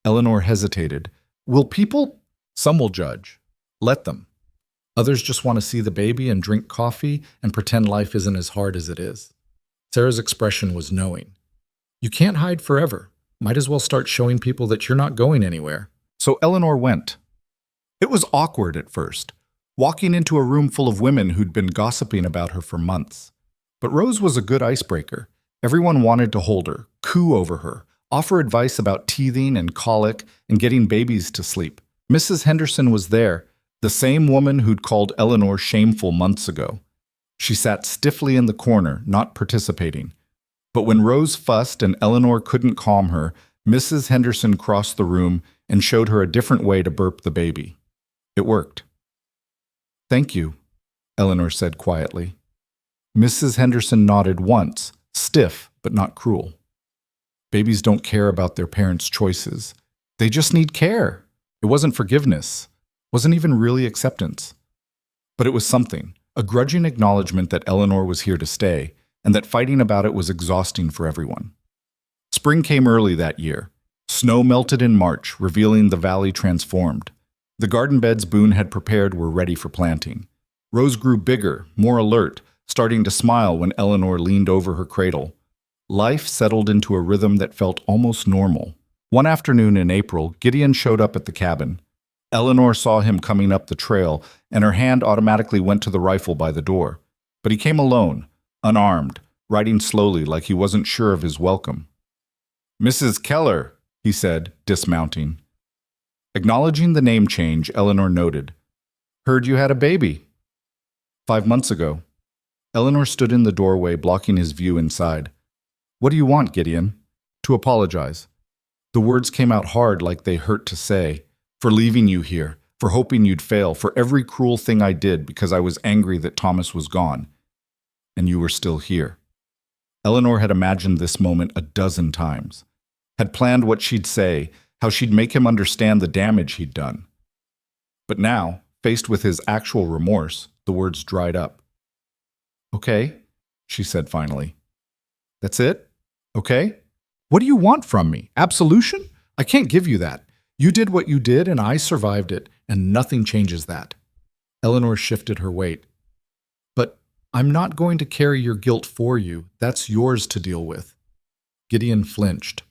Eleanor hesitated. "Will people?" "Some will judge. Let them. Others just want to see the baby and drink coffee and pretend life isn't as hard as it is." Sarah's expression was knowing. "You can't hide forever. Might as well start showing people that you're not going anywhere." So Eleanor went. It was awkward at first, walking into a room full of women who'd been gossiping about her for months. But Rose was a good icebreaker. Everyone wanted to hold her, coo over her, offer advice about teething and colic and getting babies to sleep. Mrs. Henderson was there, the same woman who'd called Eleanor shameful months ago. She sat stiffly in the corner, not participating. But when Rose fussed and Eleanor couldn't calm her, Mrs. Henderson crossed the room and showed her a different way to burp the baby. It worked. "Thank you," Eleanor said quietly. Mrs. Henderson nodded once, stiff but not cruel. Babies don't care about their parents' choices. They just need care. It wasn't forgiveness. Wasn't even really acceptance. But it was something, a grudging acknowledgement that Eleanor was here to stay, and that fighting about it was exhausting for everyone. Spring came early that year. Snow melted in March, revealing the valley transformed. The garden beds Boone had prepared were ready for planting. Rose grew bigger, more alert, starting to smile when Eleanor leaned over her cradle. Life settled into a rhythm that felt almost normal. One afternoon in April, Gideon showed up at the cabin. Eleanor saw him coming up the trail, and her hand automatically went to the rifle by the door. But he came alone, unarmed, riding slowly like he wasn't sure of his welcome. "Mrs. Keller," he said, dismounting. Acknowledging the name change, Eleanor noted. "Heard you had a baby." 5 months ago. Eleanor stood in the doorway, blocking his view inside. "What do you want, Gideon?" "To apologize." The words came out hard, like they hurt to say. "For leaving you here, for hoping you'd fail, for every cruel thing I did because I was angry that Thomas was gone. And you were still here." Eleanor had imagined this moment a dozen times. Had planned what she'd say, how she'd make him understand the damage he'd done. But now, faced with his actual remorse, the words dried up. "Okay," she said finally. "That's it? Okay? What do you want from me? Absolution? I can't give you that. You did what you did and I survived it, and nothing changes that." Eleanor shifted her weight. "But I'm not going to carry your guilt for you. That's yours to deal with." Gideon flinched.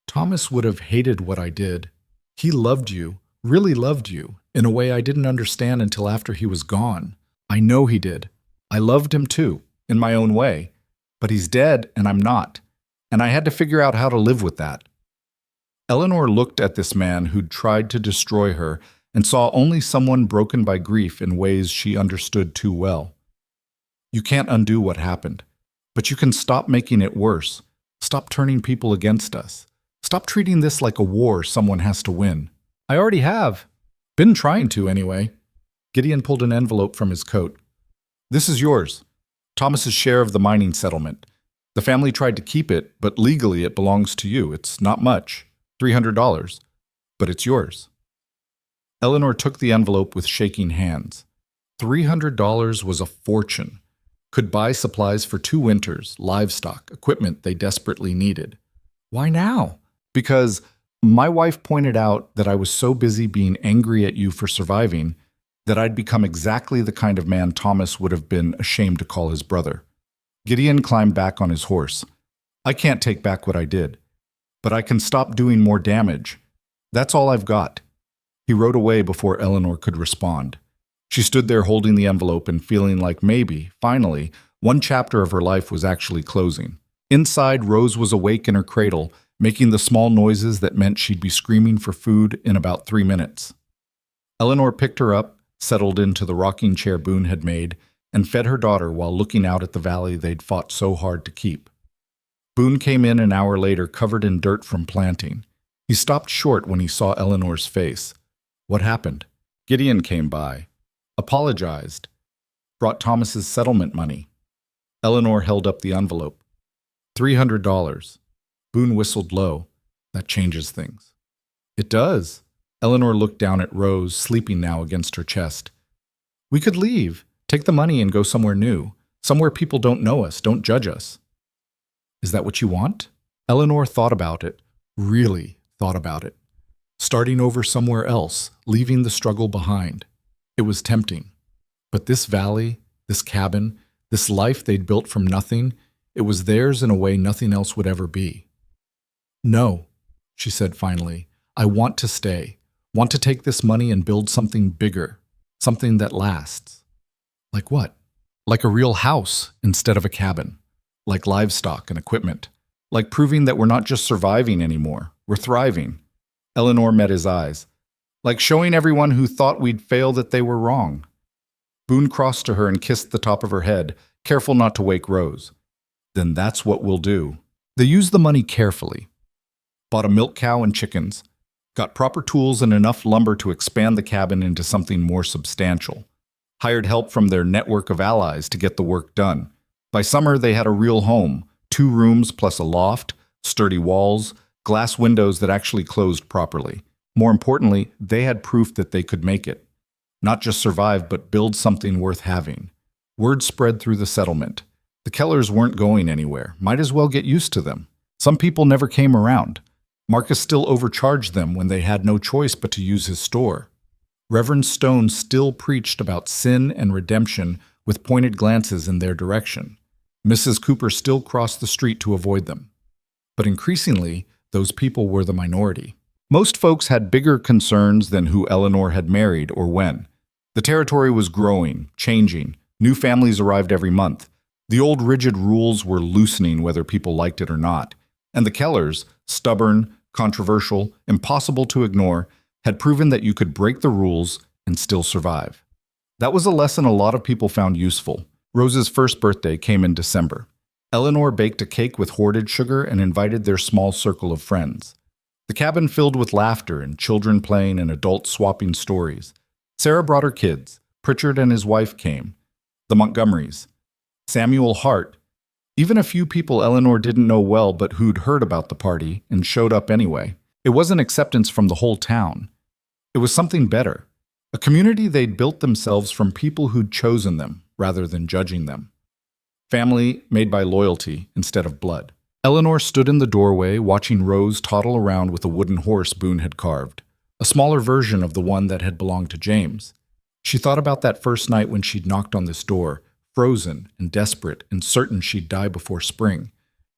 "Thomas would have hated what I did. He loved you, really loved you, in a way I didn't understand until after he was gone. I know he did. I loved him too, in my own way. But he's dead and I'm not. And I had to figure out how to live with that." Eleanor looked at this man who'd tried to destroy her and saw only someone broken by grief in ways she understood too well. "You can't undo what happened, but you can stop making it worse. Stop turning people against us. Stop treating this like a war someone has to win. I already have. Been trying to, anyway. Gideon pulled an envelope from his coat. This is yours. Thomas's share of the mining settlement. The family tried to keep it, but legally it belongs to you. It's not much, $300, but it's yours. Eleanor took the envelope with shaking hands. $300 was a fortune. Could buy supplies for 2 winters, livestock, equipment they desperately needed. Why now? Because my wife pointed out that I was so busy being angry at you for surviving that I'd become exactly the kind of man Thomas would have been ashamed to call his brother. Gideon climbed back on his horse. I can't take back what I did, but I can stop doing more damage. That's all I've got. He rode away before Eleanor could respond. She stood there holding the envelope and feeling like maybe, finally, one chapter of her life was actually closing. Inside, Rose was awake in her cradle, making the small noises that meant she'd be screaming for food in about 3 minutes. Eleanor picked her up, settled into the rocking chair Boone had made, and fed her daughter while looking out at the valley they'd fought so hard to keep. Boone came in an hour later covered in dirt from planting. He stopped short when he saw Eleanor's face. What happened? Gideon came by, apologized, brought Thomas's settlement money. Eleanor held up the envelope. $300. Boone whistled low. That changes things. It does. Eleanor looked down at Rose, sleeping now against her chest. We could leave, take the money and go somewhere new, somewhere people don't know us, don't judge us. Is that what you want? Eleanor thought about it, really thought about it. Starting over somewhere else, leaving the struggle behind. It was tempting. But this valley, this cabin, this life they'd built from nothing, it was theirs in a way nothing else would ever be. No, she said finally, I want to stay. Want to take this money and build something bigger, something that lasts. Like what? Like a real house instead of a cabin. Like livestock and equipment. Like proving that we're not just surviving anymore, we're thriving. Eleanor met his eyes. Like showing everyone who thought we'd fail that they were wrong. Boone crossed to her and kissed the top of her head, careful not to wake Rose. Then that's what we'll do. They used the money carefully. Bought a milk cow and chickens. Got proper tools and enough lumber to expand the cabin into something more substantial. Hired help from their network of allies to get the work done. By summer, they had a real home, 2 rooms plus a loft, sturdy walls, glass windows that actually closed properly. More importantly, they had proof that they could make it. Not just survive, but build something worth having. Word spread through the settlement. The Kellers weren't going anywhere. Might as well get used to them. Some people never came around. Marcus still overcharged them when they had no choice but to use his store. Reverend Stone still preached about sin and redemption with pointed glances in their direction. Mrs. Cooper still crossed the street to avoid them. But increasingly, those people were the minority. Most folks had bigger concerns than who Eleanor had married or when. The territory was growing, changing. New families arrived every month. The old rigid rules were loosening whether people liked it or not. And the Kellers, stubborn, controversial, impossible to ignore, had proven that you could break the rules and still survive. That was a lesson a lot of people found useful. Rose's first birthday came in December. Eleanor baked a cake with hoarded sugar and invited their small circle of friends. The cabin filled with laughter and children playing and adults swapping stories. Sarah brought her kids. Pritchard and his wife came. The Montgomerys. Samuel Hart. Even a few people Eleanor didn't know well but who'd heard about the party and showed up anyway. It wasn't acceptance from the whole town. It was something better. A community they'd built themselves from people who'd chosen them rather than judging them. Family made by loyalty instead of blood. Eleanor stood in the doorway watching Rose toddle around with a wooden horse Boone had carved, a smaller version of the one that had belonged to James. She thought about that first night when she'd knocked on this door, frozen and desperate and certain she'd die before spring.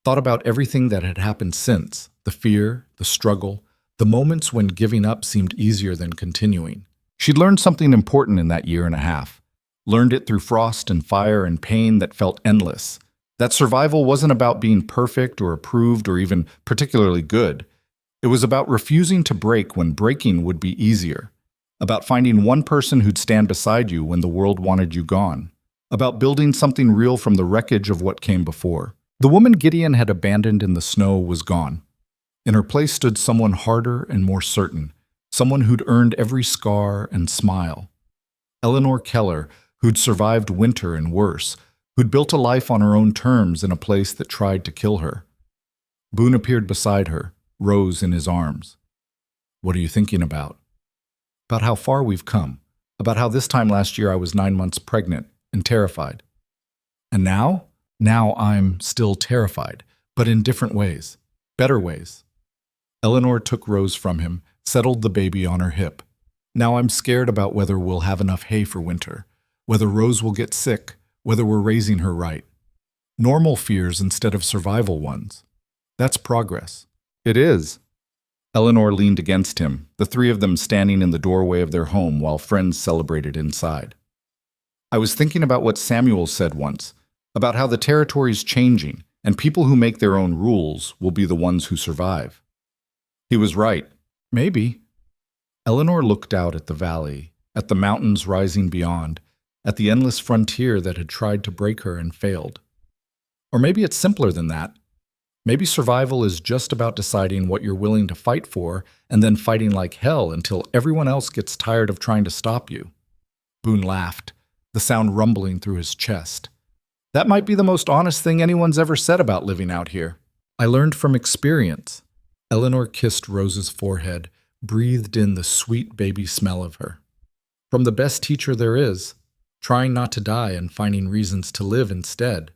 Thought about everything that had happened since, the fear, the struggle, the moments when giving up seemed easier than continuing. She'd learned something important in that year and a half. Learned it through frost and fire and pain that felt endless. That survival wasn't about being perfect or approved or even particularly good. It was about refusing to break when breaking would be easier. About finding one person who'd stand beside you when the world wanted you gone. About building something real from the wreckage of what came before. The woman Gideon had abandoned in the snow was gone. In her place stood someone harder and more certain, someone who'd earned every scar and smile. Eleanor Keller, who'd survived winter and worse, who'd built a life on her own terms in a place that tried to kill her. Boone appeared beside her, Rose in his arms. "What are you thinking about?" "About how far we've come. About how this time last year I was 9 months pregnant and terrified. And now? Now I'm still terrified, but in different ways. Better ways." Eleanor took Rose from him, settled the baby on her hip. "Now I'm scared about whether we'll have enough hay for winter, whether Rose will get sick, whether we're raising her right. Normal fears instead of survival ones. That's progress." "It is." Eleanor leaned against him, the three of them standing in the doorway of their home while friends celebrated inside. "I was thinking about what Samuel said once, about how the territory's changing, and people who make their own rules will be the ones who survive." He was right. Maybe. Eleanor looked out at the valley, at the mountains rising beyond, at the endless frontier that had tried to break her and failed. Or maybe it's simpler than that. Maybe survival is just about deciding what you're willing to fight for and then fighting like hell until everyone else gets tired of trying to stop you. Boone laughed, the sound rumbling through his chest. "That might be the most honest thing anyone's ever said about living out here. I learned from experience." Eleanor kissed Rose's forehead, breathed in the sweet baby smell of her. "From the best teacher there is, trying not to die and finding reasons to live instead."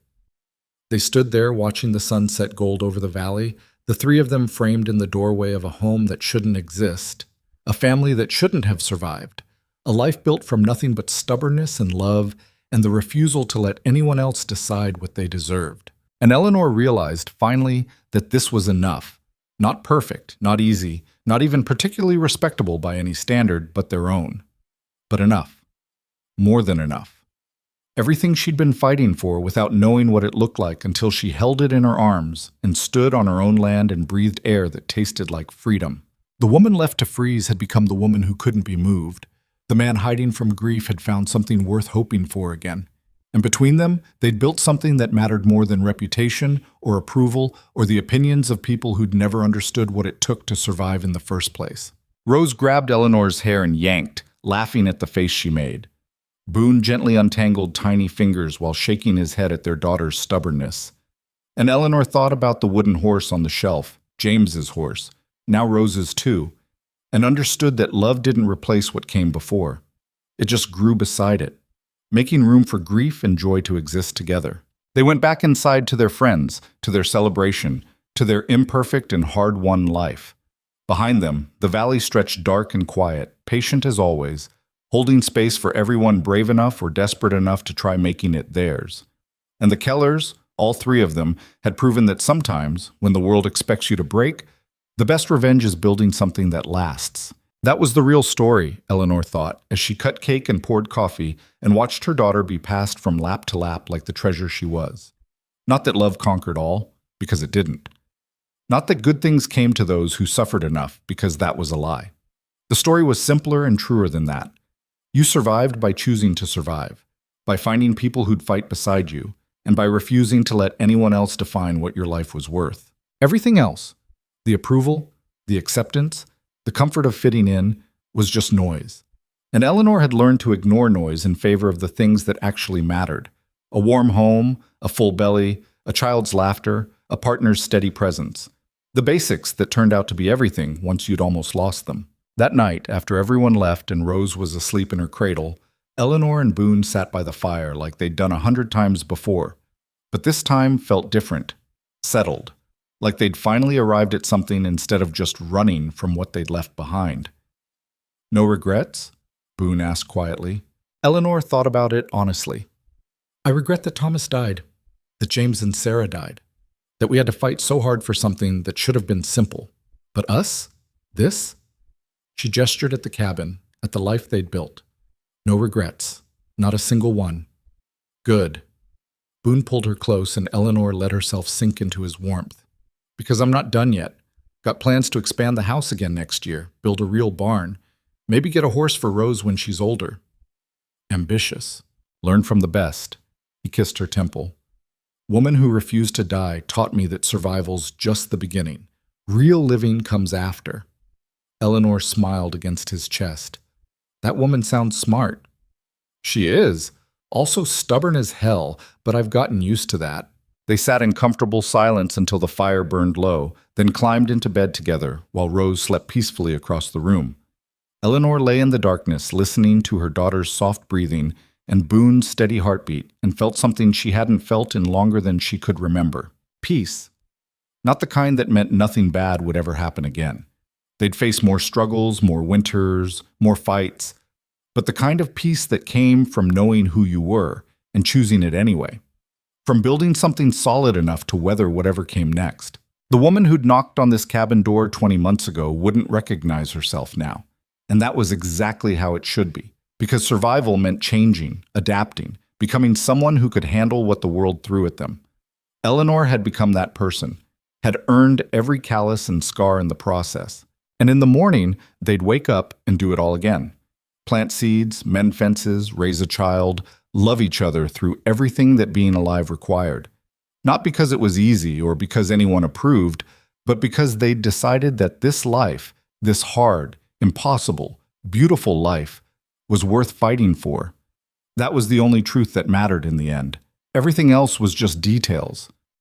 They stood there watching the sun set gold over the valley, the three of them framed in the doorway of a home that shouldn't exist, a family that shouldn't have survived, a life built from nothing but stubbornness and love and the refusal to let anyone else decide what they deserved. And Eleanor realized, finally, that this was enough. Not perfect, not easy, not even particularly respectable by any standard but their own. But enough. More than enough. Everything she'd been fighting for without knowing what it looked like until she held it in her arms and stood on her own land and breathed air that tasted like freedom. The woman left to freeze had become the woman who couldn't be moved. The man hiding from grief had found something worth hoping for again. And between them, they'd built something that mattered more than reputation or approval or the opinions of people who'd never understood what it took to survive in the first place. Rose grabbed Eleanor's hair and yanked, laughing at the face she made. Boone gently untangled tiny fingers while shaking his head at their daughter's stubbornness. And Eleanor thought about the wooden horse on the shelf, James's horse, now Rose's too, and understood that love didn't replace what came before. It just grew beside it, making room for grief and joy to exist together. They went back inside to their friends, to their celebration, to their imperfect and hard-won life. Behind them, the valley stretched dark and quiet, patient as always, holding space for everyone brave enough or desperate enough to try making it theirs. And the Kellers, all three of them, had proven that sometimes, when the world expects you to break, the best revenge is building something that lasts. That was the real story, Eleanor thought, as she cut cake and poured coffee and watched her daughter be passed from lap to lap like the treasure she was. Not that love conquered all, because it didn't. Not that good things came to those who suffered enough, because that was a lie. The story was simpler and truer than that. You survived by choosing to survive, by finding people who'd fight beside you, and by refusing to let anyone else define what your life was worth. Everything else, the approval, the acceptance, the comfort of fitting in, was just noise. And Eleanor had learned to ignore noise in favor of the things that actually mattered. A warm home, a full belly, a child's laughter, a partner's steady presence. The basics that turned out to be everything once you'd almost lost them. That night, after everyone left and Rose was asleep in her cradle, Eleanor and Boone sat by the fire like they'd done 100 times before. But this time felt different, settled, like they'd finally arrived at something instead of just running from what they'd left behind. "No regrets?" Boone asked quietly. Eleanor thought about it honestly. "I regret that Thomas died, that James and Sarah died, that we had to fight so hard for something that should have been simple. But us? This?" She gestured at the cabin, at the life they'd built. "No regrets. Not a single one." "Good." Boone pulled her close and Eleanor let herself sink into his warmth. "Because I'm not done yet. Got plans to expand the house again next year, build a real barn, maybe get a horse for Rose when she's older." Ambitious. Learn from the best. He kissed her temple. Woman Who Refused to Die taught me that survival's just the beginning. Real living comes after. Eleanor smiled against his chest. That woman sounds smart. She is. Also stubborn as hell, but I've gotten used to that. They sat in comfortable silence until the fire burned low, then climbed into bed together, while Rose slept peacefully across the room. Eleanor lay in the darkness, listening to her daughter's soft breathing and Boone's steady heartbeat, and felt something she hadn't felt in longer than she could remember. Peace. Not the kind that meant nothing bad would ever happen again. They'd face more struggles, more winters, more fights, but the kind of peace that came from knowing who you were and choosing it anyway. From building something solid enough to weather whatever came next. The woman who'd knocked on this cabin door 20 months ago wouldn't recognize herself now. And that was exactly how it should be. Because survival meant changing, adapting, becoming someone who could handle what the world threw at them. Eleanor had become that person, had earned every callus and scar in the process. And in the morning, they'd wake up and do it all again. Plant seeds, mend fences, raise a child, love each other through everything that being alive required. Not because it was easy or because anyone approved, but because they'd decided that this life, this hard, impossible, beautiful life, was worth fighting for. That was the only truth that mattered in the end. Everything else was just details.